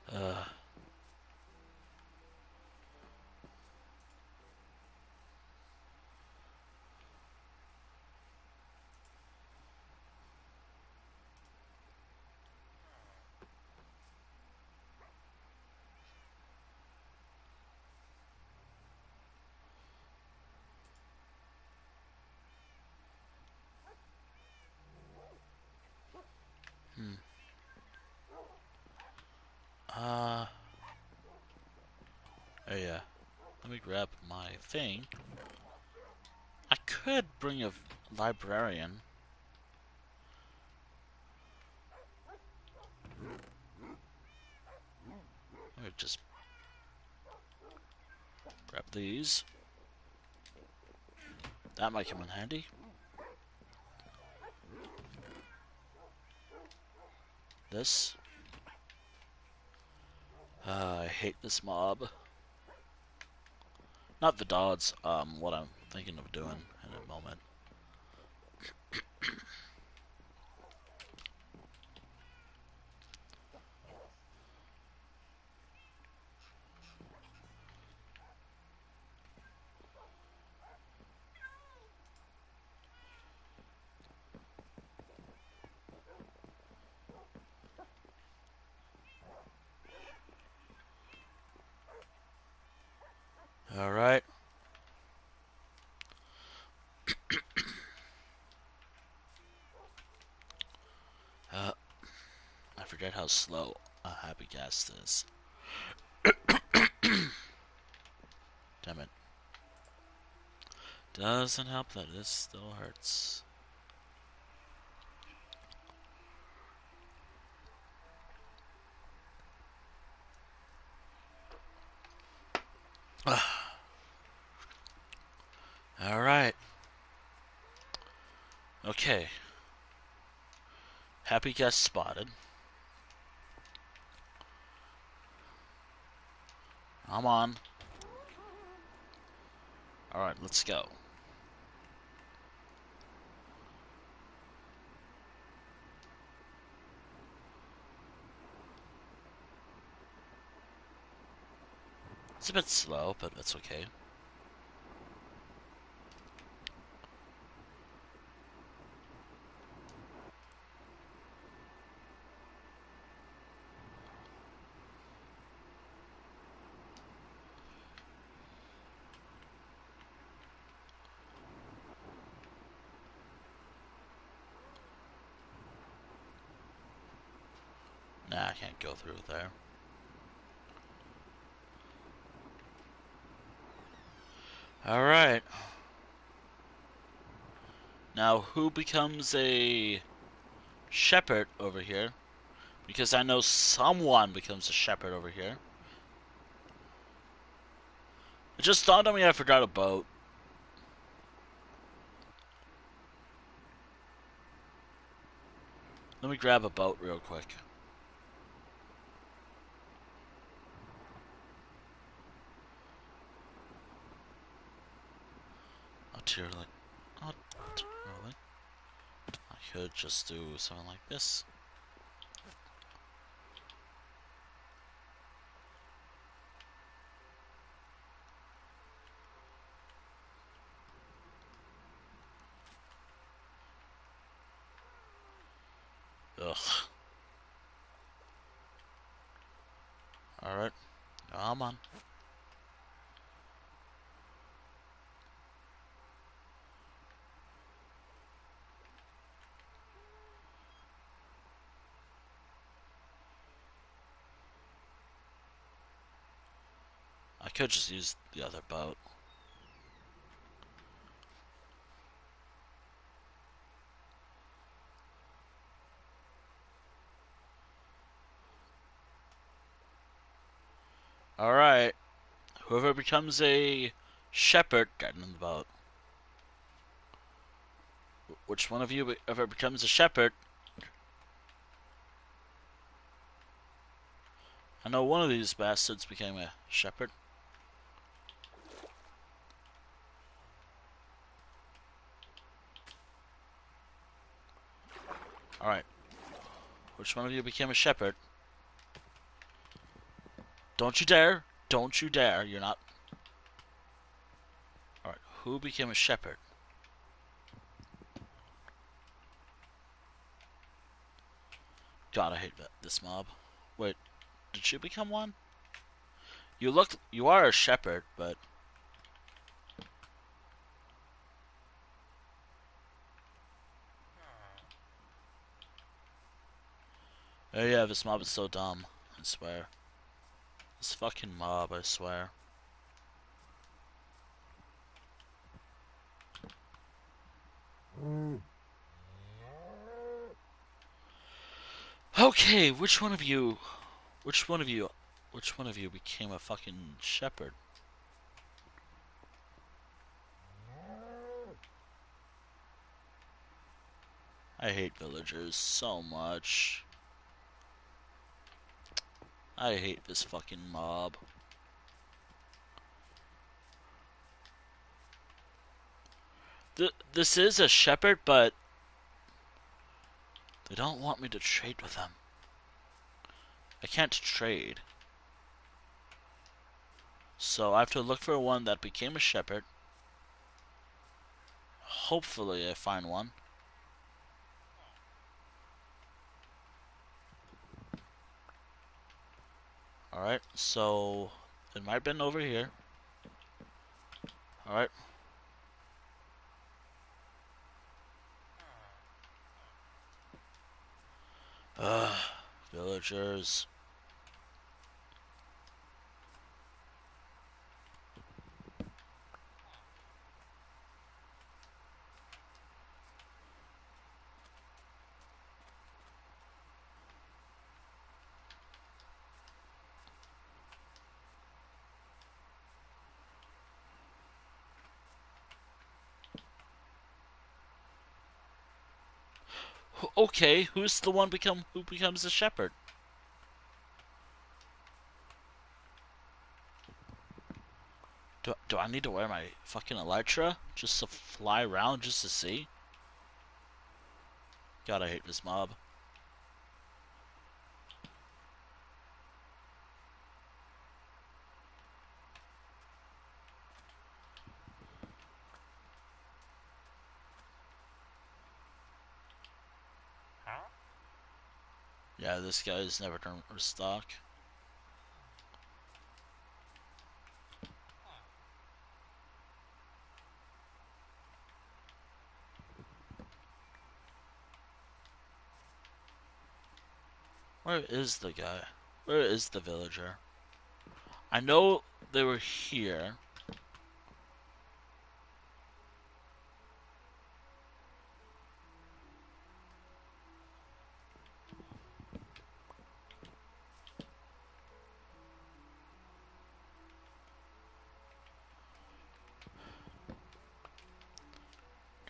S1: Uh, hmm. Uh, oh yeah. Let me grab my thing. I could bring a librarian. Let me just grab these. That might come in handy. This. I hate this mob. Not the dodds, what I'm thinking of doing in a moment. forget how slow a happy gas is. Damn it. Doesn't help that this still hurts. Alright. Okay. Happy guest spotted. I'm on. Alright, let's go. It's a bit slow, but it's okay. Nah, I can't go through there. Alright. Now, who becomes a shepherd over here? Because I know someone becomes a shepherd over here. It just dawned on me I forgot a boat. Let me grab a boat real quick. Oh, dear, like... Oh, really? I could just do something like this. Ugh. Alright. Come on. I could just use the other boat. Alright. Whoever becomes a shepherd, get in the boat. Which one of you ever becomes a shepherd? I know one of these bastards became a shepherd. Alright. Which one of you became a shepherd? Don't you dare! Don't you dare! You're not... Alright, who became a shepherd? God, I hate this mob. Wait, did you become one? You are a shepherd, but... Oh yeah, this mob is so dumb. I swear. This fucking mob, I swear. Okay, which one of you became a fucking shepherd? I hate villagers so much. I hate this fucking mob. This is a shepherd, but they don't want me to trade with them. I can't trade. So I have to look for one that became a shepherd. Hopefully I find one. Alright, so it might have been over here. Alright. Ugh, villagers. Okay, who's the one who becomes a shepherd? Do I need to wear my fucking elytra just to fly around just to see? God, I hate this mob. Yeah, this guy's never done restock. Where is the guy? Where is the villager? I know they were here.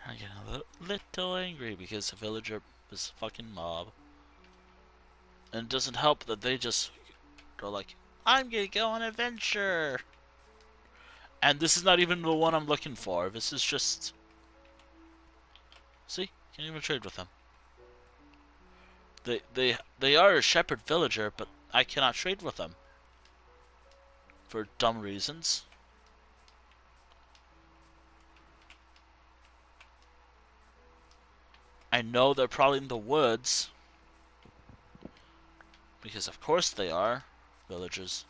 S1: I get a little angry because the villager is a fucking mob. And it doesn't help that they just are like, I'm gonna go on an adventure! And this is not even the one I'm looking for. This is just... See? Can't even trade with them. They are a shepherd villager, but I cannot trade with them. For dumb reasons. I know they're probably in the woods. Because of course they are. Villagers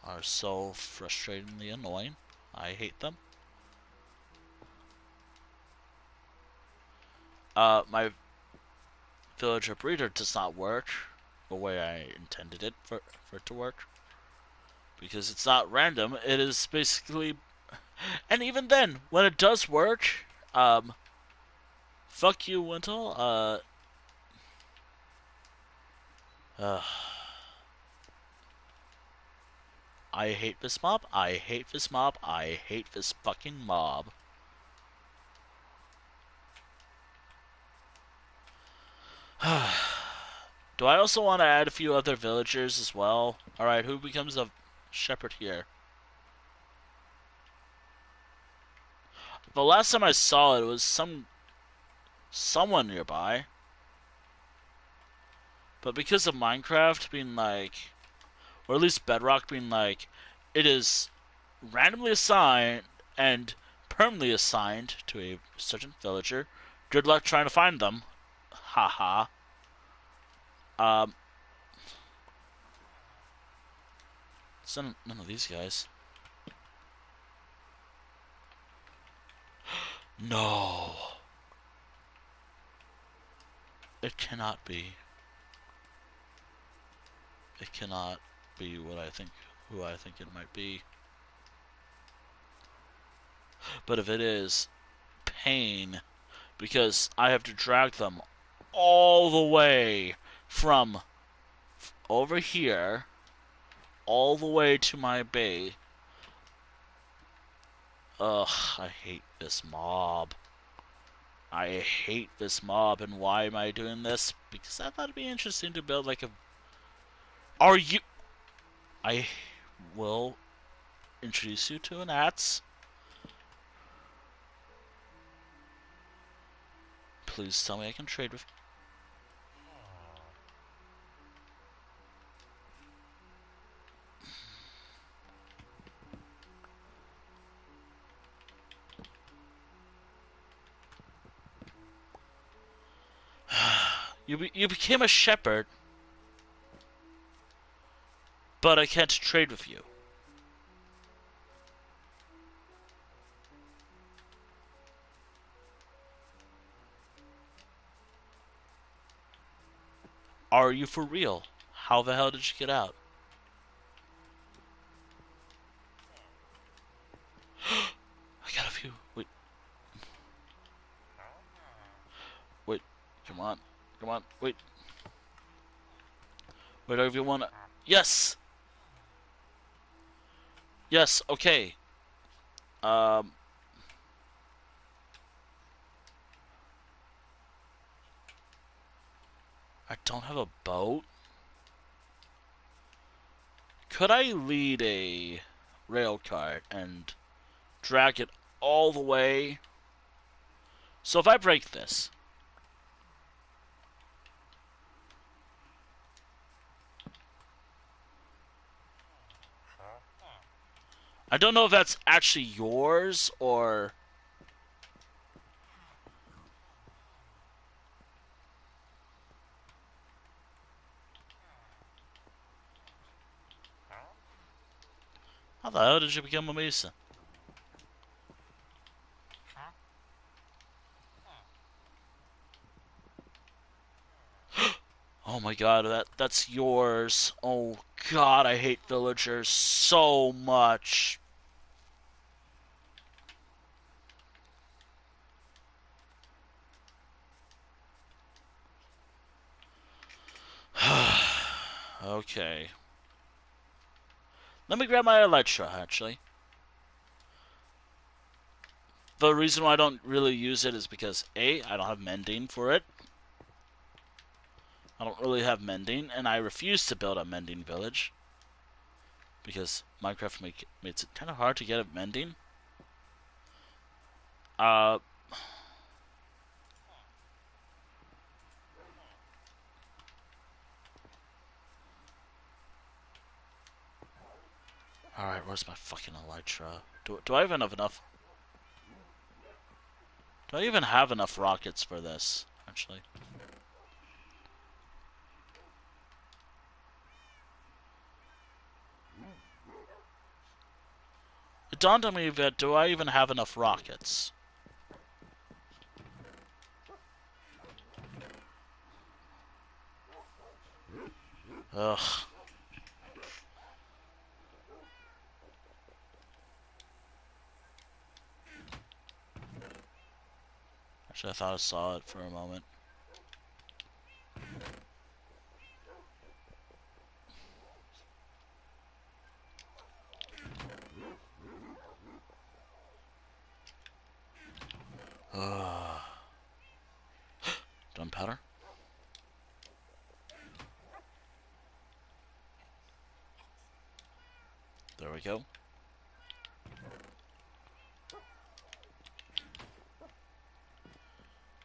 S1: are so frustratingly annoying. I hate them. My villager breeder does not work the way I intended it for it to work. Because it's not random, it is basically... And even then, when it does work, fuck you, Wintle, I hate this mob, I hate this mob, I hate this fucking mob. Do I also want to add a few other villagers as well? Alright, who becomes a shepherd here? The last time I saw it was someone nearby. But because of Minecraft being like, or at least Bedrock being like, it is randomly assigned and permanently assigned to a certain villager. Good luck trying to find them. Haha. It's none of these guys. No. It cannot be. It cannot be what I think, who I think it might be. But if it is, pain, because I have to drag them all the way from over here all the way to my bay. Ugh, I hate this mob. I hate this mob, and why am I doing this? Because I thought it'd be interesting to build like a... Are you... I will introduce you to an ATS. Please tell me I can trade with... You became a shepherd, but I can't trade with you. Are you for real? How the hell did you get out? I got a few. Wait. Wait. Come on. Come on. Wait. Whatever you wanna. Yes! Yes, okay. Um. I don't have a boat. Could I lead a rail cart and drag it all the way? So if I break this, I don't know if that's actually yours or... How the hell did you become a Mason? Oh my god, that's yours. Oh god, I hate villagers so much. Okay. Let me grab my Elytra, actually. The reason why I don't really use it is because A, I don't have mending for it. I don't really have mending, and I refuse to build a mending village. Because Minecraft makes it kind of hard to get a mending. Alright, where's my fucking Elytra? Do I even have enough? Do I even have enough rockets for this, actually? It dawned on me that do I even have enough rockets? Ugh. Actually, I thought I saw it for a moment. Ugh. Gunpowder. There we go.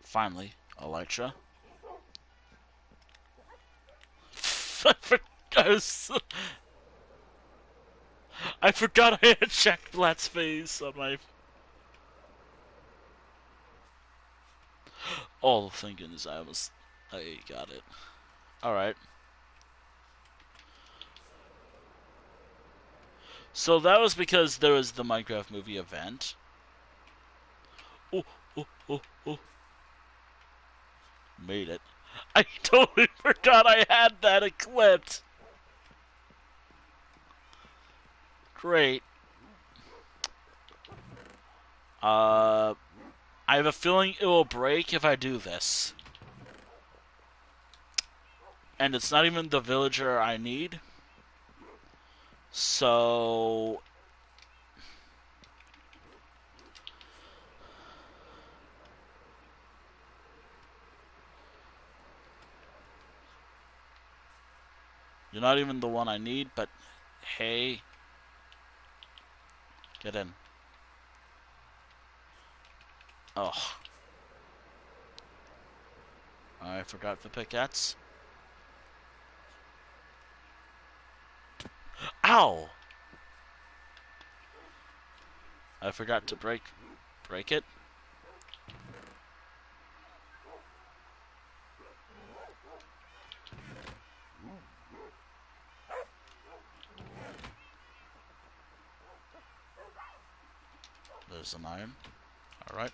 S1: Finally, Elytra. I forgot I had checked Blat's face on my... Oh, thank goodness I got it. Alright. So that was because there was the Minecraft movie event. Oh, oh, oh, oh. Made it. I totally forgot I had that equipped. Great. I have a feeling it will break if I do this. And it's not even the villager I need. So... You're not even the one I need, but... Hey... Get in. Oh. I forgot the pickaxe. Ow! I forgot to break it. There's an iron. Alright.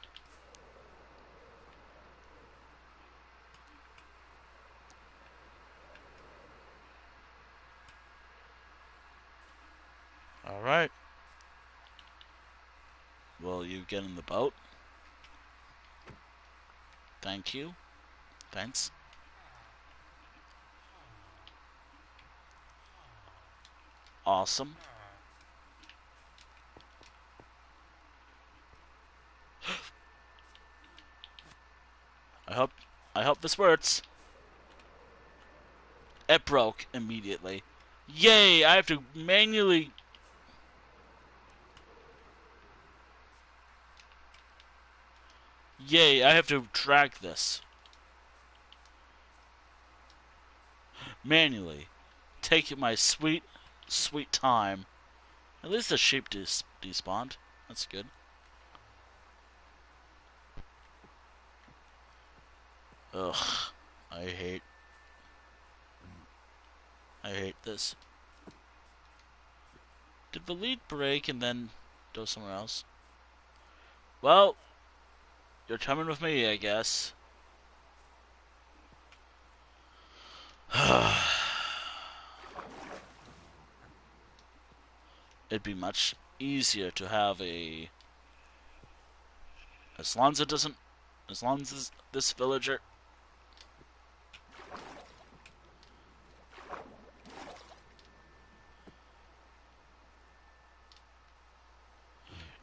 S1: Alright. Will you get in the boat? Thank you. Thanks. Awesome. I hope this works. It broke immediately. Yay! I have to manually. Yay! I have to drag this manually. Taking my sweet, sweet time. At least the sheep despawned. That's good. Ugh. I hate this. Did the lead break and then go somewhere else? Well, you're coming with me, I guess. It'd be much easier to have a... As long as it doesn't... As long as this villager...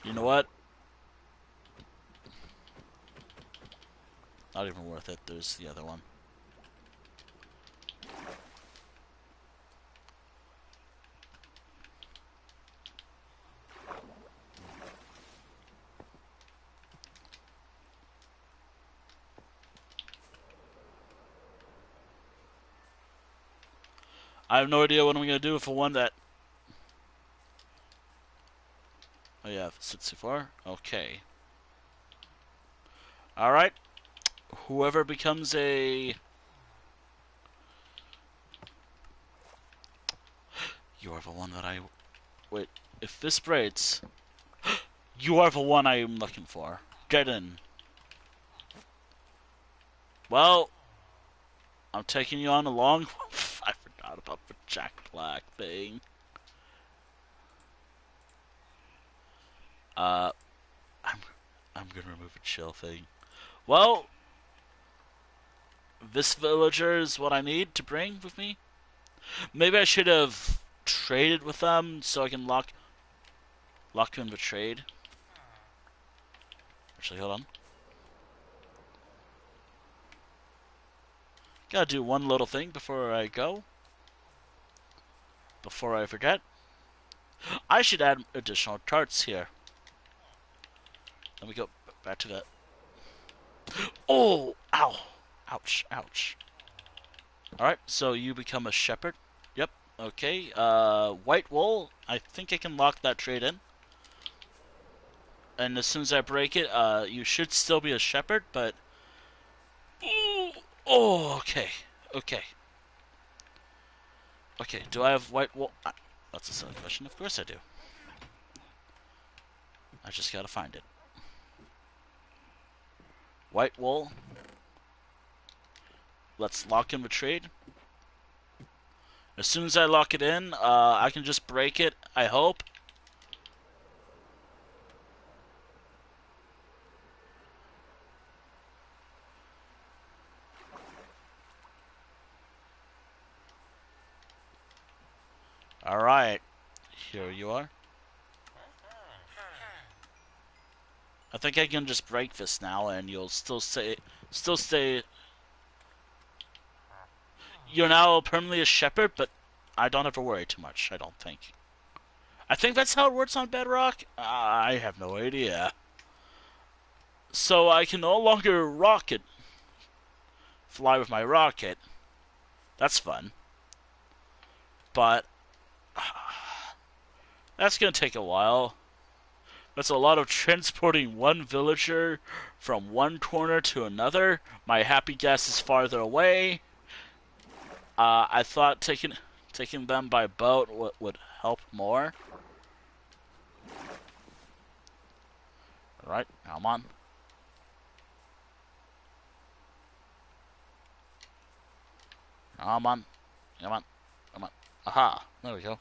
S1: You know what? Not even worth it. There's the other one. I have no idea what I'm going to do for one that... Oh yeah, 64? Okay. Alright. Whoever becomes a... You are the one that I... Wait, if this breaks... You are the one I am looking for. Get in. Well... I'm taking you on a long... I forgot about the Jack Black thing. I'm gonna remove a chill thing. Well... This villager is what I need to bring with me. Maybe I should have traded with them so I can lock in the trade. Actually, hold on. Gotta do one little thing before I go. Before I forget. I should add additional carts here. Let me go back to that. Oh! Ow! Ouch, ouch. Alright, so you become a shepherd. Yep, okay. White wool. I think I can lock that trade in. And as soon as I break it, you should still be a shepherd, but... Oh, okay. Okay. Okay, do I have white wool? That's a silly question. Of course I do. I just gotta find it. White wool. Let's lock in the trade. As soon as I lock it in, I can just break it, I hope. Alright. Here you are. I think I can just break this now and you'll still stay... You're now permanently a shepherd, but I don't have to worry too much, I don't think. I think that's how it works on Bedrock? I have no idea. So I can no longer fly with my rocket. That's fun. But that's gonna take a while. That's a lot of transporting one villager from one corner to another. My happy guess is farther away. I thought taking them by boat would help more. Alright, come on. Come on. Come on. Come on. Aha. There we go.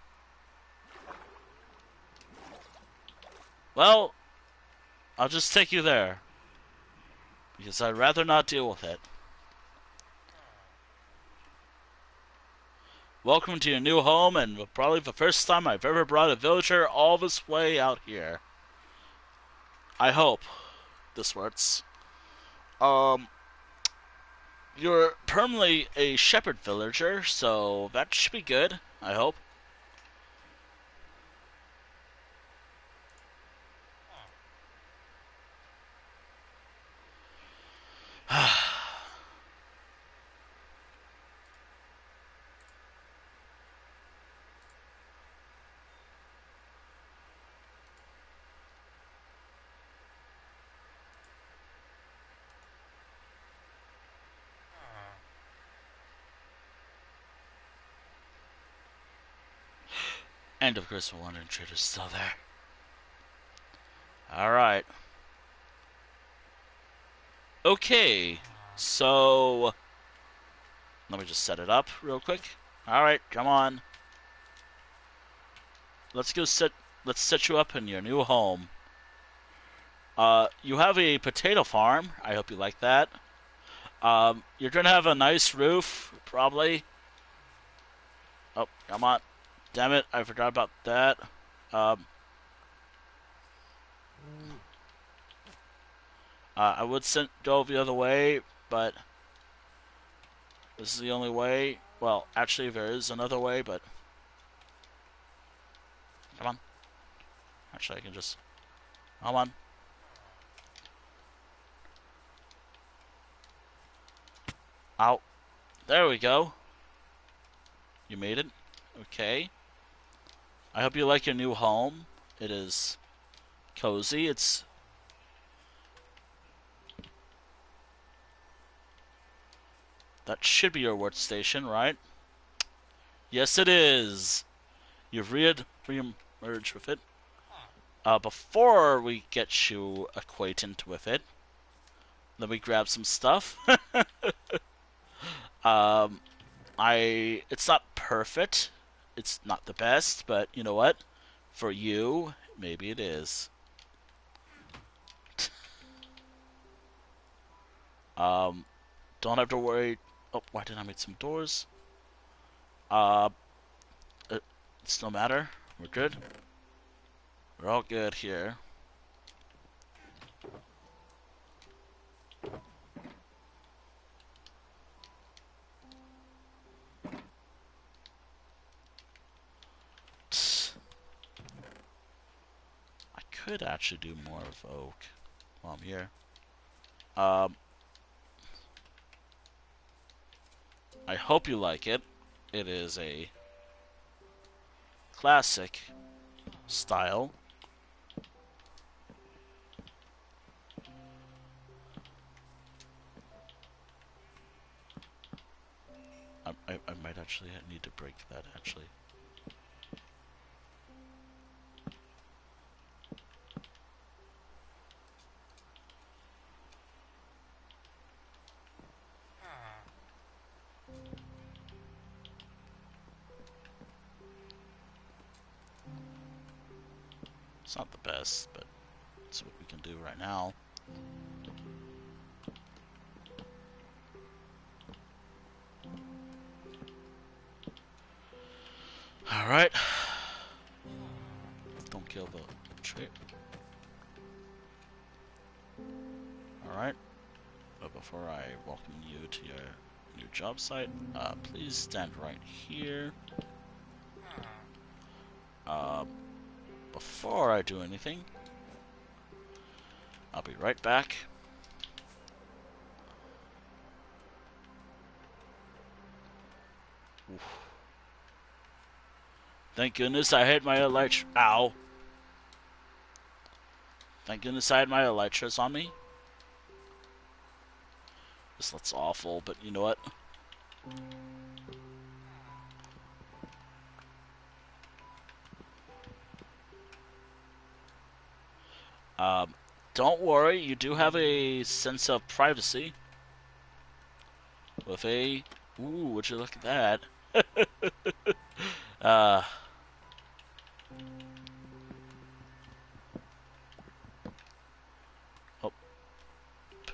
S1: Well, I'll just take you there. Because I'd rather not deal with it. Welcome to your new home, and probably the first time I've ever brought a villager all this way out here. I hope this works. Um, you're permanently a shepherd villager, so that should be good, I hope. And of course, the wandering trader's still there. Alright. Okay, so let me just set it up real quick. Alright, come on. Let's go set let's set you up in your new home. You have a potato farm. I hope you like that. You're gonna have a nice roof, probably. Oh, come on. Damn it, I forgot about that. Um, I would go the other way, but this is the only way. Well, actually, there is another way, but come on. Actually, I can just come on. Out. There we go. You made it. Okay. I hope you like your new home. It is cozy. That should be your workstation, right? Yes, it is. You've re-emerged with it. Before we get you acquainted with it, let me grab some stuff. um, it's not perfect. It's not the best, but you know what? For you, maybe it is. Um, don't have to worry. Oh, why didn't I make some doors? Uh, it's no matter. We're good. We're all good here. I could actually do more of oak while I'm here. Um, I hope you like it. It is a classic style. I might actually need to break that, actually. It's not the best, but it's what we can do right now. Alright. Don't kill the tree. Alright. But before I welcome you to your new job site, please stand right here. Before I do anything, I'll be right back. Oof. Thank goodness I had my Ow. Thank goodness I had my elytras on me. This looks awful, but you know what? Don't worry, you do have a sense of privacy. With a... Ooh, would you look at that? uh...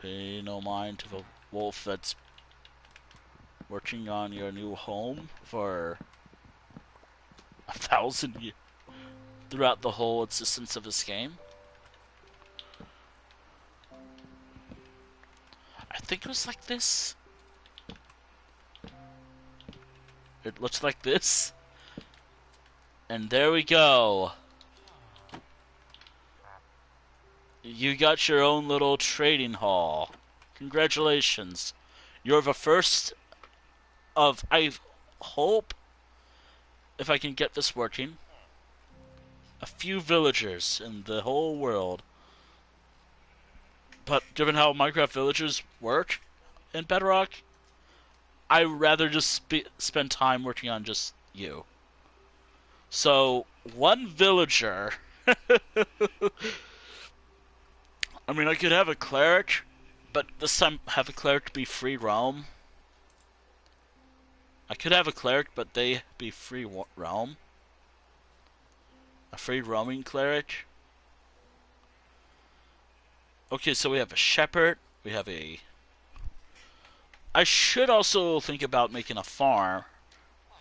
S1: Pay no mind to the wolf that's working on your new home for 1,000 years throughout the whole existence of this game. I think it was like this. It looks like this. And there we go. You got your own little trading hall. Congratulations. You're the first of, I hope, if I can get this working, a few villagers in the whole world. But given how Minecraft villagers work in Bedrock, I'd rather just spend time working on just you. So, one villager. I mean, I could have a cleric, but this time have a cleric be free roam. I could have a cleric, but they be free roam. A free roaming cleric. Okay, so we have a shepherd. We have a... I should also think about making a farm.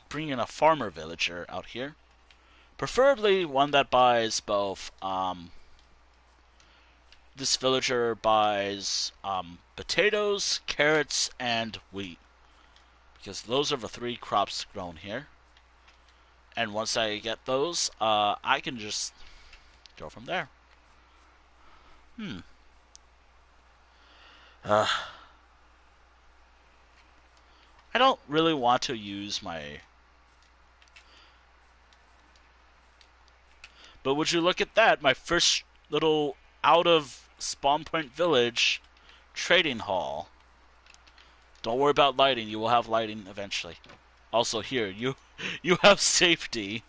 S1: Bringing a farmer villager out here. Preferably one that buys both, this villager buys, potatoes, carrots, and wheat. Because those are the 3 crops grown here. And once I get those, I can just go from there. I don't really want to use my... But would you look at that, my first little out of spawn point village trading hall. Don't worry about lighting, you will have lighting eventually. Also here, you have safety.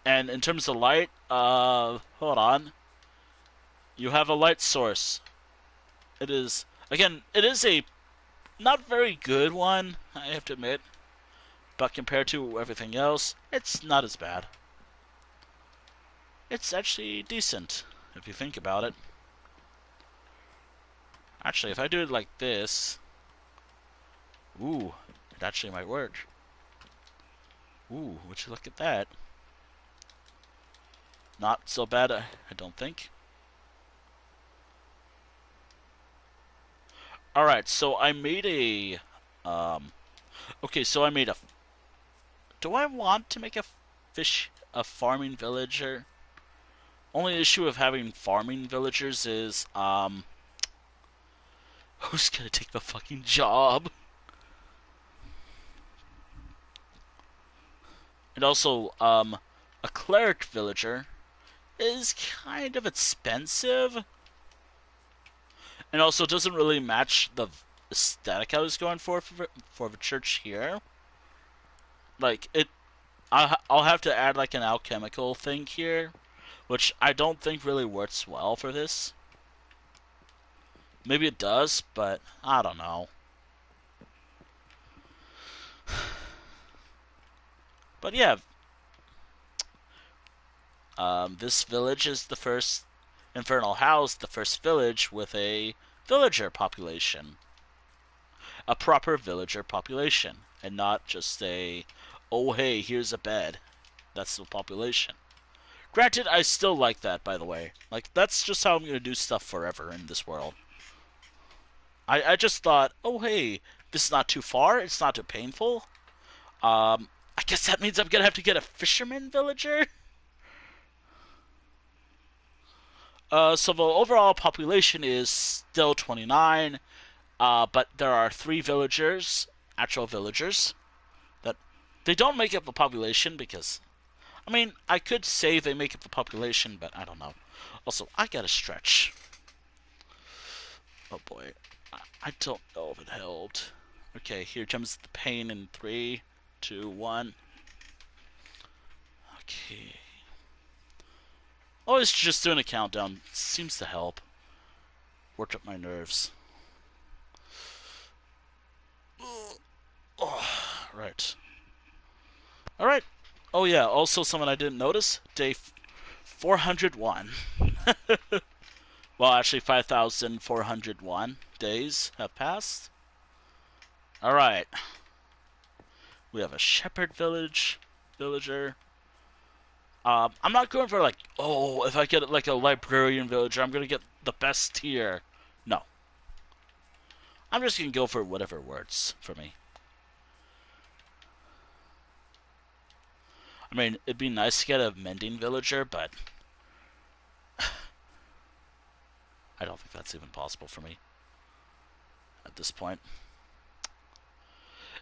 S1: And in terms of light, hold on. You have a light source. It is, again, it is a not very good one, I have to admit. But compared to everything else, it's not as bad. It's actually decent, if you think about it. Actually, if I do it like this... Ooh, it actually might work. Ooh, would you look at that? Not so bad, I don't think. Alright, so I made a... okay, so I made a... Do I want to make a farming villager? Only issue of having farming villagers is, who's gonna take the fucking job? And also, a cleric villager is kind of expensive. And also doesn't really match the aesthetic I was going for the church here. Like, I'll have to add like an alchemical thing here, which I don't think really works well for this. Maybe it does, but I don't know. But yeah, this village is the first Infernal House, the first village with a villager population. A proper villager population, and not just a, oh hey, here's a bed. That's the population. Granted, I still like that, by the way. Like, that's just how I'm going to do stuff forever in this world. I just thought, oh hey, this is not too far, it's not too painful. I guess that means I'm going to have to get a fisherman villager? So the overall population is still 29, but there are 3 villagers, actual villagers, that they don't make up the population because, I mean, I could say they make up the population, but I don't know. Also, I gotta stretch. Oh boy, I don't know if it helped. Okay, here comes the pain in 3, 2, 1. Okay. Always just doing a countdown seems to help. Worked up my nerves. Oh, right. Alright. Oh yeah, also someone I didn't notice. Day 401. Well, actually 5,401 days have passed. Alright. We have a shepherd villager. I'm not going for like, oh, if I get like a librarian villager, I'm gonna get the best tier. No. I'm just gonna go for whatever works for me. I mean, it'd be nice to get a mending villager, but I don't think that's even possible for me at this point.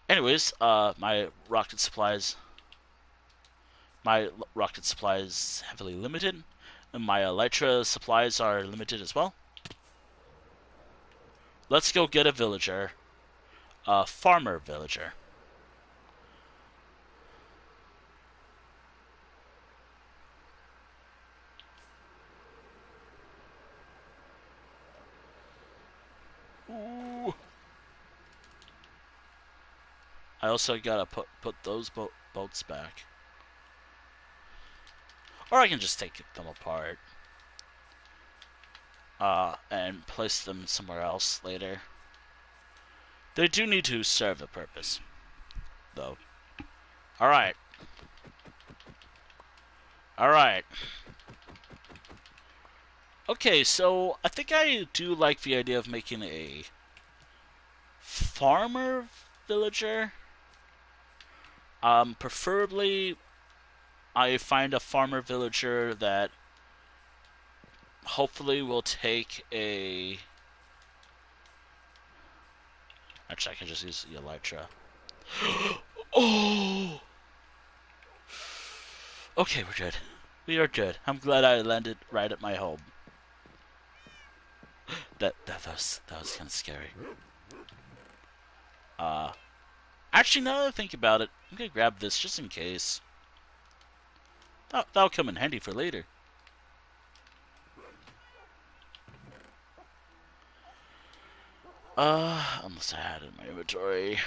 S1: Anyways, my rocket supply is heavily limited, and my elytra supplies are limited as well. Let's go get a villager, a farmer villager. Ooh. I also gotta put those boats back, or I can just take them apart, and place them somewhere else later. They do need to serve a purpose, though. All right. All right. Okay, so I think I do like the idea of making a farmer villager. Preferably, I find a farmer villager that hopefully will take a. Actually, I can just use the elytra. Oh! Okay, we're good. We are good. I'm glad I landed right at my home. That was kind of scary. Actually, now that I think about it, I'm gonna grab this just in case. That'll come in handy for later. Unless I had it in my inventory.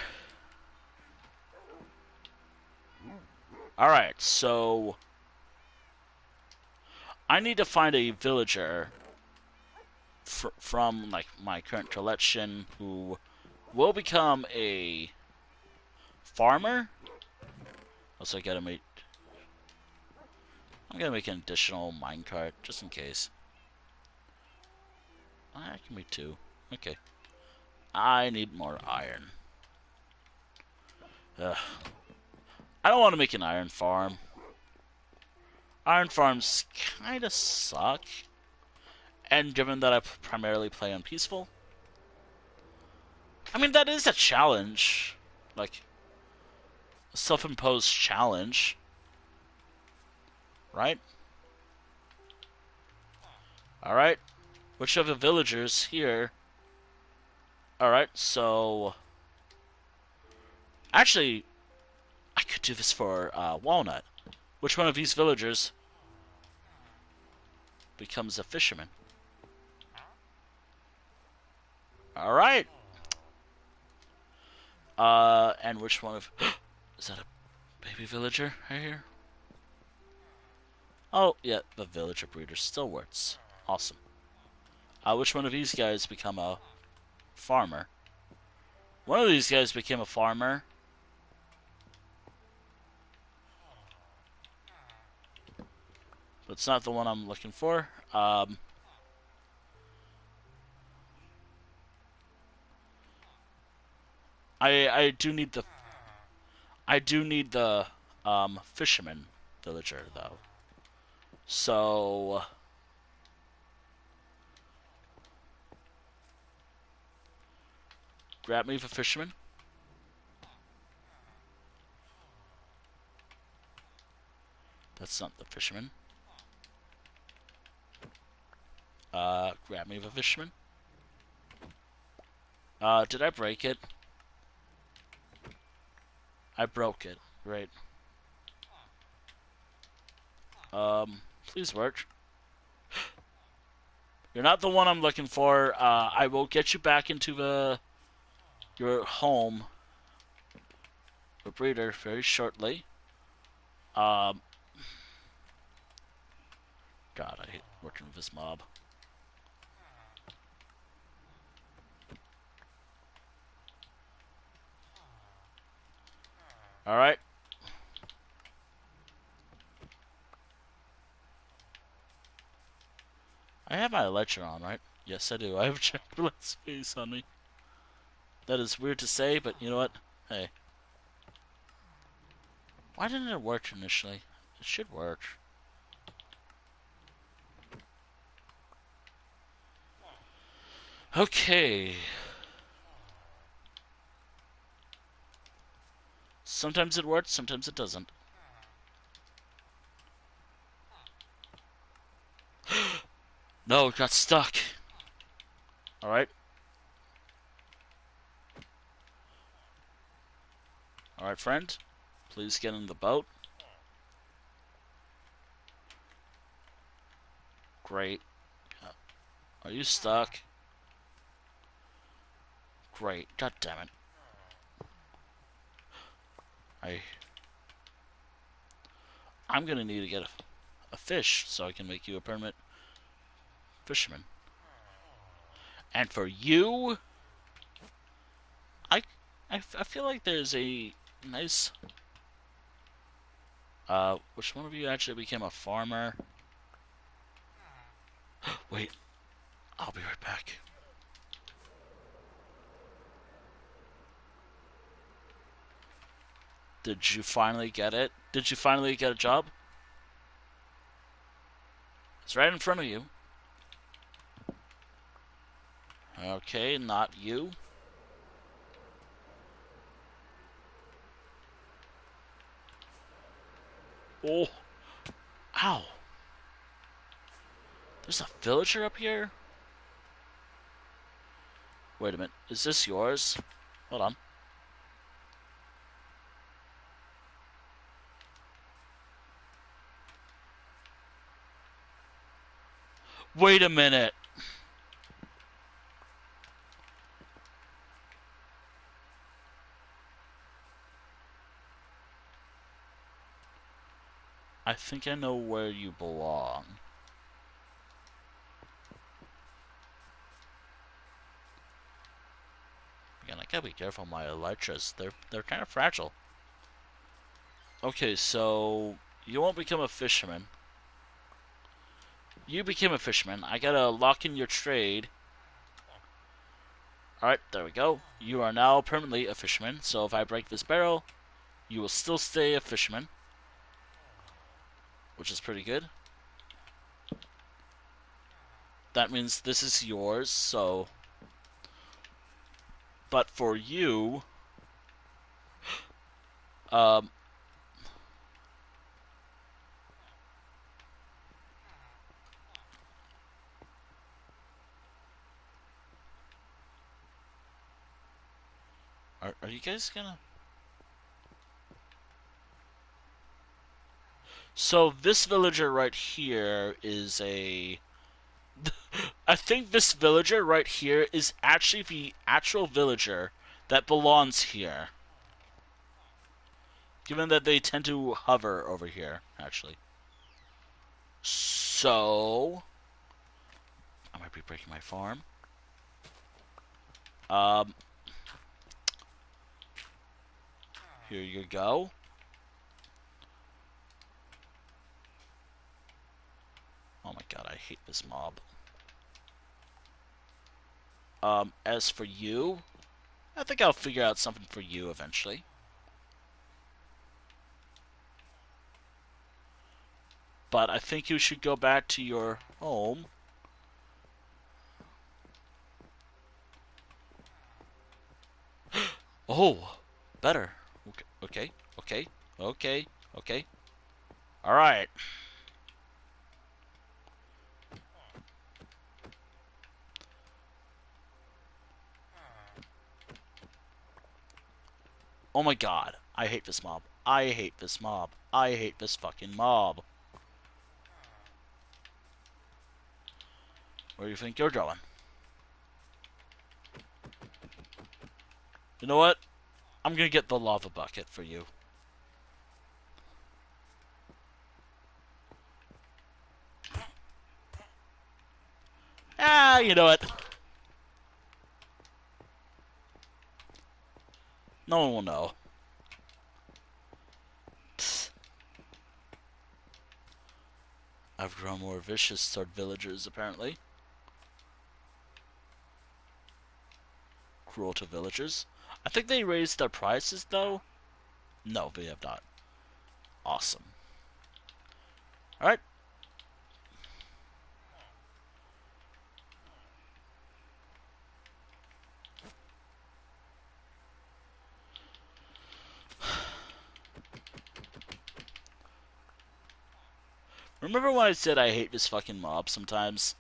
S1: Alright, so I need to find a villager from like my current collection who will become a farmer. Also, I'm gonna make an additional minecart just in case. I can make two. Okay. I need more iron. Ugh. I don't want to make an iron farm. Iron farms kind of suck. And given that I primarily play on peaceful, I mean, that is a challenge. Like, a self-imposed challenge. Right? Alright. Which of the villagers here? Alright, so. Actually, I could do this for Walnut. Which one of these villagers becomes a fisherman? Alright. And which one of. Is that a baby villager right here? Oh, yeah, the villager breeder still works. Awesome. Which one of these guys become a farmer? One of these guys became a farmer. But it's not the one I'm looking for. I do need the fisherman villager though. So grab me the fisherman. That's not the fisherman. Grab me the fisherman. Did I break it? I broke it. Great. Please work. You're not the one I'm looking for. I will get you back into your home, the breeder, very shortly. Um, God, I hate working with this mob. Alright. I have my lecture on, right? Yes, I do. I have Chamberlain's space on me. That is weird to say, but you know what? Hey. Why didn't it work initially? It should work. Okay. Sometimes it works, sometimes it doesn't. No, it got stuck. Alright. Alright, friend. Please get in the boat. Great. Are you stuck? Great. God damn it. I'm gonna need to get a fish so I can make you a permanent fisherman. And for you, I, I feel like there's a nice. Which one of you actually became a farmer? Wait, I'll be right back. Did you finally get it? Did you finally get a job? It's right in front of you. Okay, not you. Oh, ow. There's a villager up here? Wait a minute, is this yours? Hold on. Wait a minute. I think I know where you belong. Again, I gotta be careful with my elytras. They're kind of fragile. Okay, so you won't become a fisherman. You became a fisherman. I gotta lock in your trade. Alright, there we go. You are now permanently a fisherman. So if I break this barrel, you will still stay a fisherman. Which is pretty good. That means this is yours, so... But for you... Um... Are you guys gonna... So this villager right here is a... I think this villager right here is actually the actual villager that belongs here. Given that they tend to hover over here, actually. So... I might be breaking my farm. Um... Here you go. Oh my god, I hate this mob. As for you, I think I'll figure out something for you eventually. But I think you should go back to your home. Oh, better. Okay, okay, okay, okay. Alright. Oh my god. I hate this mob. I hate this mob. I hate this fucking mob. Where do you think you're going? You know what? I'm gonna get the lava bucket for you. Ah, you know what? No one will know. Psst. I've grown more vicious toward villagers, apparently. Cruel to villagers. I think they raised their prices, though. No, they have not. Awesome. Alright. Remember when I said I hate this fucking mob sometimes?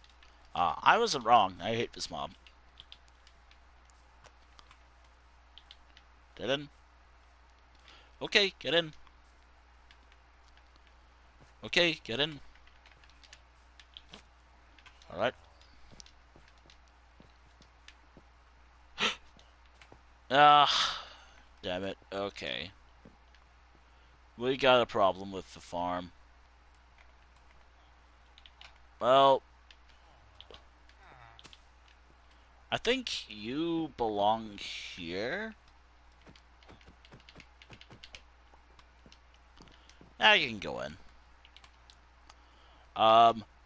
S1: I wasn't wrong. I hate this mob. Get in. Okay, get in. Okay, get in. Alright. Ah, damn it. Okay. We got a problem with the farm. Well, I think you belong here. Now you can go in.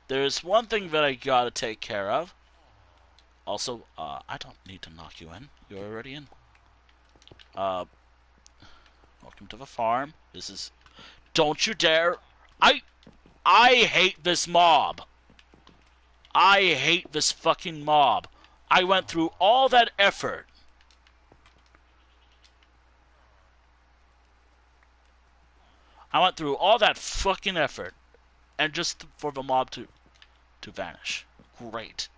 S1: There's one thing that I gotta take care of. Also, I don't need to knock you in. You're already in. Welcome to the farm. This is... Don't you dare... I hate this mob. I hate this fucking mob. I went through all that effort. I went through all that fucking effort. And just for the mob to vanish. Great.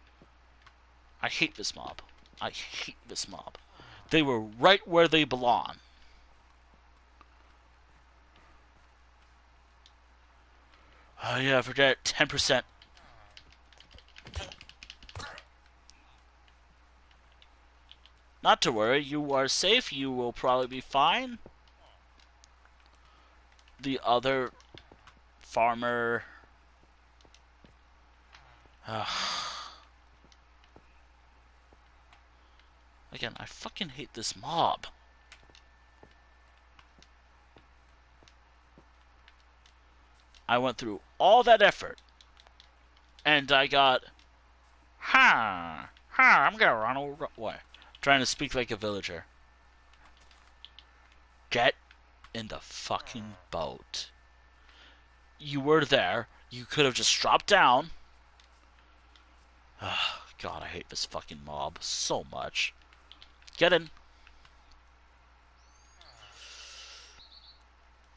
S1: I hate this mob. I hate this mob. They were right where they belong. Oh yeah, forget it. 10%. Not to worry, you are safe. You will probably be fine. The other farmer... Again, I fucking hate this mob. I went through all that effort. And I got... I'm gonna run over... What? Trying to speak like a villager. Get in the fucking boat. You were there. You could have just dropped down. Oh, God, I hate this fucking mob so much. Get in.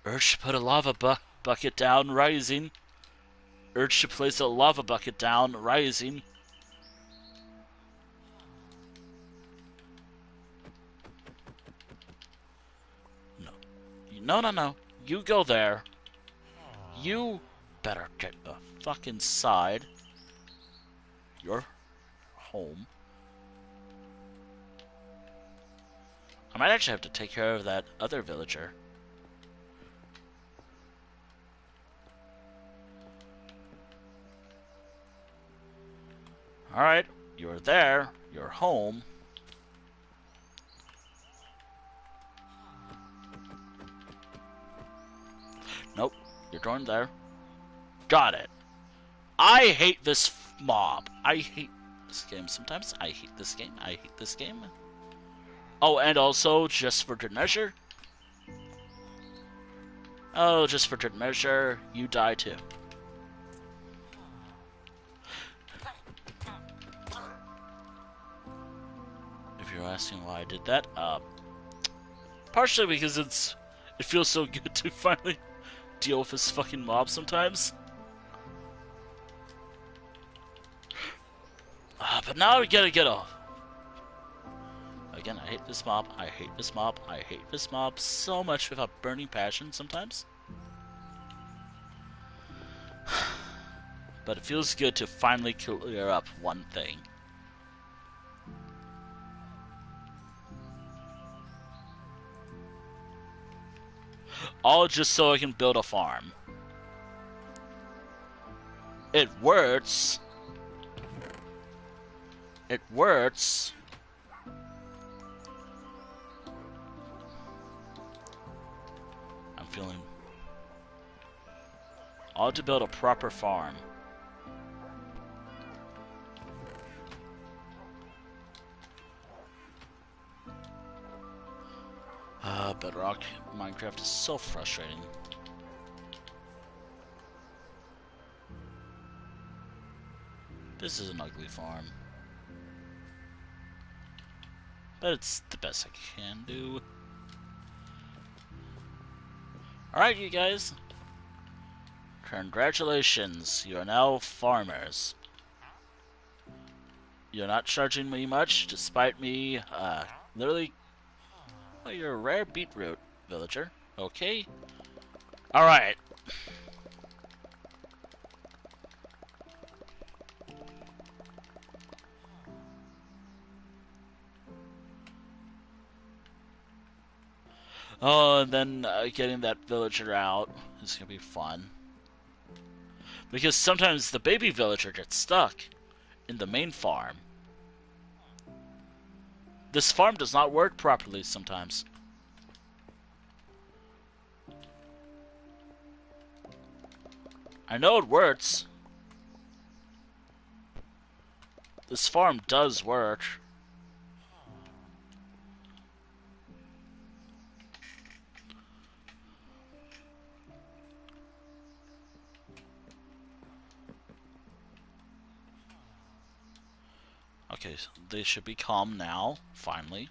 S1: Urge to put a lava bucket down, rising. Urge to place a lava bucket down, rising. No. You go there. You better get the fuck inside. Your home. I might actually have to take care of that other villager. Alright, you're there. You're home. Nope, you're joined there. Got it. I hate this mob. I hate this game sometimes. I hate this game. I hate this game. Oh, and also, just for good measure. Oh, just for good measure, you die too. If you're asking why I did that, partially because it feels so good to finally deal with this fucking mob sometimes. But now we gotta get off. Again, I hate this mob. I hate this mob. I hate this mob so much with a burning passion sometimes. But it feels good to finally clear up one thing. All just so I can build a farm. It works. It works. I'm feeling... I ought to build a proper farm. Bedrock Minecraft is so frustrating. This is an ugly farm. But it's the best I can do. Alright, you guys. Congratulations. You are now farmers. You're not charging me much, despite me, literally... Oh, you're a rare beetroot villager. Okay. Alright. Oh, and then getting that villager out is gonna be fun. Because sometimes the baby villager gets stuck in the main farm. This farm does not work properly sometimes. I know it works. This farm does work. Okay, so they should be calm now, finally.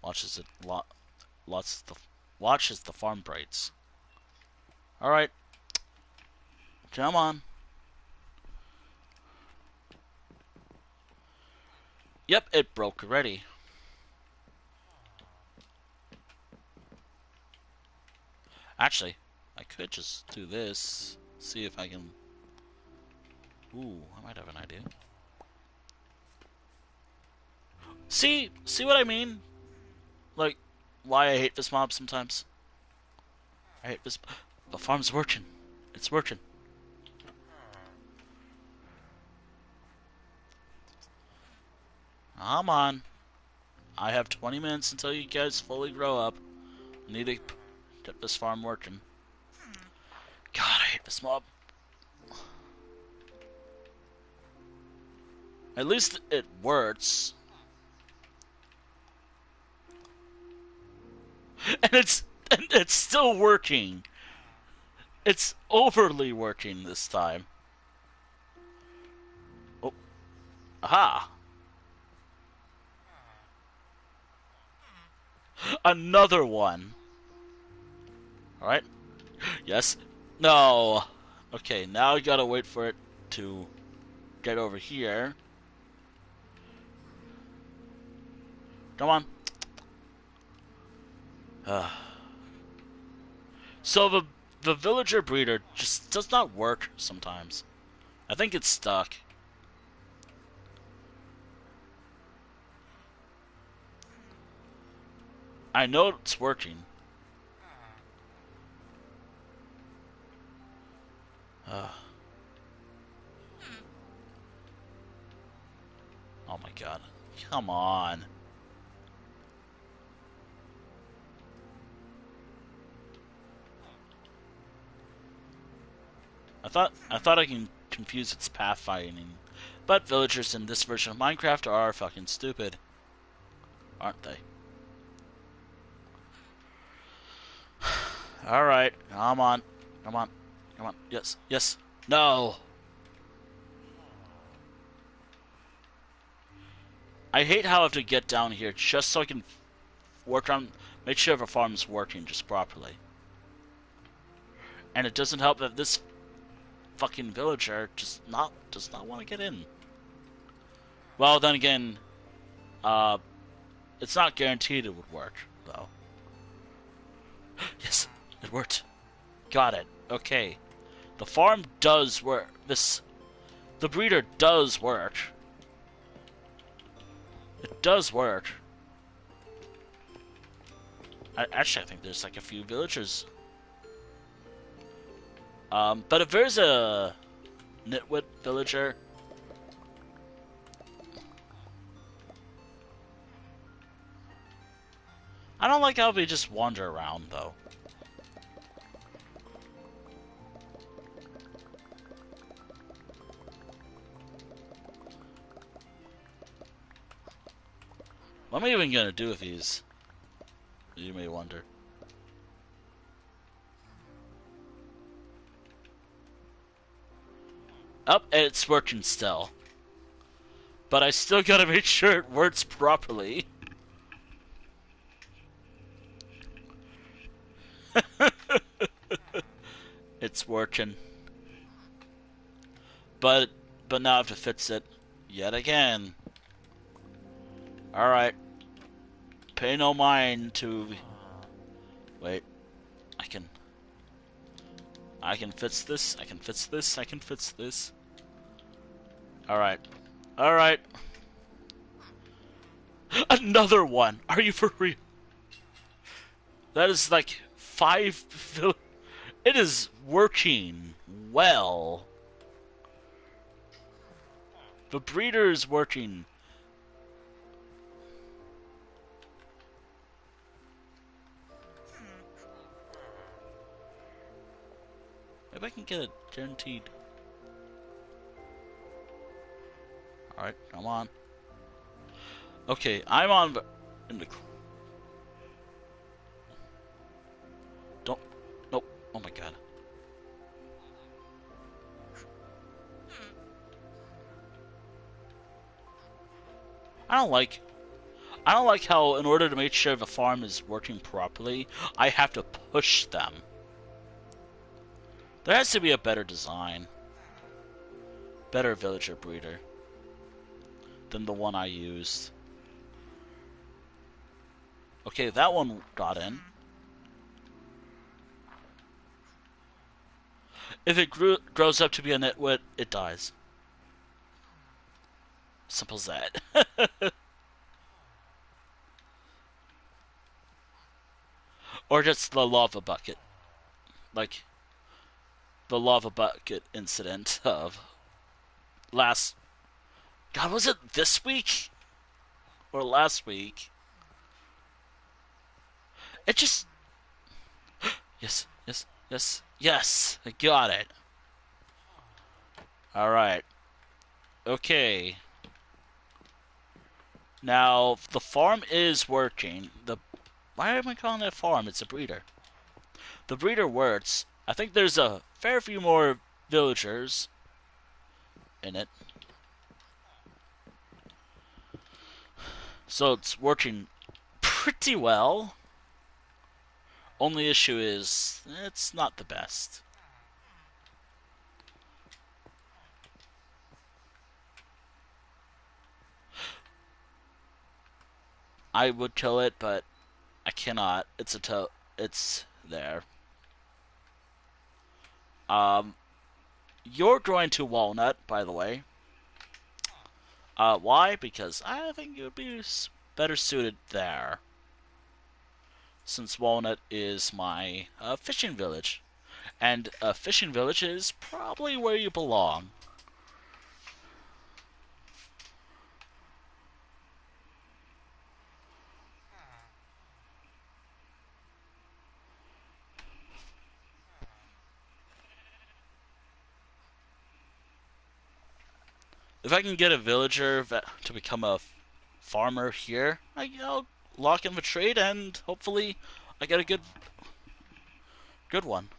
S1: Watch as the farm breaks. Alright. Come on. Yep, it broke already. Actually, I could just do this. See if I can... Ooh, I might have an idea. See what I mean? Like, why I hate this mob sometimes. I hate this... The farm's working. It's working. Come on. I have 20 minutes until you guys fully grow up. I need to get this farm working. God, I hate this mob. At least it works. And it's still working. It's overly working this time. Oh. Aha. Another one. Alright. Yes. No. Okay, now I gotta wait for it to get over here. Come on. So the villager breeder just does not work sometimes. I think it's stuck. I know it's working. Oh my god. Come on. I thought I can confuse its pathfinding, but villagers in this version of Minecraft are fucking stupid, aren't they? All right, come on, come on, come on. Yes, yes. No. I hate how I have to get down here just so I can work on, make sure the farm's working just properly. And it doesn't help that this fucking villager does not want to get in. Well, then again, it's not guaranteed it would work, though. Yes, it worked. Got it. Okay. The farm does work. The breeder does work. It does work. Actually, I think there's like a few villagers. But if there's a nitwit villager, I don't like how they just wander around though. What am I even gonna do with these? You may wonder. Oh, it's working still. But I still gotta make sure it works properly. It's working. But now I have to fix it yet again. Alright. Pay no mind to... Wait. I can fix this. I can fix this. I can fix this. Alright. Alright. Another one! Are you for real? That is like 5... It is working well. The breeder is working. Maybe I can get it guaranteed. Alright, come on. Okay, I'm on in the... Don't... Nope. Oh my god. I don't like how in order to make sure the farm is working properly, I have to push them. There has to be a better design. Better villager breeder than the one I used. Okay, that one got in. If it grows up to be a nitwit, it dies. Simple as that. Or just the lava bucket. Like, the lava bucket incident of last... God, was it this week? Or last week? It just... Yes, yes, yes, yes! I got it. Alright. Okay. Now, the farm is working. Why am I calling it a farm? It's a breeder. The breeder works. I think there's a fair few more villagers in it. So it's working pretty well. Only issue is, it's not the best. I would kill it, but I cannot. It's there. You're going to Walnut, by the way. Why? Because I think it would be better suited there. Since Walnut is my fishing village. And a fishing village is probably where you belong. If I can get a villager to become a farmer here, I'll lock in the trade and hopefully I get a good one.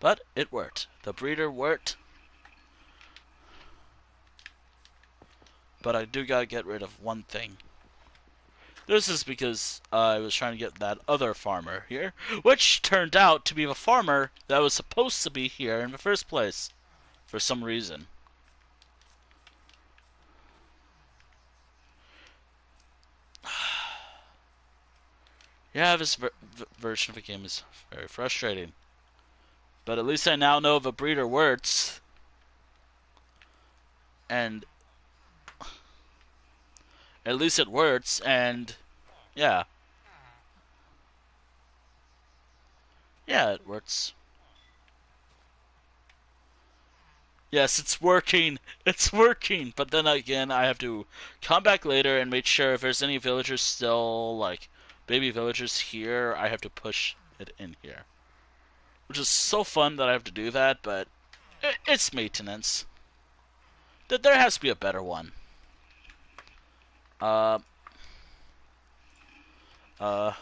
S1: But it worked. The breeder worked. But I do gotta get rid of one thing. This is because I was trying to get that other farmer here, which turned out to be the farmer that was supposed to be here in the first place, for some reason. Yeah, this version of the game is very frustrating. But at least I now know the breeder works. And at least it works, and yeah. Yeah, it works. Yes, it's working. It's working. But then again, I have to come back later and make sure if there's any villagers still, like, baby villagers here, I have to push it in here. Which is so fun that I have to do that, but it's maintenance. There has to be a better one. Uh, uh,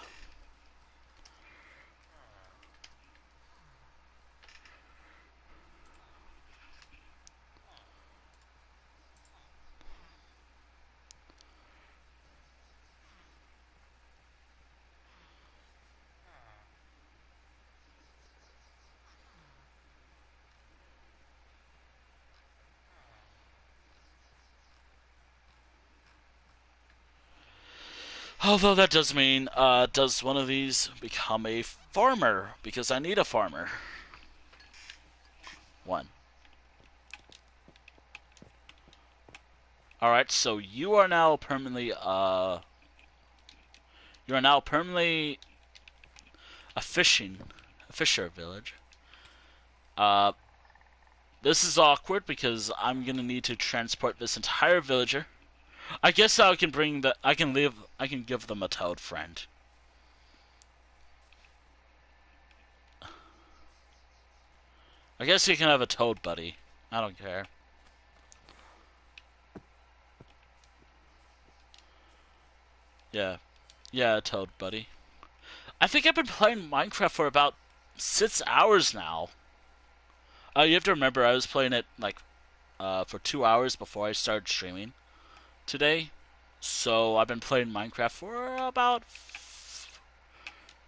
S1: Although that does mean, does one of these become a farmer? Because I need a farmer. One. Alright, so you are now permanently, a fisher village. Uh, this is awkward because I'm gonna need to transport this entire villager. I guess I can I can give them a toad friend. I guess you can have a toad buddy. I don't care. Yeah. Yeah, toad buddy. I think I've been playing Minecraft for about 6 hours now. You have to remember, I was playing it, like, for 2 hours before I started streaming today. So I've been playing Minecraft for about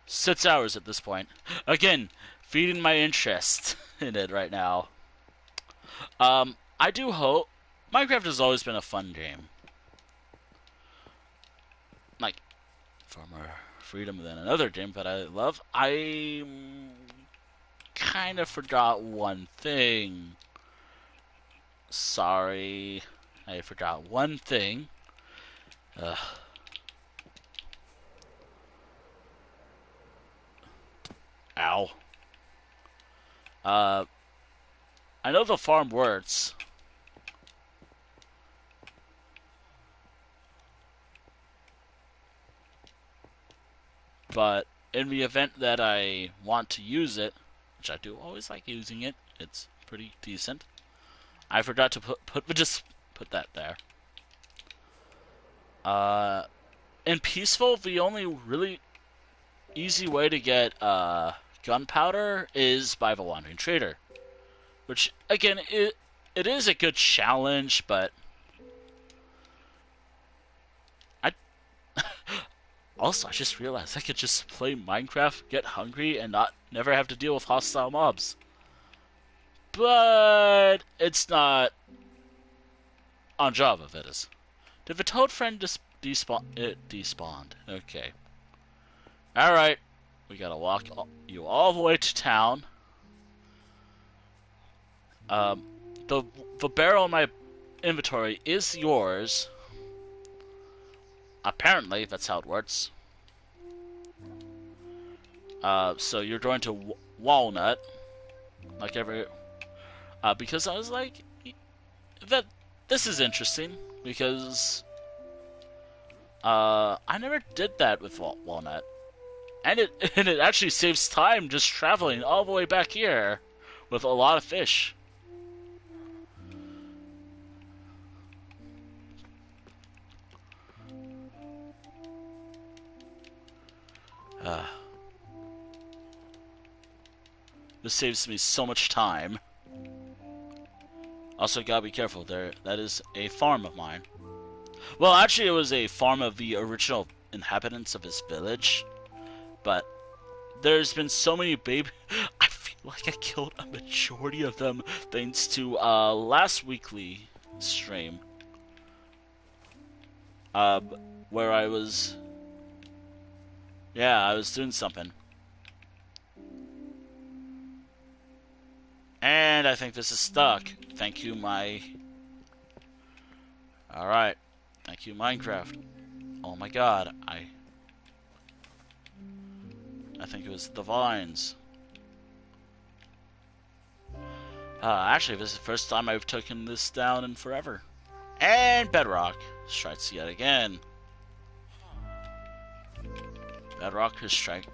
S1: 6 hours at this point. Again, feeding my interest in it right now. I do hope Minecraft has always been a fun game. Like, far more freedom than another game that I love. I kind of forgot one thing. Sorry. I forgot one thing. Ugh. Ow. I know the farm works. But in the event that I want to use it, which I do always like using it, it's pretty decent. I forgot to just put that there. In Peaceful, the only really easy way to get gunpowder is by the Wandering Trader, which again it is a good challenge, but I also I just realized I could just play Minecraft, get hungry, and never have to deal with hostile mobs. But it's not on Java. That is. Did the toad friend despawn? It despawned. Okay. All right. We gotta walk you all the way to town. Um, the barrel in my inventory is yours. Apparently, that's how it works. So you're going to Walnut, like every. Because I was like, that this is interesting because I never did that with Walnut, and it actually saves time just traveling all the way back here with a lot of fish. This saves me so much time. Also, gotta be careful there. That is a farm of mine. Well, actually, it was a farm of the original inhabitants of his village. But there's been so many baby. I feel like I killed a majority of them thanks to last weekly stream. Where I was. Yeah, I was doing something. And I think this is stuck. Thank you, my... Alright. Thank you, Minecraft. Oh my god, I think it was the vines. Actually, this is the first time I've taken this down in forever. And bedrock strikes yet again. Bedrock has strike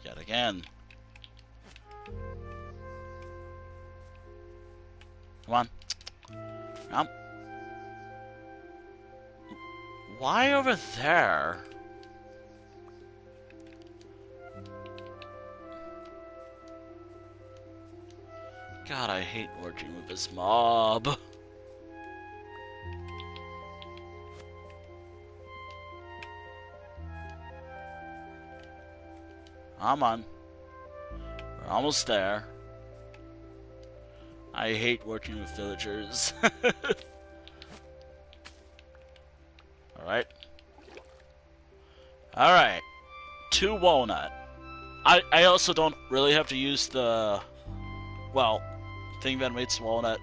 S1: yet again. Come on. Why over there? God, I hate working with this mob. Come on. We're almost there. I hate working with villagers. Alright. Alright. 2 walnut. I also don't really have to use the... Well, thing that makes walnut.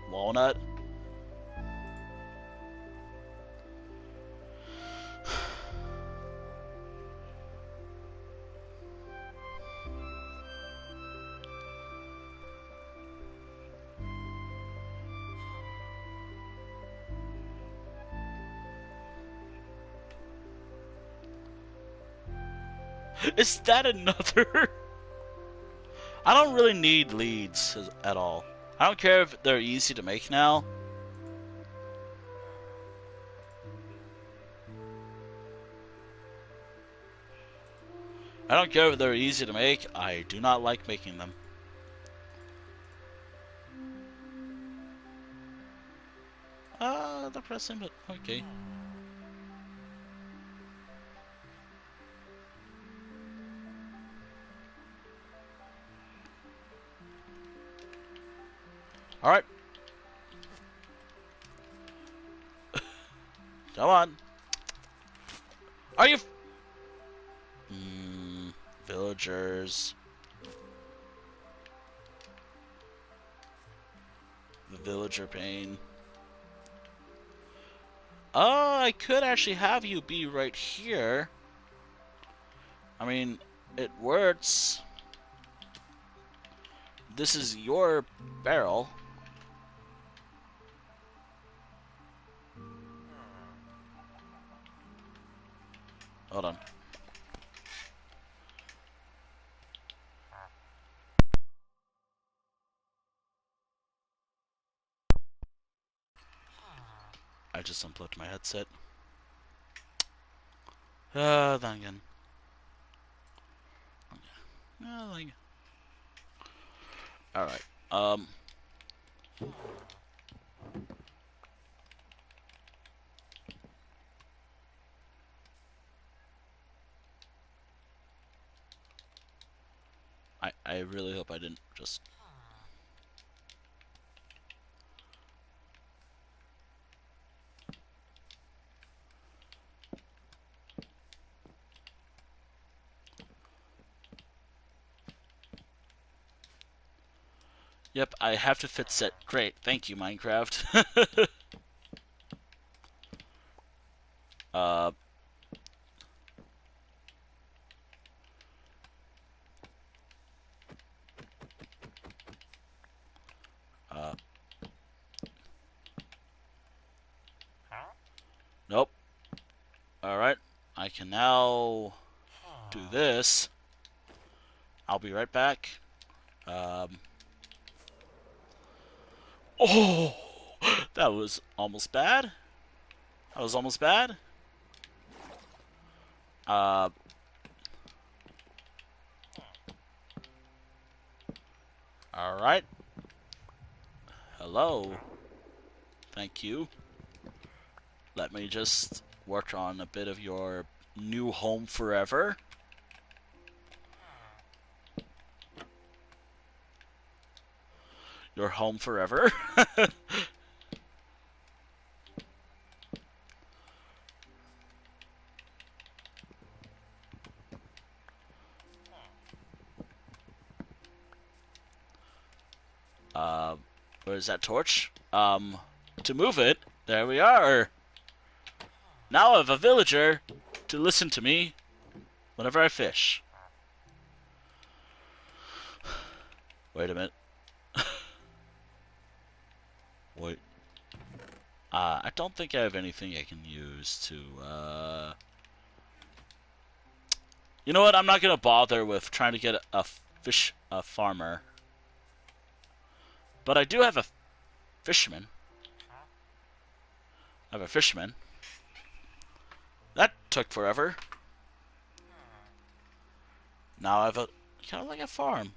S1: Is that another? I don't really need leads at all. I don't care if they're easy to make now. I don't care if they're easy to make. I do not like making them. The pressing, but okay. Alright. Come on. Are you... villagers. The villager pain. Oh, I could actually have you be right here. I mean, it works. This is your barrel. Hold on. I just unplugged my headset. Then again. Alright. I really hope I didn't just... Yep, I have to fit set. Great, thank you, Minecraft. Nope. Alright, I can now do this. I'll be right back. Oh! That was almost bad. That was almost bad. Alright. Hello. Thank you. Let me just work on a bit of your new home forever. Your home forever. Where's that torch? To move it. There we are. Now I have a villager to listen to me whenever I fish. Wait a minute. Wait. I don't think I have anything I can use to, You know what? I'm not gonna bother with trying to get a farmer. But I do have a fisherman. I have a fisherman. That took forever. Now I have a kind of like a farm.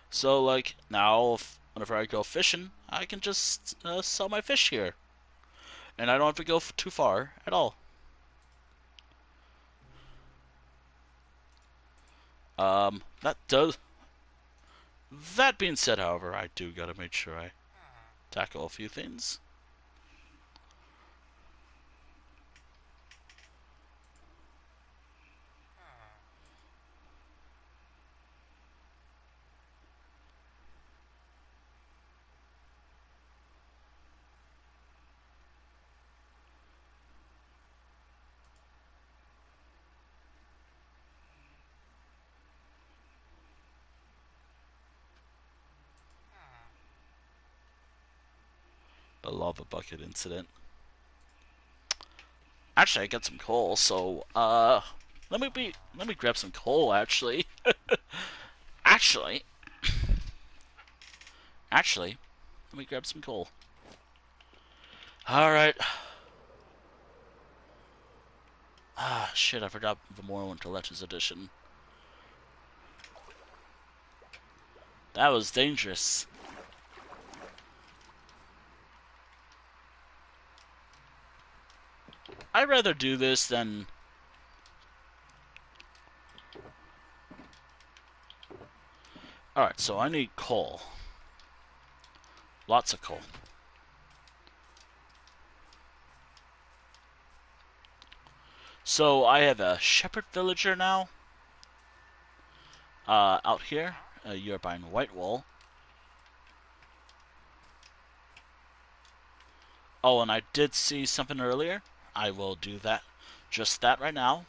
S1: So like now, whenever I go fishing, I can just sell my fish here, and I don't have to go too far at all. That does. That being said, however, I do gotta make sure I tackle a few things. The lava bucket incident. Actually, I got some coal, so let me grab some coal. Actually, actually, let me grab some coal. All right. Ah, shit! I forgot the Morrowind Collector's Edition. That was dangerous. I'd rather do this than... Alright, so I need coal. Lots of coal. So I have a shepherd villager now. Out here. You're buying white wool. Oh, and I did see something earlier. I will do that. Just that right now.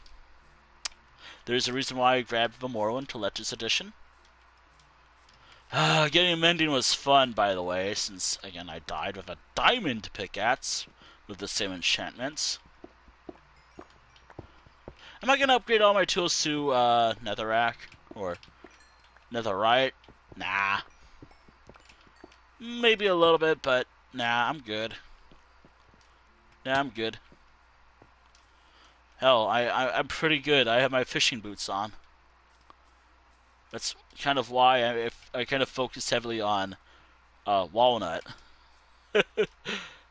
S1: There's a reason why I grabbed the Morrowind Collector's Edition. Getting mending was fun, by the way, since, again, I died with a diamond pickaxe with the same enchantments. Am I gonna upgrade all my tools to netherrack or netherite? Nah. Maybe a little bit, but nah, I'm good. Yeah, I'm good. Hell, I'm pretty good. I have my fishing boots on. That's kind of why I kind of focused heavily on walnut.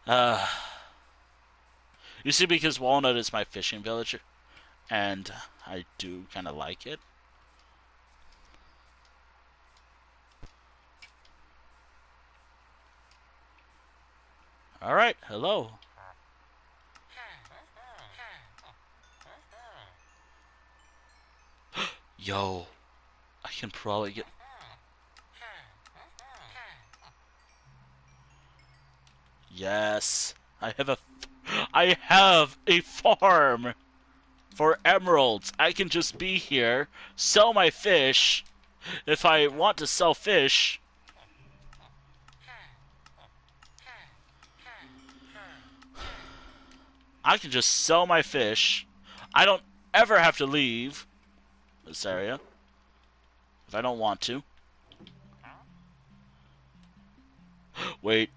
S1: uh, you see, because walnut is my fishing village, and I do kind of like it. Alright, hello. Yo, I can probably get... Yes, I have a farm for emeralds. I can just be here, sell my fish. If I want to sell fish, I can just sell my fish. I don't ever have to leave this area if I don't want to. Wait,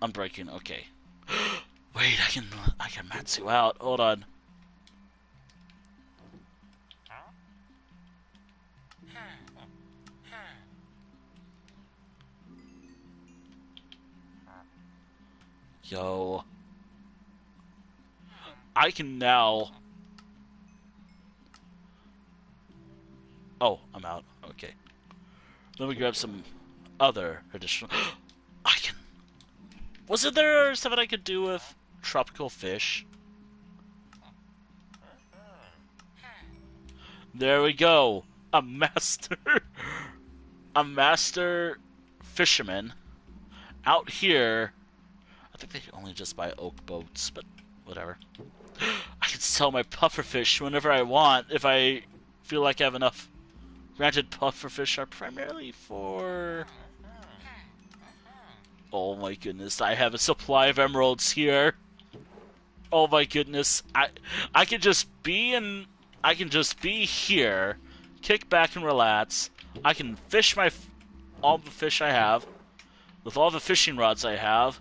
S1: I'm breaking. Okay. Wait, I can max you out. Hold on. Yo. I can now... Oh, I'm out. Okay. Let me grab some other additional... I can... Wasn't there something I could do with tropical fish? There we go. A master... a master fisherman out here. I think they only just buy oak boats, but whatever. I can sell my pufferfish whenever I want if I feel like I have enough. Granted, pufferfish are primarily for... Oh my goodness, I have a supply of emeralds here. Oh my goodness, I can just be in... I can just be here, kick back and relax. I can fish all the fish I have with all the fishing rods I have.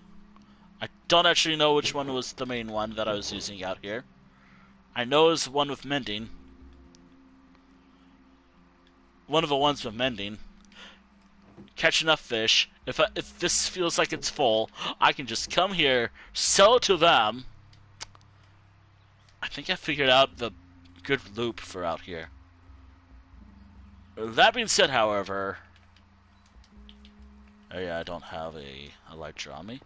S1: I don't actually know which one was the main one that I was using out here. I know it was one with mending. One of the ones with mending. Catch enough fish. If this feels like it's full, I can just come here, sell it to them. I think I figured out the good loop for out here. That being said, however... Oh yeah, I don't have a elytra on me.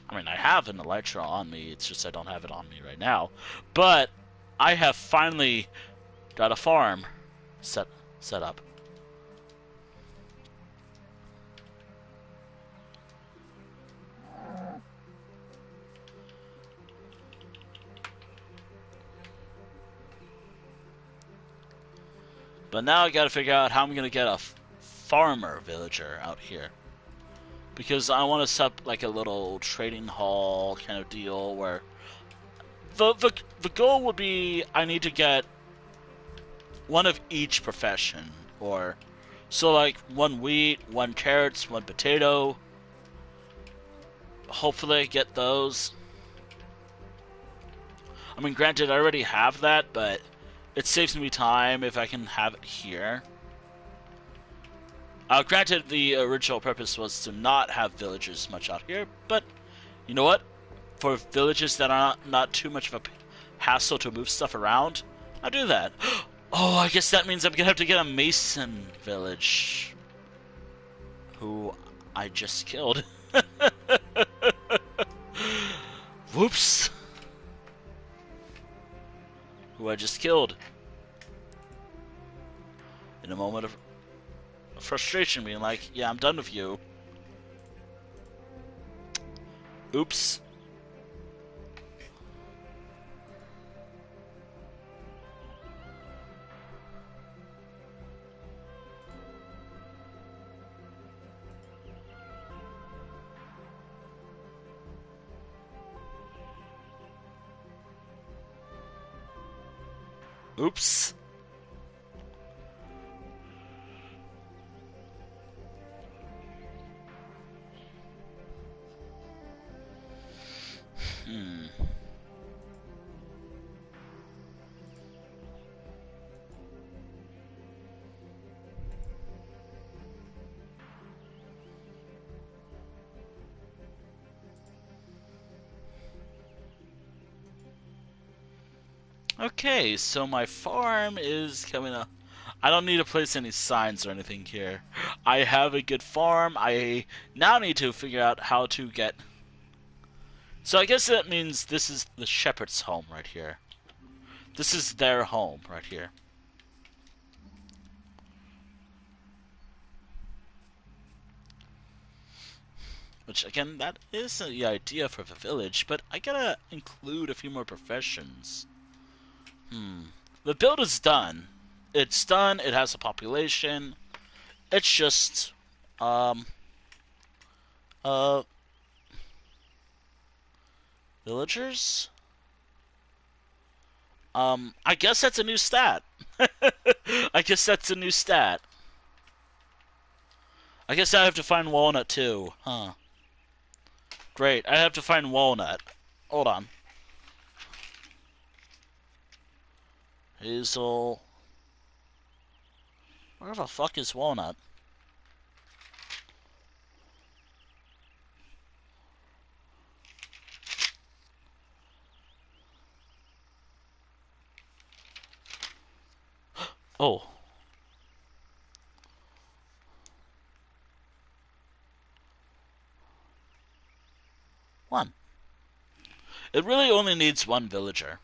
S1: I mean, I have an elytra on me, it's just I don't have it on me right now. But I have finally got a farm set up. But now I gotta figure out how I'm gonna get a farmer villager out here. Because I want to set up like a little trading hall kind of deal where the goal would be I need to get one of each profession, or so like one wheat, one carrots, one potato. Hopefully I get those. I mean, granted, I already have that, but it saves me time if I can have it here. Granted, the original purpose was to not have villagers much out here, but you know what? For villages that are not too much of a hassle to move stuff around, I'll do that. Oh, I guess that means I'm gonna have to get a mason village. Who I just killed. Whoops. Who I just killed. In a moment of frustration, being like, yeah, I'm done with you. Oops. Oops. Okay, so my farm is coming up. I don't need to place any signs or anything here. I have a good farm. I now need to figure out how to get... So I guess that means this is the shepherd's home right here. This is their home right here. Which, again, that is the idea for the village, but I gotta include a few more professions. The build is done. It's done, it has a population. It's just, villagers? I guess that's a new stat. I guess that's a new stat. I guess I have to find Walnut too, huh? Great, I have to find Walnut. Hold on. Hazel. Where the fuck is Walnut? Oh. One. It really only needs one villager.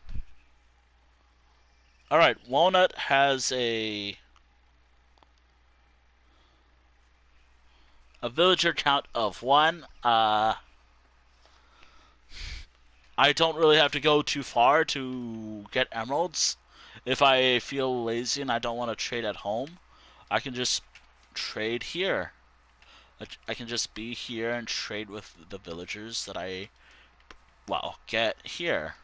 S1: Alright, Walnut has a villager count of 1. I don't really have to go too far to get emeralds. If I feel lazy and I don't want to trade at home, I can just trade here. I can just be here and trade with the villagers that I, well, get here.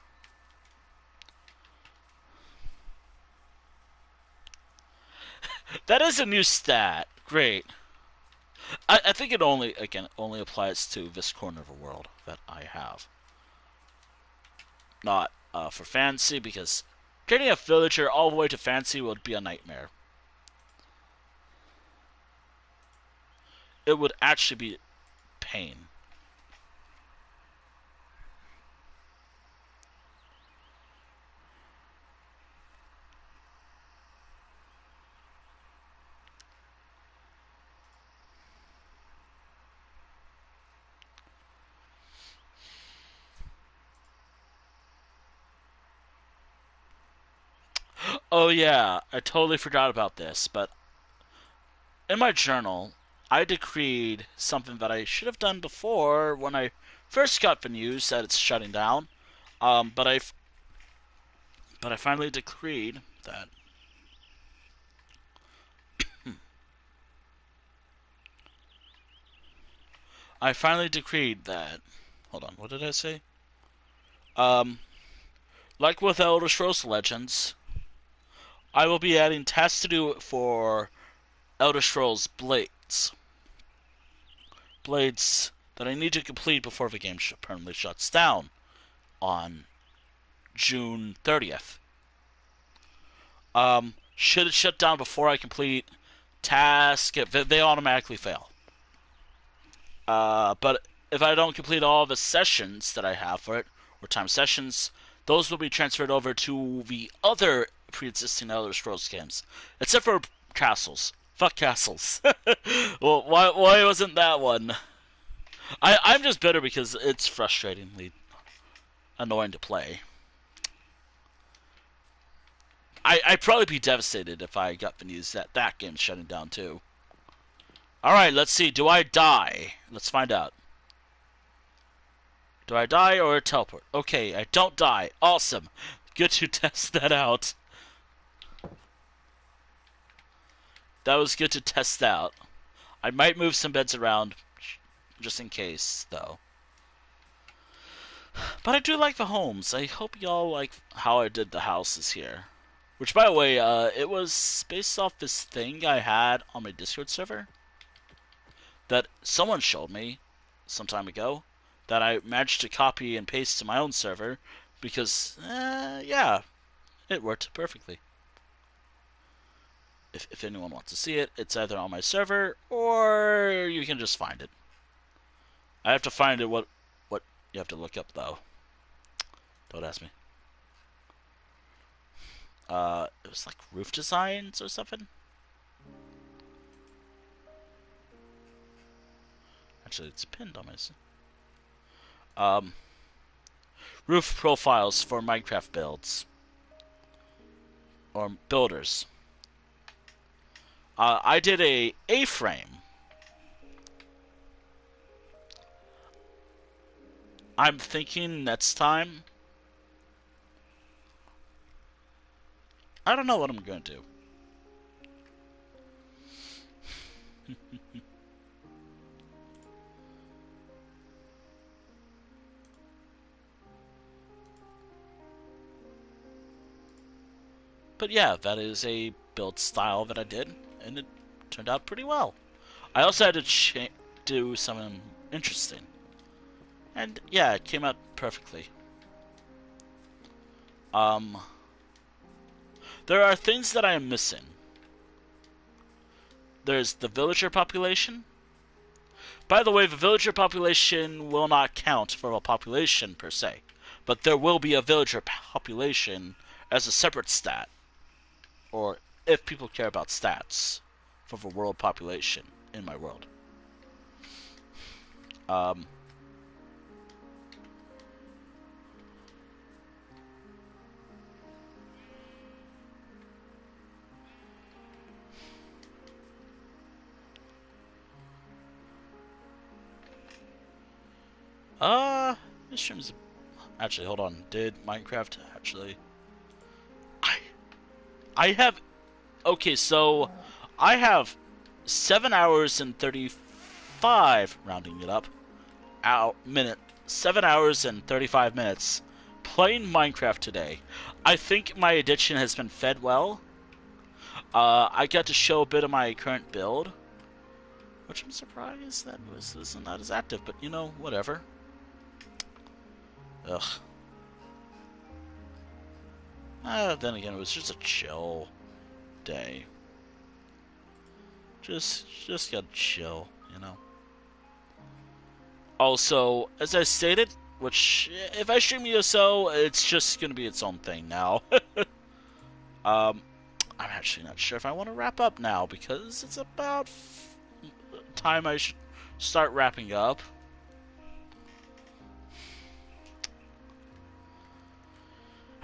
S1: That is a new stat. Great. I think it only applies to this corner of the world that I have. Not for fancy, because getting a villager all the way to fancy would be a nightmare. It would actually be pain. Oh yeah, I totally forgot about this, but in my journal, I decreed something that I should have done before when I first got the news that it's shutting down. But I finally decreed that. I finally decreed that. Hold on, what did I say? Um, like with Elder Scrolls Legends, I will be adding tasks to do for Elder Scrolls Blades. Blades that I need to complete before the game permanently shuts down on June 30th. Should it shut down before I complete tasks, they automatically fail. But if I don't complete all the sessions that I have for it, or time sessions, those will be transferred over to the other pre-existing Elder Scrolls games, except for castles. Fuck castles. Well, why wasn't that one? I'm just bitter because it's frustratingly annoying to play. I'd probably be devastated if I got the news that that game's shutting down too. Alright, let's see. Do I die? Let's find out. Do I die or teleport? Okay, I don't die. Awesome. Good to test that out. That was good to test out. I might move some beds around just in case, though. But I do like the homes. I hope y'all like how I did the houses here. Which, by the way, it was based off this thing I had on my Discord server that someone showed me some time ago that I managed to copy and paste to my own server because, yeah, it worked perfectly. If anyone wants to see it, it's either on my server or you can just find it. I have to find it. What you have to look up though. Don't ask me. It was like roof designs or something. Actually, it's pinned on my. Roof profiles for Minecraft builds or builders. I did a A-frame. I'm thinking next time. I don't know what I'm going to do. But yeah, that is a build style that I did, and it turned out pretty well. I also had to do something interesting. And yeah, it came out perfectly. There are things that I am missing. There's the villager population. By the way, the villager population will not count for a population per se, but there will be a villager population as a separate stat, or if people care about stats for the world population in my world. Um, this stream's actually, hold on. Did Minecraft actually? I I have okay, so I have 7 hours and 35, rounding it up, out minute 7 hours and 35 minutes playing Minecraft today. I think my addiction has been fed well. I got to show a bit of my current build, which I'm surprised that was not as active, but you know, whatever. Ugh. Then again, it was just a chill day. Just gotta chill, you know. Also, as I stated, which if I stream ESO, it's just gonna be its own thing now. I'm actually not sure if I want to wrap up now because it's about time I should start wrapping up.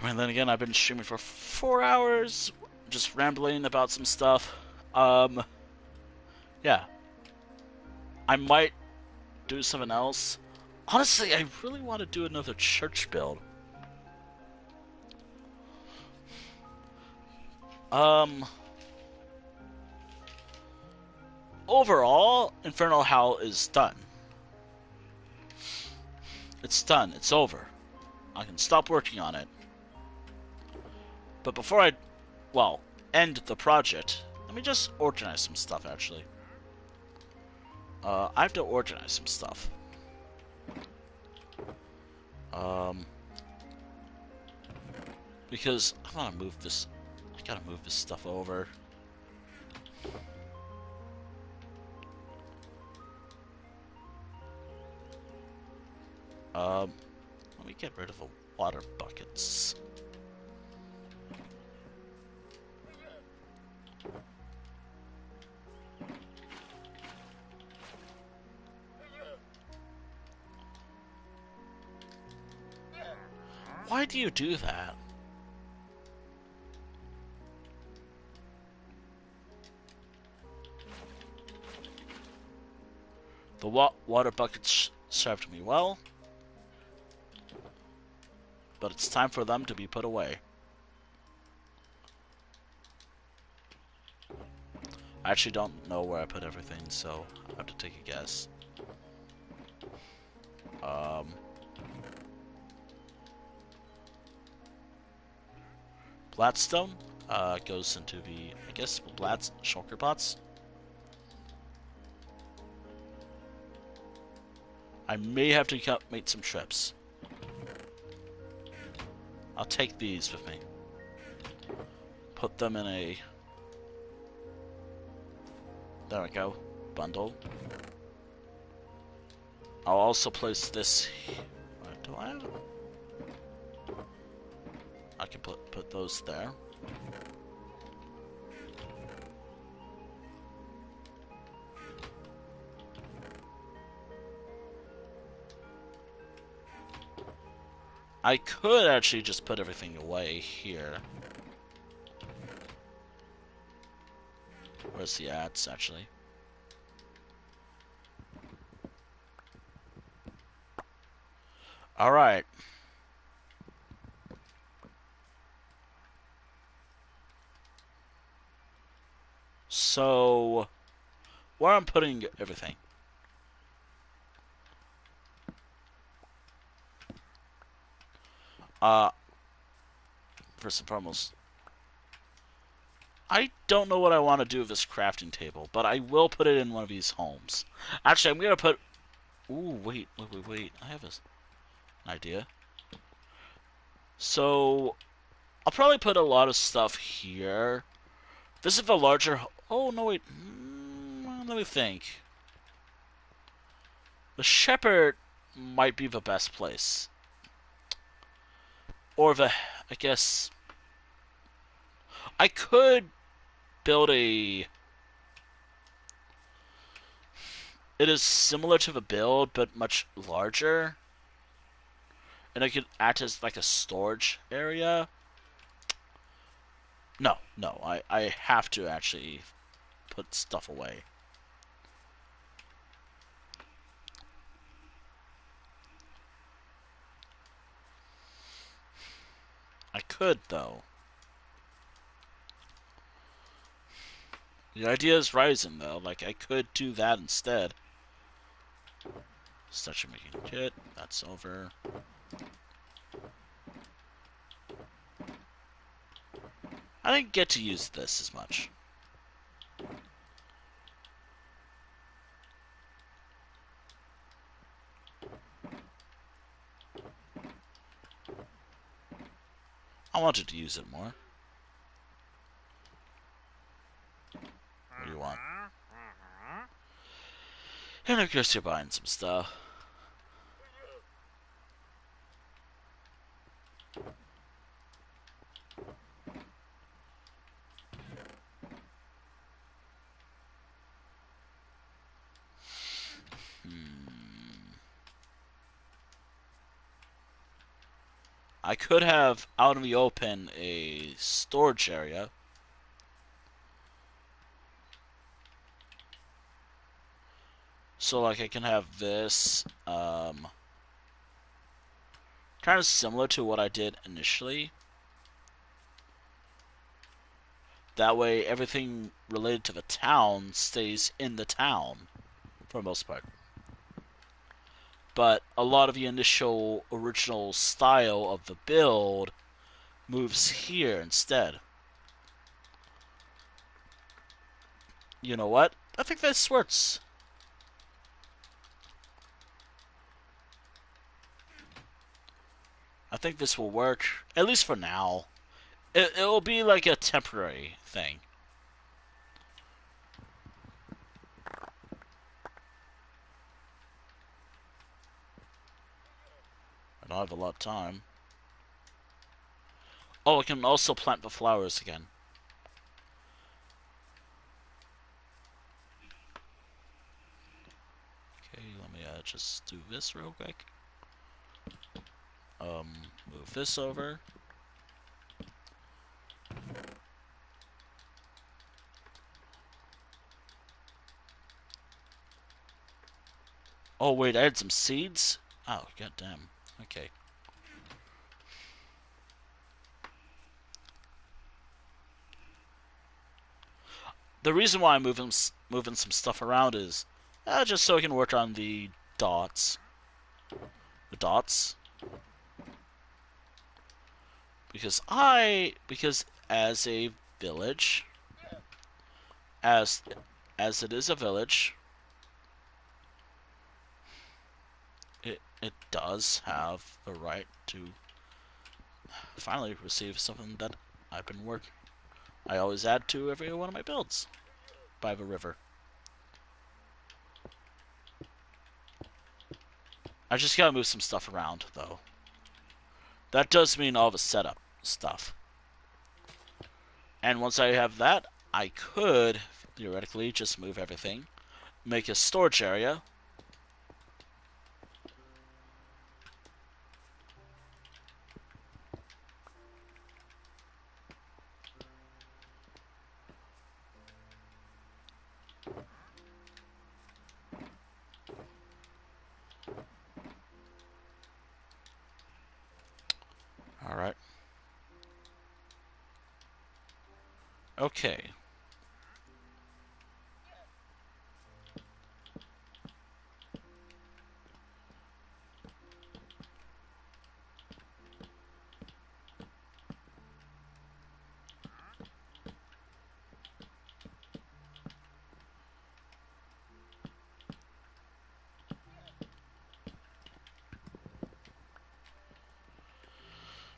S1: I mean, then again, I've been streaming for 4 hours, just rambling about some stuff. Yeah. I might do something else. Honestly, I really want to do another church build. Overall, Infernal Hell is done. It's done. It's over. I can stop working on it. But before I, well, end the project, let me just organize some stuff, actually. I have to organize some stuff. Because I want to move this. I gotta move this stuff over. Let me get rid of the water buckets. Why do you do that? The water buckets served me well, but it's time for them to be put away. I actually don't know where I put everything, so I have to take a guess. Bladstone goes into the, I guess, shulker pots. I may have to make some trips. I'll take these with me. Put them in a... There we go. Bundle. I'll also place this... Where do I have it? I can put those there. I could actually just put everything away here. Where's the ads, actually? Alright. So, where I'm putting everything. First and foremost, I don't know what I want to do with this crafting table, but I will put it in one of these homes. Actually, I'm gonna put... Ooh, wait. I have an idea. So, I'll probably put a lot of stuff here. This is a larger... Oh, no, wait. Let me think. The shepherd might be the best place. Or the... I guess... I could build a... It is similar to the build, but much larger. And it could act as like a storage area. No, I have to actually put stuff away. I could, though. The idea is rising, though. Like, I could do that instead. Statue making kit. That's over. I didn't get to use this as much. I wanted to use it more. What do you want? And I guess you're buying some stuff. I could have out in the open a storage area. So like I can have this kind of similar to what I did initially. That way everything related to the town stays in the town for the most part. But a lot of the initial original style of the build moves here instead. You know what? I think this works. I think this will work, at least for now. It'll be like a temporary thing. I don't have a lot of time. Oh, I can also plant the flowers again. Okay, let me just do this real quick. Move this over. Oh wait, I had some seeds? Oh, goddamn. Okay. The reason why I'm moving some stuff around is just so I can work on the dots. The dots. Because as a village, as it is a village, it does have the right to finally receive something that I've been working. I always add to every one of my builds by the river. I just gotta move some stuff around, though. That does mean all the setup stuff. And once I have that, I could, theoretically, just move everything. Make a storage area. Alright. Okay.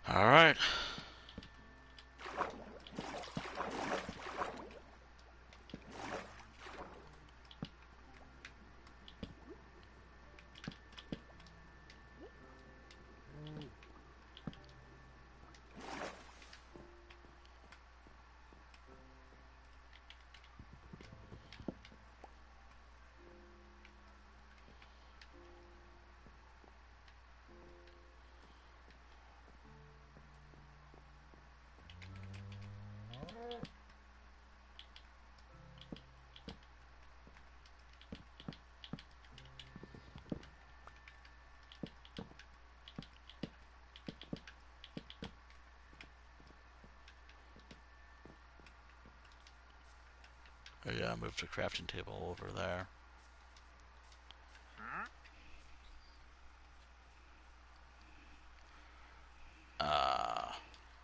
S1: Alright. Oh yeah, move the crafting table over there.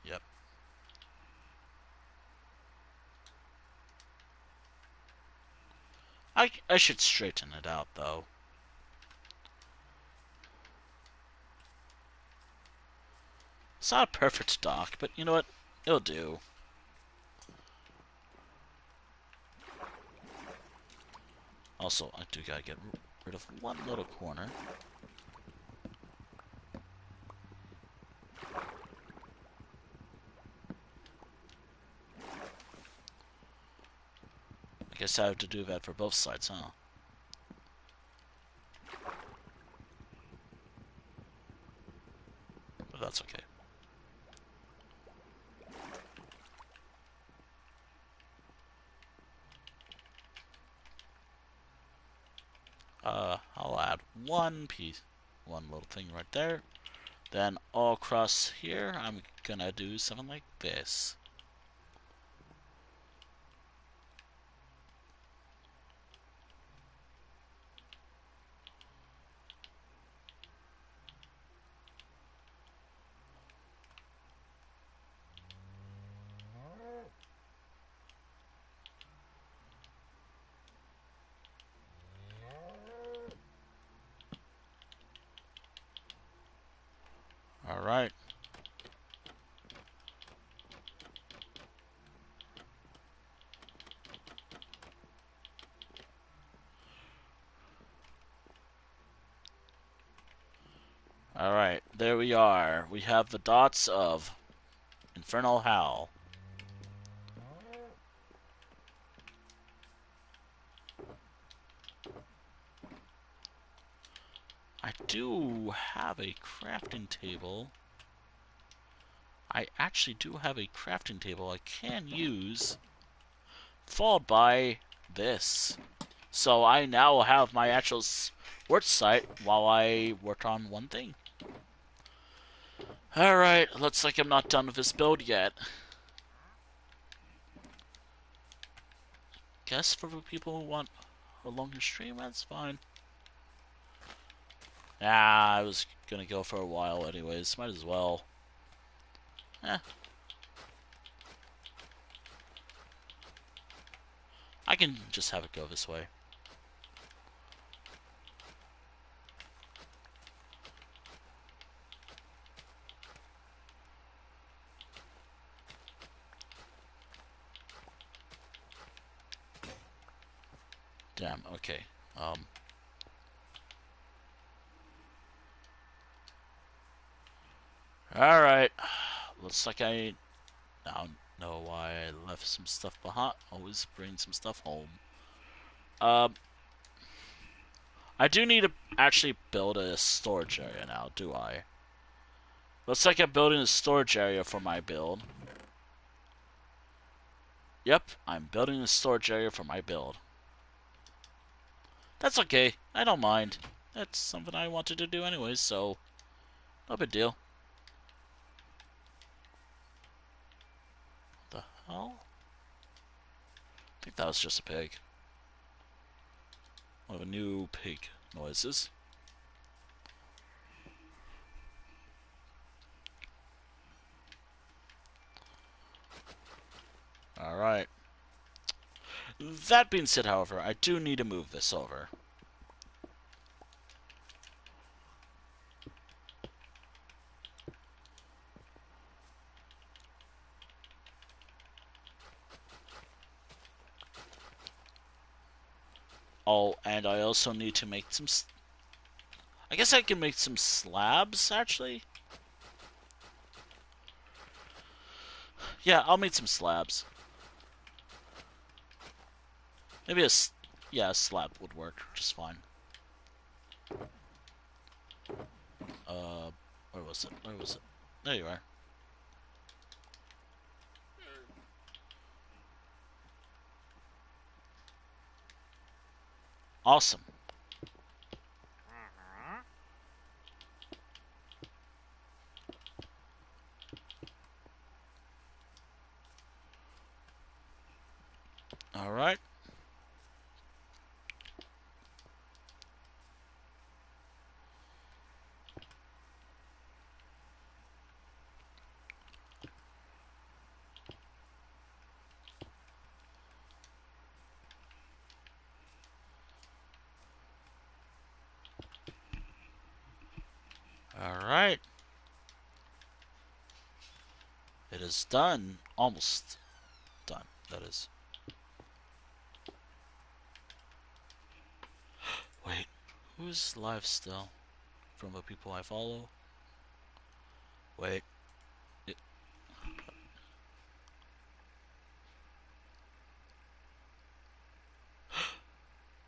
S1: Yep. I should straighten it out though. It's not a perfect dock, but you know what? It'll do. Also, I do gotta get rid of one little corner. I guess I have to do that for both sides, huh? But that's okay. I'll add one piece, one little thing right there. Then all across here, I'm gonna do something like this. Alright. Alright, there we are. We have the dots of Infernal Howl. I do have a crafting table. I actually do have a crafting table I can use, followed by this. So I now have my actual work site while I work on one thing. Alright, looks like I'm not done with this build yet. Guess for the people who want a longer stream, that's fine. I was gonna go for a while anyways, might as well. I can just have it go this way. Damn, okay. Alright. Looks like I now know why I left some stuff behind. Always bring some stuff home. I do need to actually build a storage area now, do I? Looks like I'm building a storage area for my build. Yep, I'm building a storage area for my build. That's okay. I don't mind. That's something I wanted to do anyways, so no big deal. What the hell? I think that was just a pig. One of the new pig noises. Alright. That being said, however, I do need to move this over. Oh, and I also need to make some... I guess I can make some slabs, actually. Yeah, I'll make some slabs. Maybe a slab would work just fine. Where was it? Where was it? There you are. Awesome. Alright. It is done. Almost done, that is. Wait, who's live still? From the people I follow? Wait.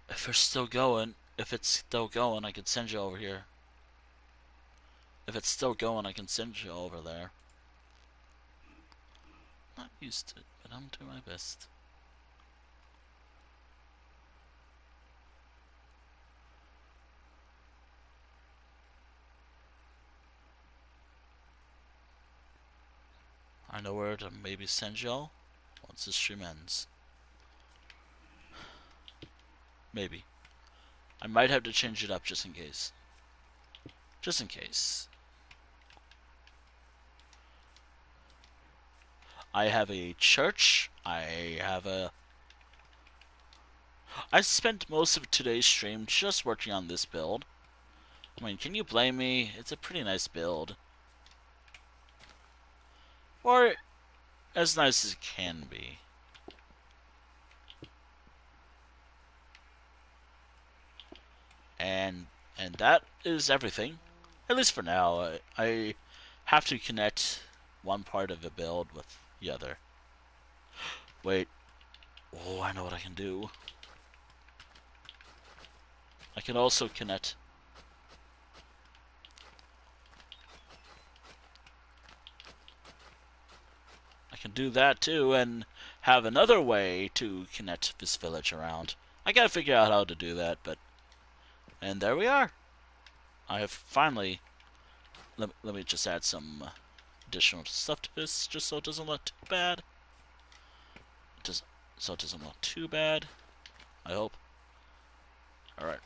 S1: If it's still going, I can send you over here. If it's still going, I can send you over there. Not used to it, but I'm doing my best. I know where to maybe send y'all once the stream ends. Maybe. I might have to change it up just in case. Just in case. I have a church. I spent most of today's stream just working on this build. I mean, can you blame me? It's a pretty nice build. Or as nice as it can be. And that is everything. At least for now. I have to connect one part of the build with the other. Wait. Oh, I know what I can do. I can also connect. I can do that too, and have another way to connect this village around. I gotta figure out how to do that, but... And there we are. I have finally... Let me just add some additional stuff to this, just so it doesn't look too bad. So it doesn't look too bad, I hope. Alright.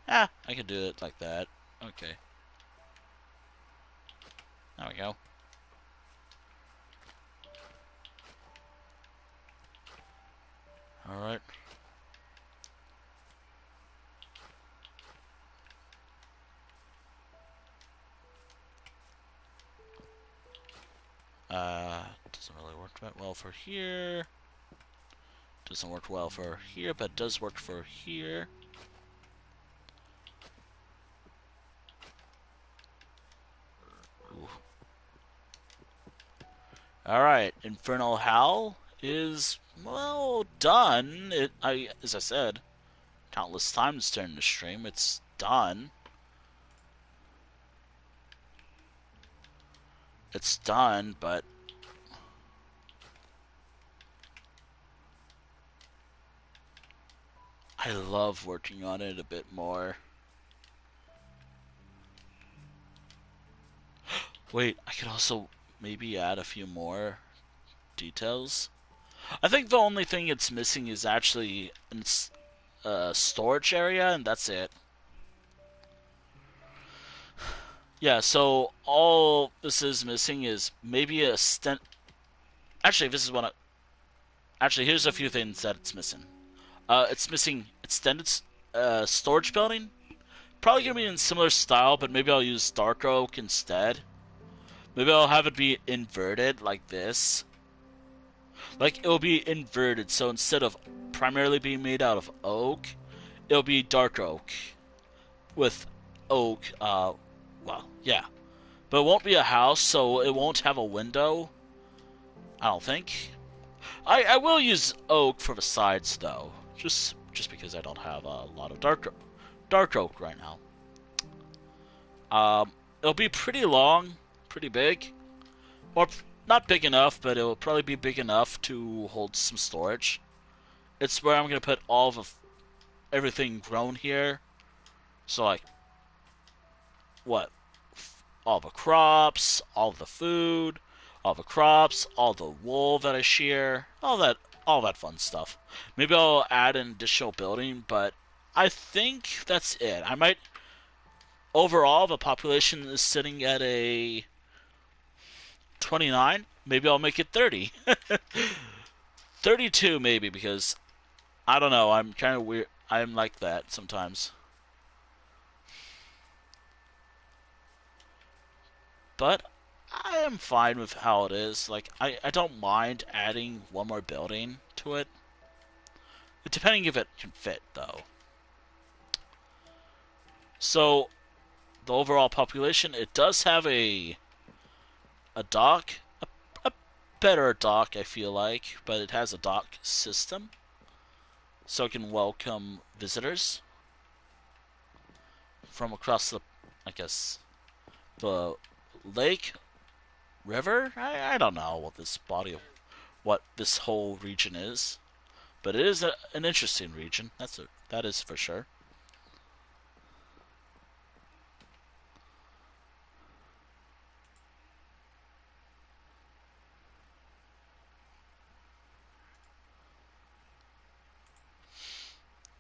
S1: Ah, I can do it like that. Okay. There we go. Alright. Doesn't really work that well for here. Doesn't work well for here, but does work for here. Alright, Infernal Howl is, well, done. As I said, countless times during the stream, it's done. It's done, but I love working on it a bit more. Wait, I could also maybe add a few more details. I think the only thing it's missing is actually a storage area, and that's it. Yeah, so all this is missing is maybe a stent. Actually, this is what I... Actually, here's a few things that it's missing. It's missing extended storage building. Probably gonna be in similar style, but maybe I'll use dark oak instead. Maybe I'll have it be inverted like this. Like, it'll be inverted, so instead of primarily being made out of oak, it'll be dark oak. With oak, well, yeah. But it won't be a house, so it won't have a window. I don't think. I will use oak for the sides, though. Just because I don't have a lot of dark oak right now. It'll be pretty long, pretty big. Or not big enough, but it'll probably be big enough to hold some storage. It's where I'm gonna put all of everything grown here. So like, what? All the crops, all the food, all the crops, all the wool that I shear, all that fun stuff. Maybe I'll add an additional building, but I think that's it. I might... Overall, the population is sitting at a 29. Maybe I'll make it 30. 32 maybe, because I don't know, I'm kind of weird. I'm like that sometimes. but I am fine with how it is. Like, I don't mind adding one more building to it. Depending if it can fit, though. So, the overall population, it does have a dock. A better dock, I feel like, but it has a dock system. So it can welcome visitors from across the, I guess, the lake, river? I don't know what this body of, what this whole region is. But it is an interesting region. That is for sure.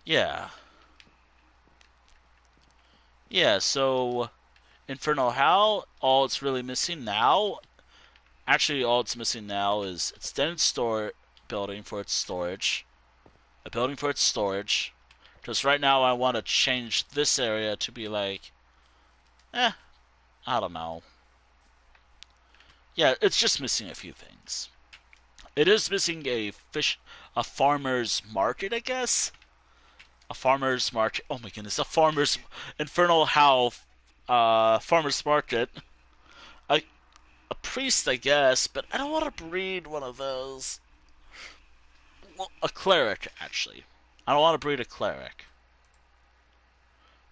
S1: Yeah. Yeah, so Infernal Hell, all it's really missing now, actually all it's missing now is extended store building for its storage. A building for its storage. Because right now I want to change this area to be like, eh, I don't know. Yeah, it's just missing a few things. It is missing a farmer's market, I guess. A farmer's market. Oh my goodness, a farmer's Infernal Hell, farmer's market. A, a priest, I guess, but I don't want to breed one of those. Well, a cleric, actually. I don't want to breed a cleric.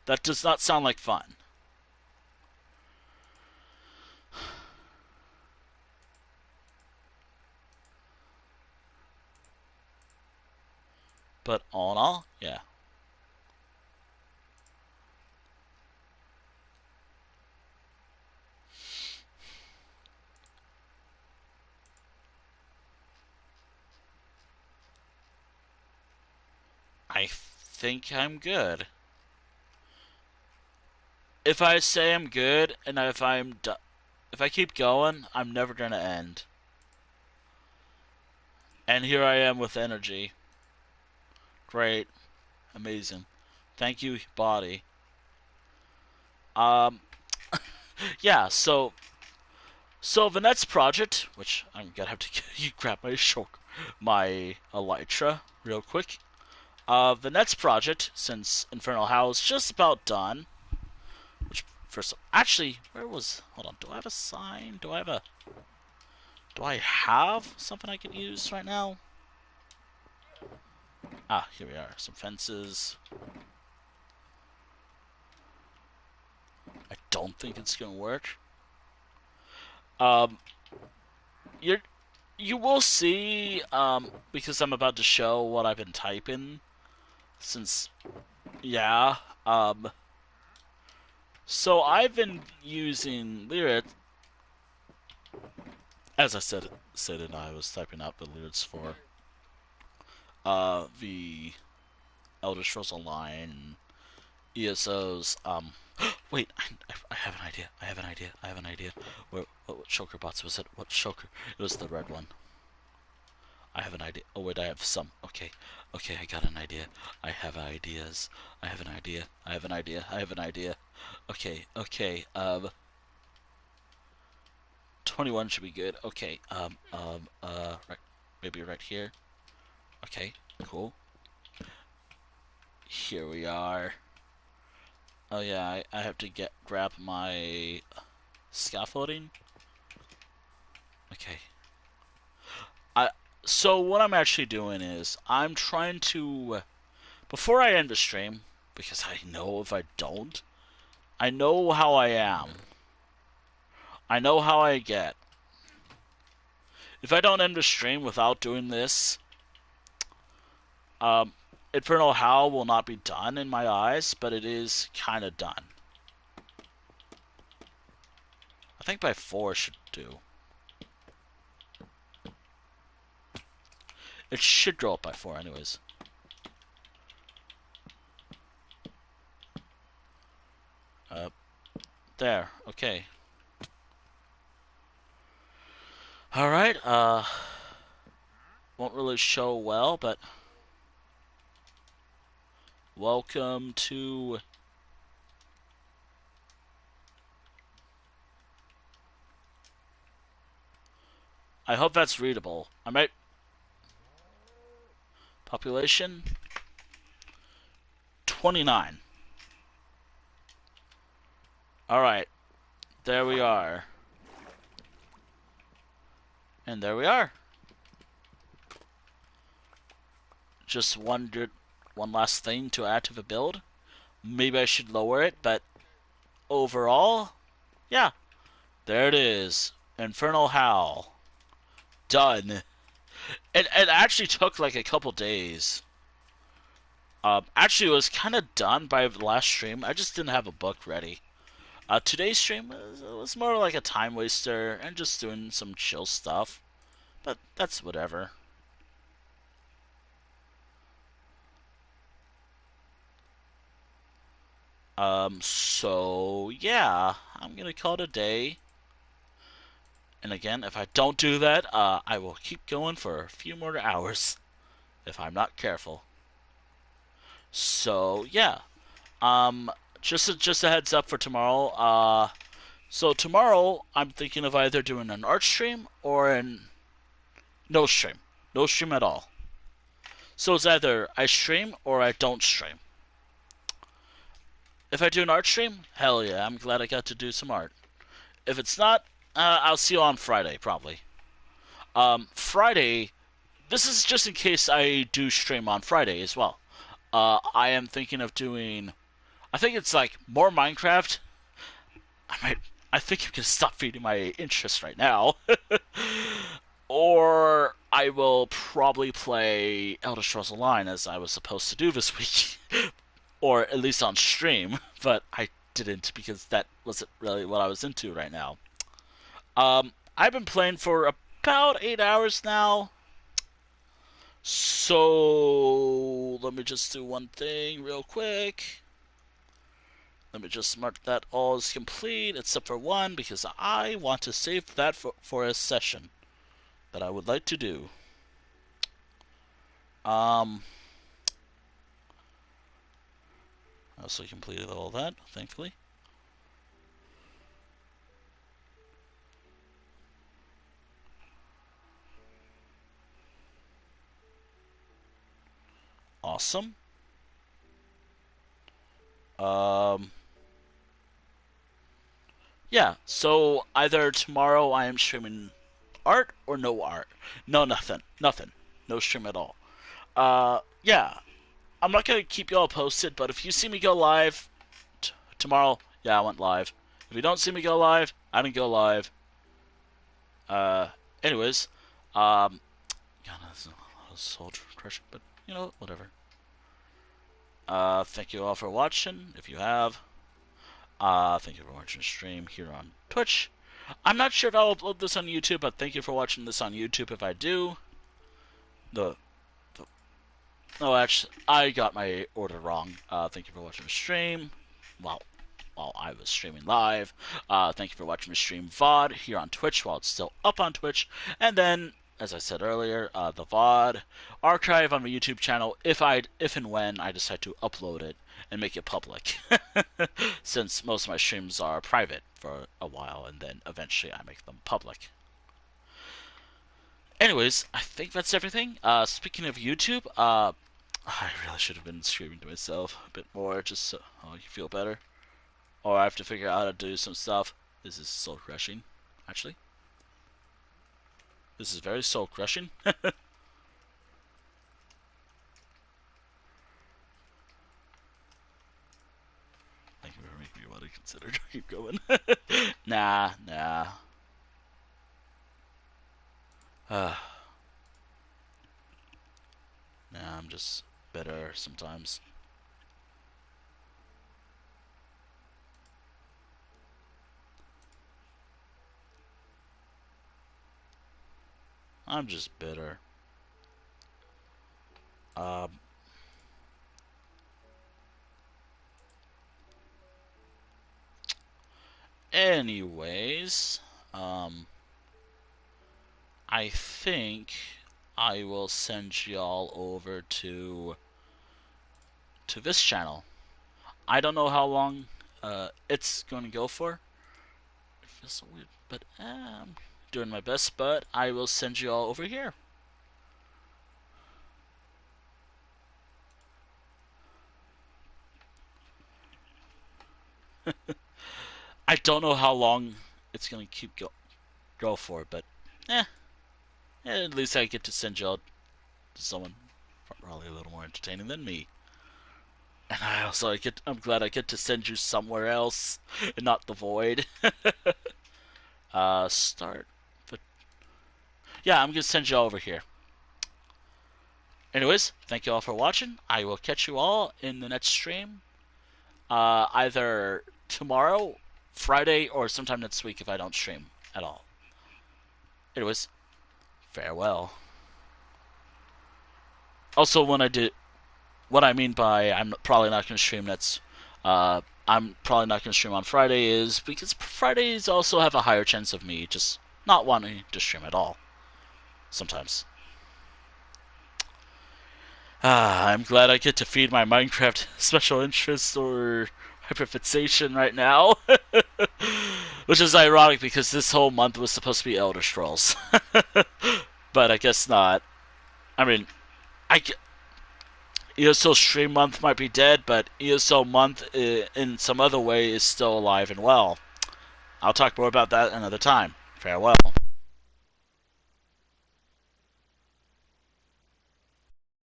S1: That does not sound like fun. But all in all, yeah. I think I'm good. If I say I'm good, and if I keep going, I'm never gonna end. And here I am with energy. Great, amazing. Thank you, body. Um, yeah. So the next project, which I'm gonna have to you grab my elytra real quick. The next project, since Infernal Hell is just about done, which first actually, where was? Hold on. Do I have a sign? Do I have something I can use right now? Ah, here we are. Some fences. I don't think it's gonna work. Um, you you will see. Because I'm about to show what I've been typing. Since yeah. So I've been using lyrics. As I said it, I was typing out the lyrics for the Elder Scrolls Online ESOs. Wait, I have an idea. I have an idea. I have an idea. What shulker bots was it? What shulker? It was the red one. I have an idea. Oh wait, I have some. Okay, okay, I got an idea. I have ideas. I have an idea. I have an idea. I have an idea. Okay, okay. 21 should be good. Okay. Right, maybe right here. Okay, cool. Here we are. Oh yeah, I have to grab my scaffolding. Okay. I so what I'm actually doing is I'm trying to before I end the stream, because I know if I don't, I know how I am. I know how I get. If I don't end the stream without doing this, um, Infernal Hell will not be done in my eyes, but it is kind of done. I think by 4 should do. It should go up by 4 anyways. There. Okay. Alright, won't really show well, but welcome to I hope that's readable. I might... Population? 29. Alright. There we are. And there we are. Just wondered one last thing to add to the build. Maybe I should lower it, but overall, yeah. There it is. Infernal Howl. Done. It actually took like a couple days. Actually, it was kind of done by the last stream. I just didn't have a book ready. Today's stream was more like a time waster and just doing some chill stuff. But that's whatever. So yeah, I'm gonna call it a day. And again, if I don't do that, I will keep going for a few more hours if I'm not careful. So yeah, um, just a heads up for tomorrow. So tomorrow I'm thinking of either doing an art stream or an no stream, no stream at all. So it's either I stream or I don't stream. If I do an art stream, hell yeah, I'm glad I got to do some art. If it's not, I'll see you on Friday probably. Friday, this is just in case I do stream on Friday as well. I am thinking of doing. I think it's like more Minecraft. I might. I think you can stop feeding my interest right now. Or I will probably play Elder Scrolls Online as I was supposed to do this week, or at least on stream. But I didn't because that wasn't really what I was into right now. I've been playing for about 8 hours now. So let me just do one thing real quick. Let me just mark that all is complete except for one because I want to save that for a session that I would like to do. I also completed all that, thankfully. Awesome. Um, yeah, so either tomorrow I am streaming art or no art. No, nothing. Nothing. No stream at all. Yeah, I'm not gonna keep y'all posted, but if you see me go live tomorrow, yeah, I went live. If you don't see me go live, I didn't go live. Uh, anyways, um, God, that's a lot of soul crushing, but you know, whatever. Thank you all for watching. If you have, thank you for watching the stream here on Twitch. I'm not sure if I'll upload this on YouTube, but thank you for watching this on YouTube. If I do, the no, actually, I got my order wrong. Thank you for watching the stream. Well, while I was streaming live. Thank you for watching the stream VOD here on Twitch while it's still up on Twitch. And then, as I said earlier, the VOD archive on the YouTube channel if and when I decide to upload it and make it public. Since most of my streams are private for a while and then eventually I make them public. Anyways, I think that's everything. Speaking of YouTube, I really should have been screaming to myself a bit more just so you feel better. Or I have to figure out how to do some stuff. This is soul crushing, actually. This is very soul crushing. Thank you for making me want to consider to keep going. Nah. Nah, I'm just better sometimes. I'm just bitter. Um, anyways, I think I will send y'all over to this channel. I don't know how long it's going to go for. It feels so weird, but doing my best, but I will send you all over here. I don't know how long it's gonna keep go for, but eh, at least I get to send y'all to someone probably a little more entertaining than me. And I'm glad I get to send you somewhere else and not the void. Start. But yeah, I'm gonna send you all over here. Anyways, thank you all for watching. I will catch you all in the next stream. Either tomorrow, Friday, or sometime next week if I don't stream at all. Anyways, farewell. Also, when I did, what I mean by I'm probably not going to stream I'm probably not going to stream on Friday is because Fridays also have a higher chance of me just not wanting to stream at all. Sometimes. I'm glad I get to feed my Minecraft special interest or hyperfixation right now. Which is ironic because this whole month was supposed to be Elder Scrolls. But I guess not. I mean, I, ESO Stream Month might be dead, but ESO Month in some other way is still alive and well. I'll talk more about that another time. Farewell.